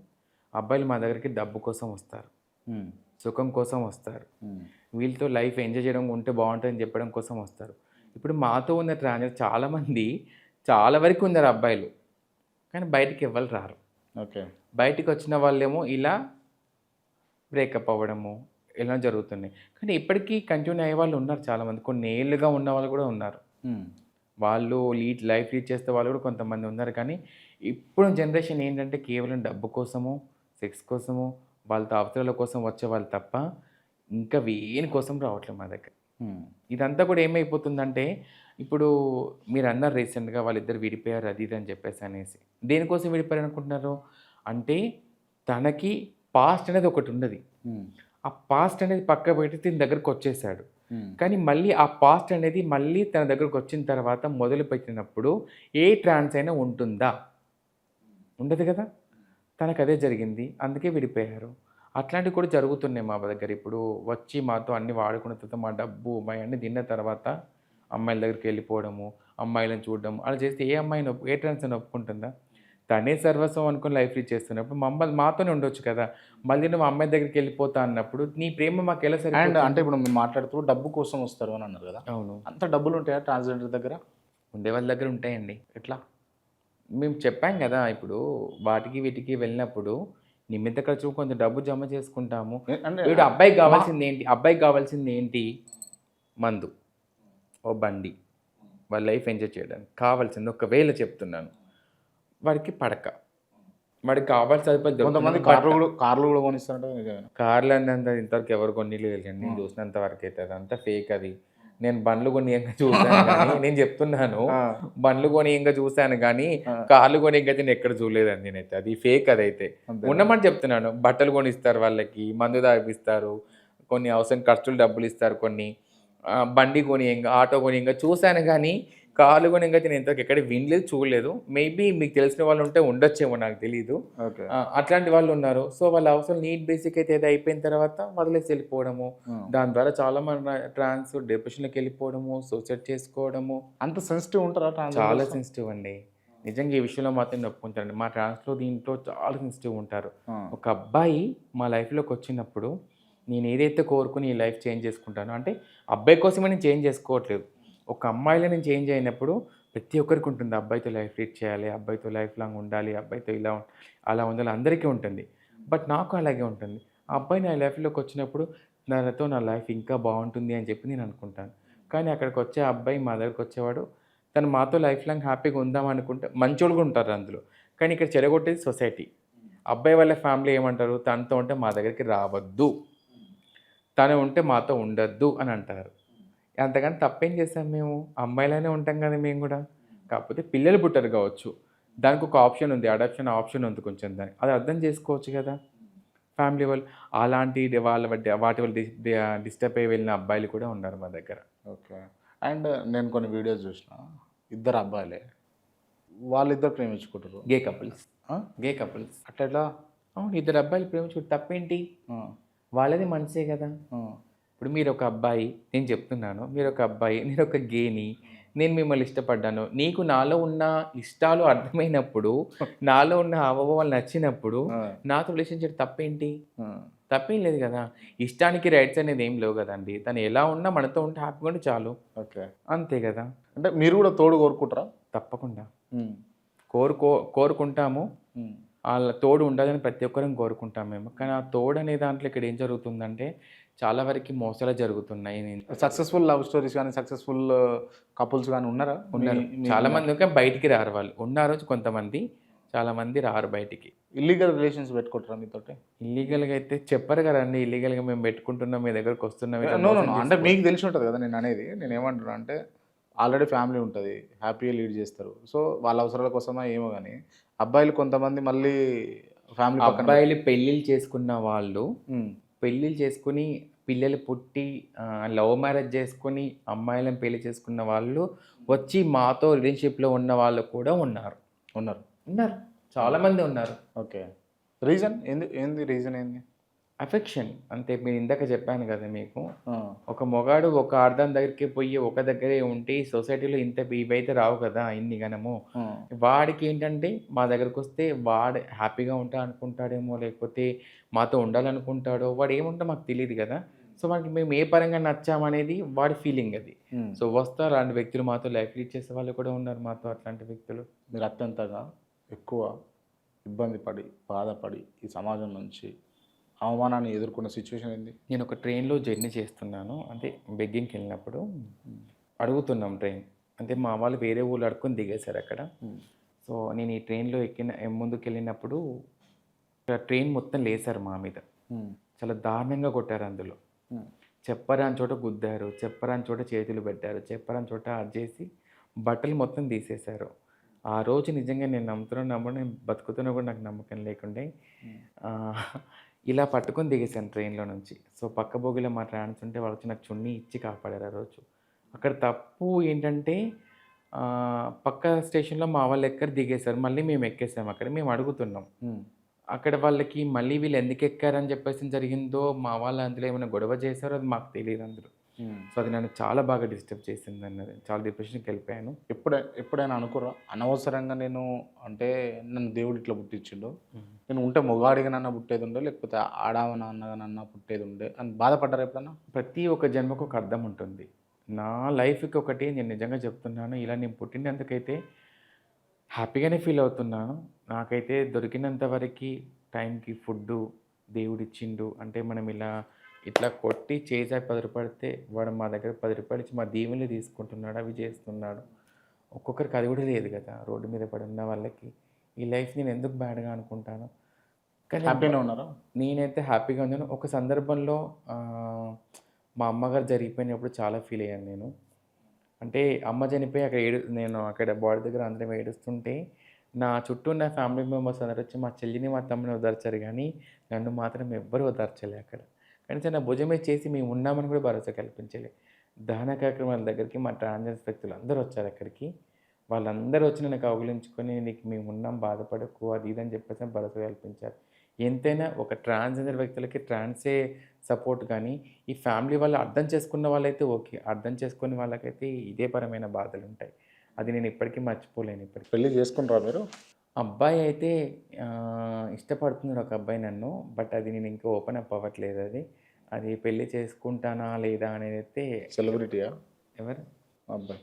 అబ్బాయిలు మా దగ్గరికి డబ్బు కోసం వస్తారు, సుఖం కోసం వస్తారు, వీళ్ళతో లైఫ్ ఎంజాయ్ చేయడం ఉంటే బాగుంటుందని చెప్పడం కోసం వస్తారు. ఇప్పుడు మాతో ఉన్న ట్రాన్స్‌జెండర్ చాలామంది చాలా వరకు ఉన్నారు అబ్బాయిలు, కానీ బయటికి ఎవ్వరు రారు. ఓకే. బయటికి వచ్చిన వాళ్ళేమో ఇలా బ్రేకప్ అవ్వడము ఇలా జరుగుతున్నాయి. కానీ ఇప్పటికీ కంటిన్యూ అయ్యే వాళ్ళు ఉన్నారు చాలామంది. కొన్ని ఏళ్ళుగా ఉన్న వాళ్ళు కూడా ఉన్నారు. వాళ్ళు లైఫ్ లీడ్ చేసే వాళ్ళు కూడా కొంతమంది ఉన్నారు. కానీ ఇప్పుడు జనరేషన్ ఏంటంటే కేవలం డబ్బు కోసము, సెక్స్ కోసము, వాళ్ళతో అవసరాల కోసం వచ్చేవాళ్ళు తప్ప ఇంకా వేని కోసం రావట్లేదు మా దగ్గర. ఇదంతా కూడా ఏమైపోతుందంటే ఇప్పుడు మీరు అన్నారు రీసెంట్గా వాళ్ళిద్దరు విడిపోయారు అది ఇది అని చెప్పేసి అనేసి. దేనికోసం విడిపోయారు అనుకుంటున్నారు అంటే తనకి పాస్ట్ అనేది ఒకటి ఉన్నది. ఆ పాస్ట్ అనేది పక్క పెట్టి తన దగ్గరకు వచ్చేసాడు. కానీ మళ్ళీ ఆ పాస్ట్ అనేది మళ్ళీ తన దగ్గరకు వచ్చిన తర్వాత మొదలుపెట్టినప్పుడు ఏ ట్రాన్స్ అయినా ఉంటుందా? ఉండదు కదా. తనకు అదే జరిగింది, అందుకే విడిపోయారు. అట్లాంటివి కూడా జరుగుతున్నాయి మా దగ్గర. ఇప్పుడు వచ్చి మాతో అన్ని వాడుకున్న తర్వాత మా డబ్బు అన్నీ తిన్న తర్వాత అమ్మాయిల దగ్గరికి వెళ్ళిపోవడము, అమ్మాయిలను చూడడం అలా చేస్తే ఏ ట్రాన్స్ అయినా ఒప్పుకుంటుందా? తనే సర్వస్వం అనుకుని లైఫ్ లీడ్ చేస్తున్నప్పుడు మాతోనే ఉండొచ్చు కదా. మళ్ళీ నువ్వు అమ్మాయి దగ్గరికి వెళ్ళిపోతా అన్నప్పుడు నీ ప్రేమ మాకు ఎలా సరే. అండ్ అంటే ఇప్పుడు మీరు మాట్లాడుతూ డబ్బు కోసం వస్తారు అని అన్నారు కదా. అవును. అంత డబ్బులు ఉంటాయా ట్రాన్స్జెండర్ దగ్గర? ఉండే వాళ్ళ దగ్గర ఉంటాయండి. ఎట్లా? మేము చెప్పాం కదా, ఇప్పుడు వాటికి వీటికి వెళ్ళినప్పుడు నిమిత్త ఖర్చు కొంచెం డబ్బు జమ చేసుకుంటాము. వీడు అబ్బాయికి కావాల్సింది ఏంటి? మందు, ఓ బండి, వాళ్ళ లైఫ్ ఎంజాయ్ చేయడానికి కావాల్సింది. ఒకవేళ చెప్తున్నాను, వాడికి పడక, వాడికి కావాల్సిన కొంతమంది కార్లు కూడా కొనిస్తారంట. కార్లు అన్నంత ఇంతవరకు ఎవరు కొనిలేదు, నేను చూసినంత వరకు అయితే అదంతా ఫేక్. అది నేను బండ్లు కొనియంగా చూశాను కానీ నేను చెప్తున్నాను, బండ్లు కొనియంగా చూశాను కానీ కార్లు కొనియంగా నేను ఎక్కడ చూడలేదండి నేనైతే. అది ఫేక్ అదైతే. ఉన్నమాట చెప్తున్నాను. బట్టలు కొనిస్తారు వాళ్ళకి, మందు తాగిపిస్తారు, కొన్ని అవసరం ఖర్చులు డబ్బులు ఇస్తారు కొన్ని. బండి కొనియంగా, ఆటో కొనియంగా చూశాను కానీ కార్లు కొనియంగా నేను ఇంతవరకు ఎక్కడ వినలేదు, చూడలేదు. మేబీ మీకు తెలిసిన వాళ్ళు ఉంటే ఉండొచ్చేమో, నాకు తెలీదు. ఓకే. అట్లాంటి వాళ్ళు ఉన్నారు. సో వాళ్ళ అవసరం నీట్ బేసిక్ అయితే ఏదో అయిపోయిన తర్వాత వదిలేసి వెళ్ళిపోవడము. దాని ద్వారా చాలా మంది డిప్రెషన్లోకి వెళ్ళిపోవడము, సూసైడ్ చేసుకోవడము. అంత సెన్సిటివ్ ఉంటారా చాలా సెన్సిటివ్ అండి. నిజంగా ఈ విషయంలో మాత్రం ఒప్పుకుంటారండి. మా ట్రాన్స్లో దీంట్లో చాలా సెన్సిటివ్ ఉంటారు. ఒక అబ్బాయి మా లైఫ్లోకి వచ్చినప్పుడు నేను ఏదైతే కోరుకుని ఈ లైఫ్ చేంజ్ చేసుకుంటానో, అంటే అబ్బాయి కోసమే నేను చేంజ్ చేసుకోవట్లేదు, ఒక అమ్మాయిలో నేను చేంజ్ అయినప్పుడు ప్రతి ఒక్కరికి ఉంటుంది. అబ్బాయితో లైఫ్ లీడ్ చేయాలి, అబ్బాయితో లైఫ్ లాంగ్ ఉండాలి, అబ్బాయితో ఇలా అలా ఉండాలి, అందరికీ ఉంటుంది. బట్ నాకు అలాగే ఉంటుంది. ఆ అబ్బాయి నా లైఫ్లోకి వచ్చినప్పుడు నాతో నా లైఫ్ ఇంకా బాగుంటుంది అని చెప్పి నేను అనుకుంటాను. కానీ అక్కడికి వచ్చే అబ్బాయి మా దగ్గరికి వచ్చేవాడు, తను మాతో లైఫ్ లాంగ్ హ్యాపీగా ఉందాం అనుకుంటే మంచోళ్ళు కూడా ఉంటారు అందులో. కానీ ఇక్కడ చెడగొట్టేది సొసైటీ. అబ్బాయి వాళ్ళ ఫ్యామిలీ ఏమంటారు, తనతో ఉంటే మా దగ్గరికి రావద్దు, తను ఉంటే మాతో ఉండద్దు అని అంటారు. అంతగాని తప్పేం చేస్తాం మేము, అమ్మాయిలానే ఉంటాం కదా మేము కూడా. కాకపోతే పిల్లలు పుట్టరు కావచ్చు, దానికి ఒక ఆప్షన్ ఉంది, అడాప్షన్ ఆప్షన్ ఉంది కొంచెం, దాన్ని అది అర్థం చేసుకోవచ్చు కదా ఫ్యామిలీ వాళ్ళు. అలాంటి వాటి వల్ల డిస్టర్బ్ అయ్యి వెళ్ళిన అబ్బాయిలు కూడా ఉన్నారు మా దగ్గర. ఓకే. అండ్ నేను కొన్ని వీడియోస్ చూసిన, ఇద్దరు అబ్బాయిలే, వాళ్ళిద్దరు ప్రేమించుకుంటారు. గే కపుల్స్. అట్లా అవును, ఇద్దరు అబ్బాయిలు ప్రేమించుకుంటారు, తప్పేంటి? వాళ్ళది మనసే కదా. ఇప్పుడు మీరు ఒక అబ్బాయి, నేను చెప్తున్నాను, మీరు ఒక అబ్బాయి, నేను ఒక గేని, నేను మిమ్మల్ని ఇష్టపడ్డాను, నీకు నాలో ఉన్న ఇష్టాలు అర్థమైనప్పుడు, నాలో ఉన్న హావభావాలు నచ్చినప్పుడు నాతో రిలేషన్షిప్ తప్పేంటి? తప్పేం లేదు కదా. ఇష్టానికి రైట్స్ అనేది ఏం లేవు కదండి. తను ఎలా ఉన్నా మనతో ఉంటే హ్యాపీగా ఉంటే చాలు. ఓకే, అంతే కదా. అంటే మీరు కూడా తోడు కోరుకుంటారా? తప్పకుండా కోరుకుంటాము. వాళ్ళ తోడు ఉండాలని ప్రతి ఒక్కరం కోరుకుంటాం మేము. కానీ ఆ తోడు అనే దాంట్లో ఇక్కడ ఏం జరుగుతుందంటే చాలా వరకు మోసాలు జరుగుతున్నాయి. సక్సెస్ఫుల్ లవ్ స్టోరీస్ కానీ, సక్సెస్ఫుల్ కపుల్స్ కానీ ఉన్నారు. చాలా మంది ఇంకా బయటికి రారు, వాళ్ళు ఉన్నారు కొంతమంది, చాలా మంది రారు బయటికి. ఇల్లీగల్ రిలేషన్స్ పెట్టుకుంటారా మీతోటి? ఇల్లీగల్గా అయితే చెప్పరు కదండి, ఇల్లీగల్గా మేము పెట్టుకుంటున్నాం, మీ దగ్గరకు వస్తున్నాం. అంటే మీకు తెలిసి ఉంటుంది కదా నేను అనేది. నేను ఏమంటున్నా అంటే, ఆల్రెడీ ఫ్యామిలీ ఉంటుంది, హ్యాపీగా లీడ్ చేస్తారు, సో వాళ్ళ అవసరాల కోసమే ఏమో. కానీ అబ్బాయిలు కొంతమంది మళ్ళీ ఫ్యామిలీ అబ్బాయిలు పెళ్ళిళ్ళు చేసుకున్న వాళ్ళు, పెళ్ళిళ్ళు చేసుకుని పిల్లలు పుట్టి లవ్ మ్యారేజ్ చేసుకుని అమ్మాయిలను పెళ్లి చేసుకున్న వాళ్ళు వచ్చి మాతో రిలేషన్షిప్లో ఉన్న వాళ్ళు కూడా ఉన్నారు. చాలామంది ఉన్నారు. ఓకే, రీజన్ ఏంది? రీజన్ ఏంది? అఫెక్షన్. అంతే. మీరు ఇందాక చెప్పాను కదా మీకు, ఒక మొగాడు ఒక అర్థం దగ్గరికి పోయి ఒక దగ్గరే ఉంటే సొసైటీలో ఇవైతే రావు కదా ఇన్ని గనము. వాడికి ఏంటంటే మా దగ్గరకు వస్తే వాడు హ్యాపీగా ఉంటా అనుకుంటాడేమో, లేకపోతే మాతో ఉండాలనుకుంటాడో, వాడు ఏముంటో మాకు తెలియదు కదా. సో వాడికి మేము ఏ పరంగా నచ్చామనేది వాడి ఫీలింగ్ అది. సో వస్తారు అలాంటి వ్యక్తులు, మాతో లైఫ్ లీడ్ చేసే వాళ్ళు కూడా ఉన్నారు మాతో అట్లాంటి వ్యక్తులు. మీరు అత్యంతగా ఎక్కువ ఇబ్బంది పడి, బాధపడి ఈ సమాజం నుంచి అవమానాన్ని ఎదుర్కొన్న సిచ్యువేషన్ ఏంది? నేను ఒక ట్రైన్లో జర్నీ చేస్తున్నాను, అంటే బెగ్గింగ్కి వెళ్ళినప్పుడు అడుగుతున్నాం ట్రైన్, అంటే మా వాళ్ళు వేరే ఊళ్ళు అడుక్కొని దిగేశారు అక్కడ. సో నేను ఈ ట్రైన్లో ముందుకు వెళ్ళినప్పుడు ట్రైన్ మొత్తం లేసారు మా మీద, చాలా దారుణంగా కొట్టారు. అందులో చెప్పరాని చోట గుద్దారు, చెప్పరాని చోట చేతులు పెట్టారు, చెప్పరాని చోట అది చేసి బట్టలు మొత్తం తీసేశారు. ఆ రోజు నిజంగా నేను నమ్ముతున్నా నేను బతుకుతున్నా కూడా నాకు నమ్మకం లేకుండే. ఇలా పట్టుకొని దిగేశాను ట్రైన్లో నుంచి. సో పక్క బోగిలో మా ట్రాన్స్ ఉంటే వాళ్ళు వచ్చి నాకు చున్నీ ఇచ్చి కాపాడారు ఆ రోజు. అక్కడ తప్పు ఏంటంటే పక్క స్టేషన్లో మా వాళ్ళు ఎక్కరు దిగేశారు, మళ్ళీ మేము ఎక్కేసాం. అక్కడ మేము అడుగుతున్నాం, అక్కడ వాళ్ళకి మళ్ళీ వీళ్ళు ఎందుకు ఎక్కారని చెప్పేసి జరిగిందో, మా వాళ్ళు అందులో ఏమైనా గొడవ చేశారో అది మాకు తెలియదు అందులో. సో అది నన్ను చాలా బాగా డిస్టర్బ్ చేసింది అన్నది, చాలా డిప్రెషన్కి వెళ్ళిపోయాను. ఎప్పుడైనా అనుకోరా అనవసరంగా నేను, అంటే నన్ను దేవుడు ఇట్లా పుట్టించిండు, నేను ఉంటే మొగాడిగా నన్న పుట్టేది ఉండే, లేకపోతే ఆడావన అన్నగానన్నా పుట్టేది ఉండే అని బాధపడ్డారు ఎప్పుడన్నా? ప్రతి ఒక్క జన్మకు ఒక అర్థం ఉంటుంది. నా లైఫ్కి ఒకటి నేను నిజంగా చెప్తున్నాను, ఇలా నేను పుట్టినందుకైతే హ్యాపీగానే ఫీల్ అవుతున్నాను. నాకైతే దొరికినంత వరకు టైంకి ఫుడ్డు దేవుడిచ్చిండు. అంటే మనం ఇట్లా కొట్టి చేసా 10 రూపాయలు వాడు మా దగ్గర 10 రూపాయలు ఇచ్చి మా దీవెనలు తీసుకుంటున్నాడు, అవి చేస్తున్నాడు. ఒక్కొక్కరికి అది కూడా లేదు కదా. రోడ్డు మీద పడి ఉన్న వాళ్ళకి ఈ లైఫ్ నేను ఎందుకు బ్యాడ్గా అనుకుంటాను. కానీ హ్యాపీగా ఉన్నారా? నేనైతే హ్యాపీగా ఉన్నాను. ఒక సందర్భంలో మా అమ్మగారు జరిగిపోయినప్పుడు చాలా ఫీల్ అయ్యాను నేను. అంటే అమ్మ చనిపోయి అక్కడ నేను అక్కడ బాడీ దగ్గర అందరం ఏడుస్తుంటే, నా చుట్టూ ఉన్న ఫ్యామిలీ మెంబర్స్ అందరూ వచ్చి మా చెల్లిని, మా తమ్ముడిని ఓదార్చారు గానీ, నన్ను మాత్రం ఎవ్వరు ఓదార్చలే అక్కడ. కనీసం నా భుజం మీద చేసి మేము ఉన్నామని కూడా భరోసా కల్పించలే. దహన కార్యక్రమాల దగ్గరికి మా ట్రాన్స్‌జెండర్ వ్యక్తులు అందరూ వచ్చారు అక్కడికి. వాళ్ళందరూ వచ్చి నన్ను కౌగిలించుకొని, "నీకు మేమున్నాం బాధపడకు" అది ఇది అని చెప్పేసి భరోసా కల్పించారు. ఎంతైనా ఒక ట్రాన్స్‌జెండర్ వ్యక్తులకి ట్రాన్సే సపోర్ట్ కానీ, ఈ ఫ్యామిలీ వాళ్ళు అర్థం చేసుకున్న వాళ్ళైతే ఓకే. అర్థం చేసుకోని వాళ్ళకైతే ఇదే పరమైన బాధలుంటాయి. అది నేను ఇప్పటికీ మర్చిపోలేను ఇప్పటికి. పెళ్లి చేసుకుంటారా మీరు? అబ్బాయి అయితే ఇష్టపడుతున్నాడు ఒక అబ్బాయి నన్ను. బట్ అది నేను ఇంకా ఓపెన్ అప్ అవ్వట్లేదు అది. అది పెళ్లి చేసుకుంటానా లేదా అనేదైతే సెలబ్రిటీయా ఎవరు? అబ్బాయి?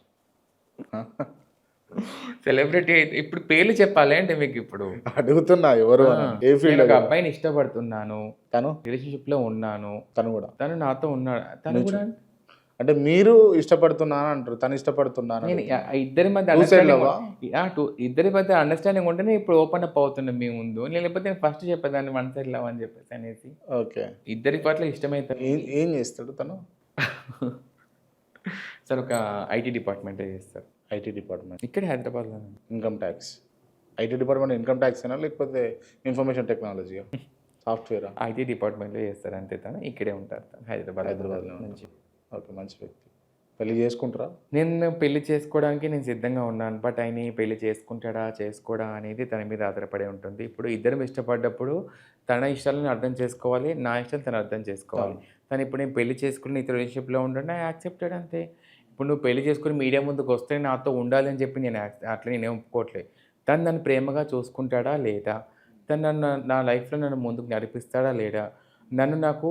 సెలబ్రిటీ అయితే ఇప్పుడు పేర్లు చెప్పాలి అంటే మీకిప్పుడు. అడుగుతున్నా ఎవరు అని. ఏ నేను ఫీల్డ్? ఒక అబ్బాయిని ఇష్టపడుతున్నాను. తను రిలేషన్‌షిప్‌లో ఉన్నాను. తను కూడా తను నాతో ఉన్నాడు. తను కూడా అంటే మీరు ఇష్టపడుతున్నాను అంటారు, తను ఇష్టపడుతున్నాను నేను ఇద్దరి మధ్య Two side అండర్‌స్టాండింగ్ love ఇద్దరి మధ్య అండర్‌స్టాండింగ్ ఉంటేనే ఇప్పుడు ఓపెన్ అప్ అవుతున్నాం మీ ముందు. లేకపోతే నేను ఫస్ట్ చెప్పేదాన్ని వన్ సైడ్ లవ్ అని చెప్పేసి అనేసి. ఓకే. ఇద్దరి పట్ల ఇష్టమైతే ఏం చేస్తాడు తను? సార్ ఒక ఐటీ డిపార్ట్‌మెంటే చేస్తారు. IT department. ఇక్కడే హైదరాబాద్‌లో. Income tax. IT department income tax అయినా లేకపోతే ఇన్ఫర్మేషన్ టెక్నాలజీ సాఫ్ట్వేరా? ఐటీ డిపార్ట్‌మెంట్‌లో చేస్తారు అంతే తను. ఇక్కడే ఉంటారు తను హైదరాబాద్లో నుంచి. ఓకే, మంచి వ్యక్తి. పెళ్లి చేసుకుంటారా? నేను పెళ్లి చేసుకోవడానికి నేను సిద్ధంగా ఉన్నాను. బట్ ఆయన పెళ్లి చేసుకుంటాడా, చేసుకోడా అనేది తన మీద ఆధారపడి ఉంటుంది. ఇప్పుడు ఇద్దరం ఇష్టపడ్డప్పుడు తన ఇష్టాలను అర్థం చేసుకోవాలి. నా ఇష్టాలు తను అర్థం చేసుకోవాలి. తను ఇప్పుడు నేను పెళ్లి చేసుకుని నీతో రిలేషన్‌షిప్‌లో ఉంటున్నా యాక్సెప్టెడ్ అంతే. ఇప్పుడు నువ్వు పెళ్లి చేసుకొని మీడియా ముందుకు వస్తే నాతో ఉండాలి అని చెప్పి నేను అట్లా నేనేం ఒప్పుకోవట్లేదు. తను నన్ను ప్రేమగా చూసుకుంటాడా లేదా? తను నన్ను నా లైఫ్‌లో నన్ను ముందుకు నడిపిస్తాడా లేడా? నాకు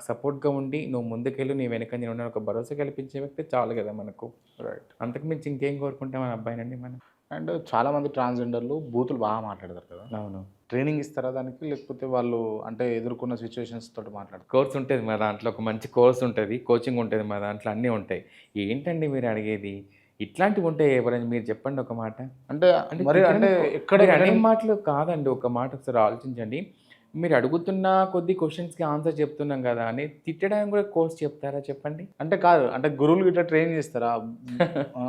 సపోర్ట్‌గా ఉండి నువ్వు ముందుకెళ్ళు, నీ వెనక నేనున్నాను ఒక భరోసా కల్పించే వ్యక్తి చాలు కదా మనకు. రైట్. అంతకు మించి ఇంకేం కోరుకుంటాం మన అబ్బాయినండి మనం. అండ్ చాలామంది ట్రాన్స్జెండర్లు బూతులు బాగా మాట్లాడతారు కదా. అవును. ట్రైనింగ్ ఇస్తారా దానికి, లేకపోతే వాళ్ళు అంటే ఎదుర్కొన్న సిచ్యువేషన్స్ తోటి మాట్లాడతారు? కోర్స్ ఉంటుంది మా దాంట్లో. ఒక మంచి కోర్స్ ఉంటుంది. కోచింగ్ ఉంటుంది మా దాంట్లో. అన్నీ ఉంటాయి. ఏంటండి మీరు అడిగేది? ఇట్లాంటివి ఉంటాయి ఎవరైనా మీరు చెప్పండి ఒక మాట. అంటే అంటే మరి అంటే ఎక్కడ మీరు అనే మాటలు కాదండి. ఒక మాట ఒకసారి ఆలోచించండి. మీరు అడుగుతున్న కొద్ది క్వెషన్స్‌కి ఆన్సర్ చెప్తున్నాం కదా అని తిట్టడానికి కూడా కోర్స్ చెప్తారా చెప్పండి? అంటే కాదు, అంటే గురువులు గిట్లా ట్రైన్ చేస్తారా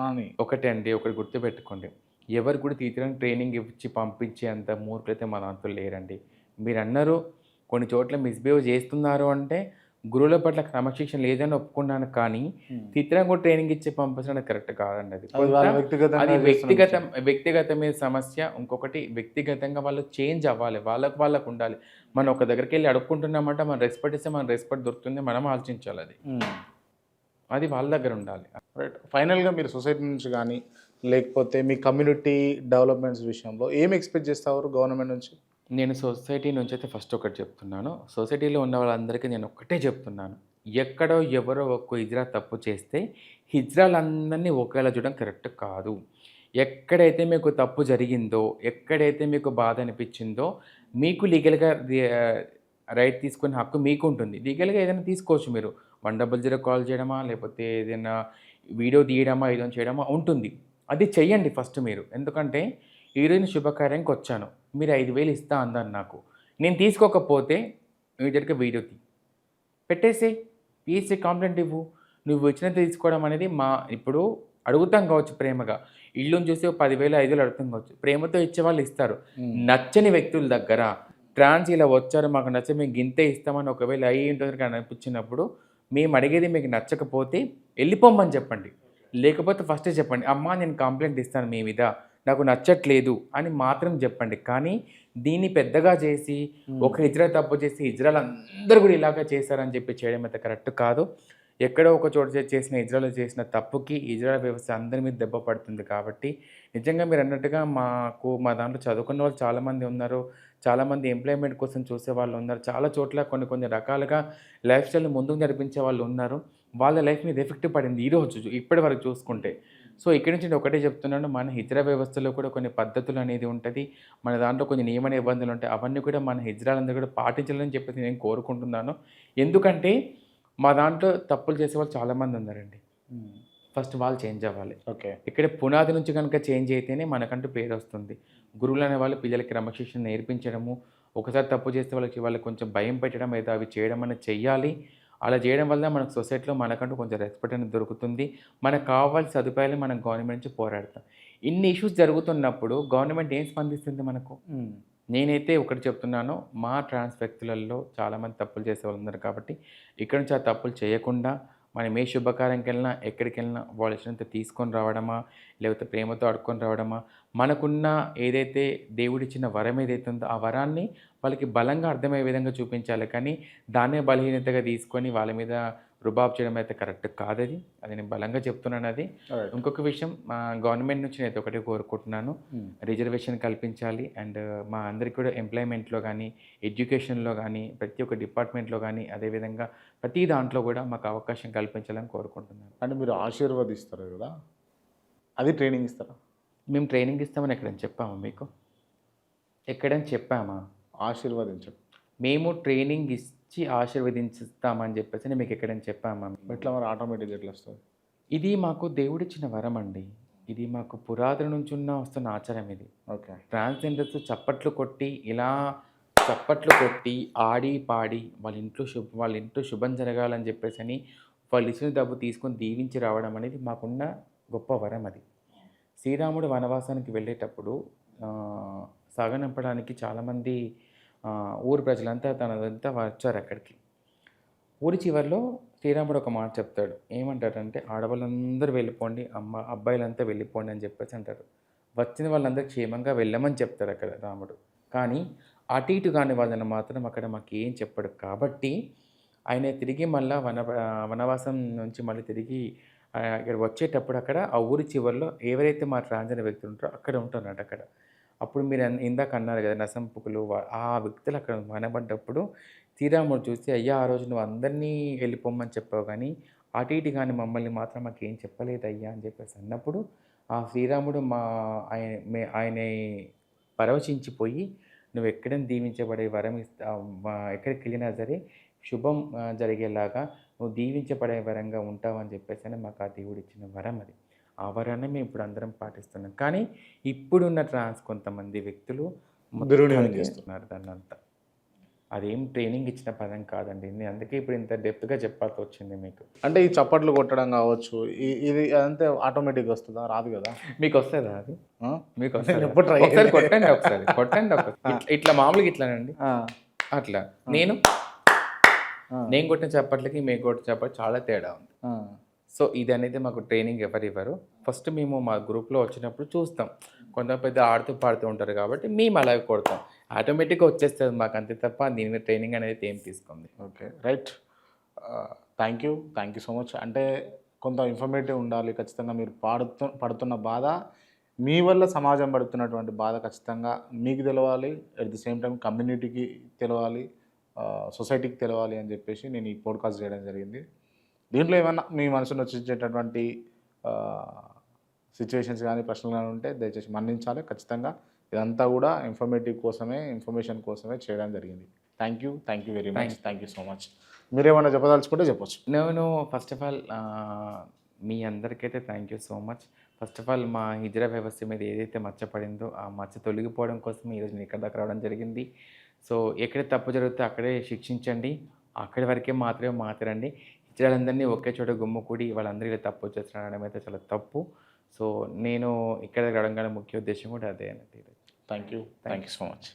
అని? ఒకటే అండి, ఒకటి గుర్తుపెట్టుకోండి. ఎవరు కూడా టీచర్‌ని ట్రైనింగ్ ఇచ్చి పంపించేంత మూర్ఖులైతే మన దాంట్లో లేరండి. మీరన్నారు కొన్ని చోట్ల మిస్‌బిహేవ్ చేస్తున్నారు అంటే గురువుల పట్ల క్రమశిక్షణ లేదని ఒప్పుకున్నాను. కానీ తిట్టడానికి కూడా ట్రైనింగ్ ఇచ్చి పంపించడం కరెక్ట్ కాదండి అది. అది వాళ్ళ వ్యక్తిగతంగా అది చేస్తున్న వ్యక్తిగతమైన సమస్య. ఇంకొకటి వ్యక్తిగతంగా వాళ్ళు చేంజ్ అవ్వాలి. వాళ్ళకు ఉండాలి. మనం ఒక దగ్గరికెళ్ళి అడుక్కుంటున్నామంటే మనం రెస్పెక్ట్ ఇస్తే మనకు రెస్పెక్ట్ దొరుకుతుంది. మనం ఆలోచించాలి అది. అది వాళ్ళ దగ్గర ఉండాలి. రైట్. ఫైనల్‌గా మీరు సొసైటీ నుంచి కానీ, లేకపోతే మీ కమ్యూనిటీ డెవలప్‌మెంట్స్ విషయంలో ఏమి ఎక్స్‌పెక్ట్ చేస్తారు గవర్నమెంట్ నుంచి? నేను సొసైటీ నుంచి అయితే ఫస్ట్ ఒకటి చెప్తున్నాను. సొసైటీలో ఉన్న వాళ్ళందరికీ నేను ఒక్కటే చెప్తున్నాను. ఎక్కడో ఎవరో ఒక్క హిజ్రా తప్పు చేస్తే హిజ్రాలందరినీ ఒకేలా చూడడం కరెక్ట్ కాదు. ఎక్కడైతే మీకు తప్పు జరిగిందో, ఎక్కడైతే మీకు బాధ అనిపించిందో మీకు లీగల్‌గా రైట్ తీసుకునే హక్కు మీకుంటుంది. లీగల్‌గా ఏదైనా తీసుకోవచ్చు మీరు. 100 కాల్ చేయడమా, లేకపోతే ఏదైనా వీడియో తీయడమా, ఏదైనా చేయడమా ఉంటుంది. అది చెయ్యండి ఫస్ట్ మీరు. ఎందుకంటే ఈరోజు శుభకార్యానికి వచ్చాను. మీరు 5,000 ఇస్తా అన్నారు నాకు. నేను తీసుకోకపోతే ఇమ్మీడియేట్‌గా వీడియో పెట్టేసేయి. తీసి కంప్లెయింట్ ఇవ్వు. నువ్వు ఇచ్చినంత తీసుకోవడం అనేది ఇప్పుడు అడుగుతాం కావచ్చు ప్రేమగా. ఇల్లుని చూసి 10,000, 5,000 అడుగుతాం కావచ్చు. ప్రేమతో ఇచ్చేవాళ్ళు ఇస్తారు. నచ్చని వ్యక్తుల దగ్గర ట్రాన్స్ ఇలా వచ్చారు మాకు నచ్చ మేము గింతే ఇస్తామని ఒకవేళ అయ్యి ఉంటుంది అనిపించినప్పుడు మేము అడిగేది మీకు నచ్చకపోతే వెళ్ళిపోమని చెప్పండి. లేకపోతే ఫస్టే చెప్పండి, అమ్మా నేను కంప్లైంట్ ఇస్తాను మీ మీద, నాకు నచ్చట్లేదు అని మాత్రం చెప్పండి. కానీ దీన్ని పెద్దగా చేసి ఒక హిజ్రా తప్పు చేసి హిజ్రాలు అందరూ కూడా ఇలాగా చేశారని చెప్పి చేయడం అయితే కరెక్ట్ కాదు. ఎక్కడో ఒక చోట చేసిన ఇజ్రాయెల్ చేసిన తప్పుకి ఇజ్రాయెల్ వ్యవస్థ అందరి మీద దెబ్బ పడుతుంది. కాబట్టి నిజంగా మీరు అన్నట్టుగా మా దాంట్లో చదువుకున్న వాళ్ళు చాలామంది ఉన్నారు. చాలామంది ఎంప్లాయ్మెంట్ కోసం చూసే వాళ్ళు ఉన్నారు. చాలా చోట్ల కొన్ని రకాలుగా లైఫ్ స్టైల్ని ముందుకు నడిపించే వాళ్ళు ఉన్నారు. వాళ్ళ లైఫ్ మీద ఎఫెక్ట్ పడింది ఈరోజు ఇప్పటి వరకు చూసుకుంటే. సో ఇక్కడి నుంచి నేను ఒకటే చెప్తున్నాను, మన హిజ్రా వ్యవస్థలో కూడా కొన్ని పద్ధతులు అనేది ఉంటుంది. మన దాంట్లో కొన్ని నియమ నిబంధనలు ఉంటాయి. అవన్నీ కూడా మన హిజ్రాలందరూ కూడా పాటించాలని చెప్పేసి నేను కోరుకుంటున్నాను. ఎందుకంటే మా దాంట్లో తప్పులు చేసేవాళ్ళు చాలామంది ఉన్నారండి. ఫస్ట్ వాళ్ళు చేంజ్ అవ్వాలి. ఓకే. ఇక్కడ పునాది నుంచి కనుక చేంజ్ అయితేనే మనకంటూ పేరు వస్తుంది. గురువులు అనేవాళ్ళు పిల్లలకి క్రమశిక్షణ నేర్పించడము, ఒకసారి తప్పు చేస్తే వాళ్ళకి కొంచెం భయం పెట్టడం, లేదా అవి చేయడం అనేది చెయ్యాలి. అలా చేయడం వల్ల మనకు సొసైటీలో మనకంటూ కొంచెం రెస్పెక్ట్ అనేది దొరుకుతుంది. మనకు కావాల్సిన సదుపాయాలు మనం గవర్నమెంట్ నుంచి పోరాడతాం. ఇన్ని ఇష్యూస్ జరుగుతున్నప్పుడు గవర్నమెంట్ ఏం స్పందిస్తుంది మనకు? నేనైతే ఒకటి చెప్తున్నాను, మా ట్రాన్స్ వ్యక్తులలో చాలామంది తప్పులు చేసేవాళ్ళు ఉన్నారు కాబట్టి, ఇక్కడి నుంచి ఆ తప్పులు చేయకుండా మనం ఏ శుభకార్యంకి వెళ్ళినా, ఎక్కడికి వెళ్ళినా వాళ్ళు ఇచ్చినంత తీసుకొని రావడమా, లేకపోతే ప్రేమతో అడుక్కొని రావడమా, మనకున్న ఏదైతే దేవుడిచ్చిన వరం ఏదైతే ఉందో, ఆ వరాన్ని వాళ్ళకి బలంగా అర్థమయ్యే విధంగా చూపించాలి. కానీ దాన్నే బలహీనతగా తీసుకొని వాళ్ళ మీద రుబాబ్ చేయడం అయితే కరెక్ట్ కాదది. అది నేను బలంగా చెప్తున్నాను అది. ఇంకొక విషయం, మా గవర్నమెంట్ నుంచి నేను ఒకటే కోరుకుంటున్నాను, రిజర్వేషన్ కల్పించాలి. అండ్ మా అందరికీ కూడా ఎంప్లాయ్మెంట్లో కానీ, ఎడ్యుకేషన్లో కానీ, ప్రతి ఒక్క డిపార్ట్మెంట్లో కానీ, అదేవిధంగా ప్రతి దాంట్లో కూడా మాకు అవకాశం కల్పించాలని కోరుకుంటున్నాను. అంటే మీరు ఆశీర్వదిస్తారు కదా, అది ట్రైనింగ్ ఇస్తారా? మేము ట్రైనింగ్ ఇస్తామని ఎక్కడైనా చెప్పామా మీకు? ఎక్కడైనా చెప్పామా? ఆశీర్వదించండి. మేము ట్రైనింగ్ ఇచ్చి ఆశీర్వదించుతామని చెప్పేసి మీకు ఎక్కడైనా చెప్పామా? ఎట్లా మరి ఆటోమేటిక్గా ఎట్లా వస్తుంది? ఇది మాకు దేవుడిచ్చిన వరం అండి. ఇది మాకు పురాతన నుంచి వస్తున్న ఆచారం ఇది. ఓకే. ట్రాన్స్జెండర్స్ చప్పట్లు కొట్టి ఇలా చప్పట్లు కొట్టి ఆడి పాడి వాళ్ళ ఇంట్లో శుభం జరగాలని చెప్పేసి అని వాళ్ళు ఇచ్చిన డబ్బు తీసుకొని దీవించి రావడం అనేది మాకున్న గొప్ప వరం అది. శ్రీరాముడు వనవాసానికి వెళ్ళేటప్పుడు సాగనంపడానికి చాలామంది ఊరు ప్రజలంతా తనదంతా వచ్చారు అక్కడికి. ఊరి చివరిలో శ్రీరాముడు ఒక మాట చెప్తాడు. ఏమంటాడంటే, ఆడవాళ్ళందరూ వెళ్ళిపోండి, అబ్బాయిలంతా వెళ్ళిపోండి అని చెప్పేసి అంటారు. వచ్చిన వాళ్ళందరూ క్షేమంగా వెళ్ళమని చెప్తారు అక్కడ రాముడు. కానీ అటు ఇటు కాని వాళ్ళని మాత్రం అక్కడ మాకు ఏం చెప్పడు. కాబట్టి ఆయన తిరిగి మళ్ళీ వనవాసం నుంచి మళ్ళీ తిరిగి ఇక్కడ వచ్చేటప్పుడు అక్కడ ఆ ఊరి చివరిలో ఎవరైతే మా ట్రాన్స్జెండర్ వ్యక్తులు ఉంటారో అక్కడ ఉంటున్నాడు అక్కడ. అప్పుడు మీరు ఇందాక అన్నారు కదా నసంపుకులు, ఆ వ్యక్తులు అక్కడ కనబడ్డప్పుడు శ్రీరాముడు చూసి, అయ్యా ఆ రోజు నువ్వు అందరినీ వెళ్ళిపోమని చెప్పావు కానీ అటు ఇటు కానీ మమ్మల్ని మాత్రం మాకు ఏం చెప్పలేదు అయ్యా అని చెప్పేసి అన్నప్పుడు ఆ శ్రీరాముడు ఆయన పరవశించిపోయి, నువ్వు ఎక్కడైనా దీవించబడే వరం ఎక్కడికి వెళ్ళినా సరే శుభం జరిగేలాగా నువ్వు దీవించబడే వరంగా ఉంటావని చెప్పేసి అని మాకు ఆ దేవుడు ఇచ్చిన వరం అది. ఆ వరాన్ని మేము ఇప్పుడు అందరం పాటిస్తున్నాం. కానీ ఇప్పుడున్న ట్రాన్స్ కొంతమంది వ్యక్తులు చేస్తున్నారు దాన్ని అంతా. అదేం ట్రైనింగ్ ఇచ్చిన పదం కాదండి. నేను అందుకే ఇప్పుడు ఇంత డెప్త్గా చెప్పాల్సి వచ్చింది మీకు. అంటే ఈ చప్పట్లు కొట్టడం కావచ్చు, ఇది అదంతా ఆటోమేటిక్గా వస్తుందా? రాదు కదా. మీకు వస్తుందా అది? మీకు ఒకసారి కొట్టండి, కొట్టండి. ఇట్లా మామూలుగా ఇట్లానండి, అట్లా నేను కొట్టిన చప్పట్లకి మేము కొట్టిన చప్పట్లు చాలా తేడా ఉంది. సో ఇది అనేది మాకు ట్రైనింగ్ ఎవరు ఇవ్వరు. ఫస్ట్ మేము మా గ్రూప్లో వచ్చినప్పుడు చూస్తాం, కొంత పెద్ద ఆడుతూ పాడుతూ ఉంటారు కాబట్టి మేము అలాగే కొడతాం. ఆటోమేటిక్గా వచ్చేస్తుంది మాకు, అంతే తప్ప దీని మీద ట్రైనింగ్ అనేది ఏం తీసుకుంది. Okay, right. Thank you so much. అంటే కొంత ఇన్ఫర్మేటివ్ ఉండాలి ఖచ్చితంగా. మీరు పడుతున్న బాధ, మీ వల్ల సమాజం పడుతున్నటువంటి బాధ ఖచ్చితంగా మీకు తెలవాలి, అట్ ది సేమ్ టైం కమ్యూనిటీకి తెలవాలి, సొసైటీకి తెలవాలి అని చెప్పేసి నేను ఈ పోడ్కాస్ట్ చేయడం జరిగింది. దీంట్లో ఏమన్నా మీ మనసును వచ్చేటటువంటి సిచ్యువేషన్స్ కానీ ప్రశ్నలు కానీ ఉంటే దయచేసి మన్నించాలి. ఖచ్చితంగా ఇదంతా కూడా ఇన్ఫర్మేషన్ కోసమే చేయడం జరిగింది. Thank you very much. Thank you so much. మీరేమన్నా చెప్పదలుచుకుంటే చెప్పొచ్చు. నేను ఫస్ట్ ఆఫ్ ఆల్ మీ అందరికైతే thank you so much. First of all మా హిజ్రా వ్యవస్థ మీద ఏదైతే మచ్చపడిందో ఆ మచ్చ తొలగిపోవడం కోసం ఈరోజు నేను ఇక్కడ దాకా రావడం జరిగింది. సో ఎక్కడ తప్పు జరిగితే అక్కడే శిక్షించండి, అక్కడి వరకే మాత్రమే మాట్లాడండి. హిజ్రాలందరినీ ఒకే చోట గుమ్ముకూడి వాళ్ళందరూ ఇలా తప్పు చేస్తున్నారడం అయితే చాలా తప్పు. సో నేను ఇక్కడ రావడం కానీ ముఖ్య ఉద్దేశం కూడా అదే అన్నది. Thank you so much.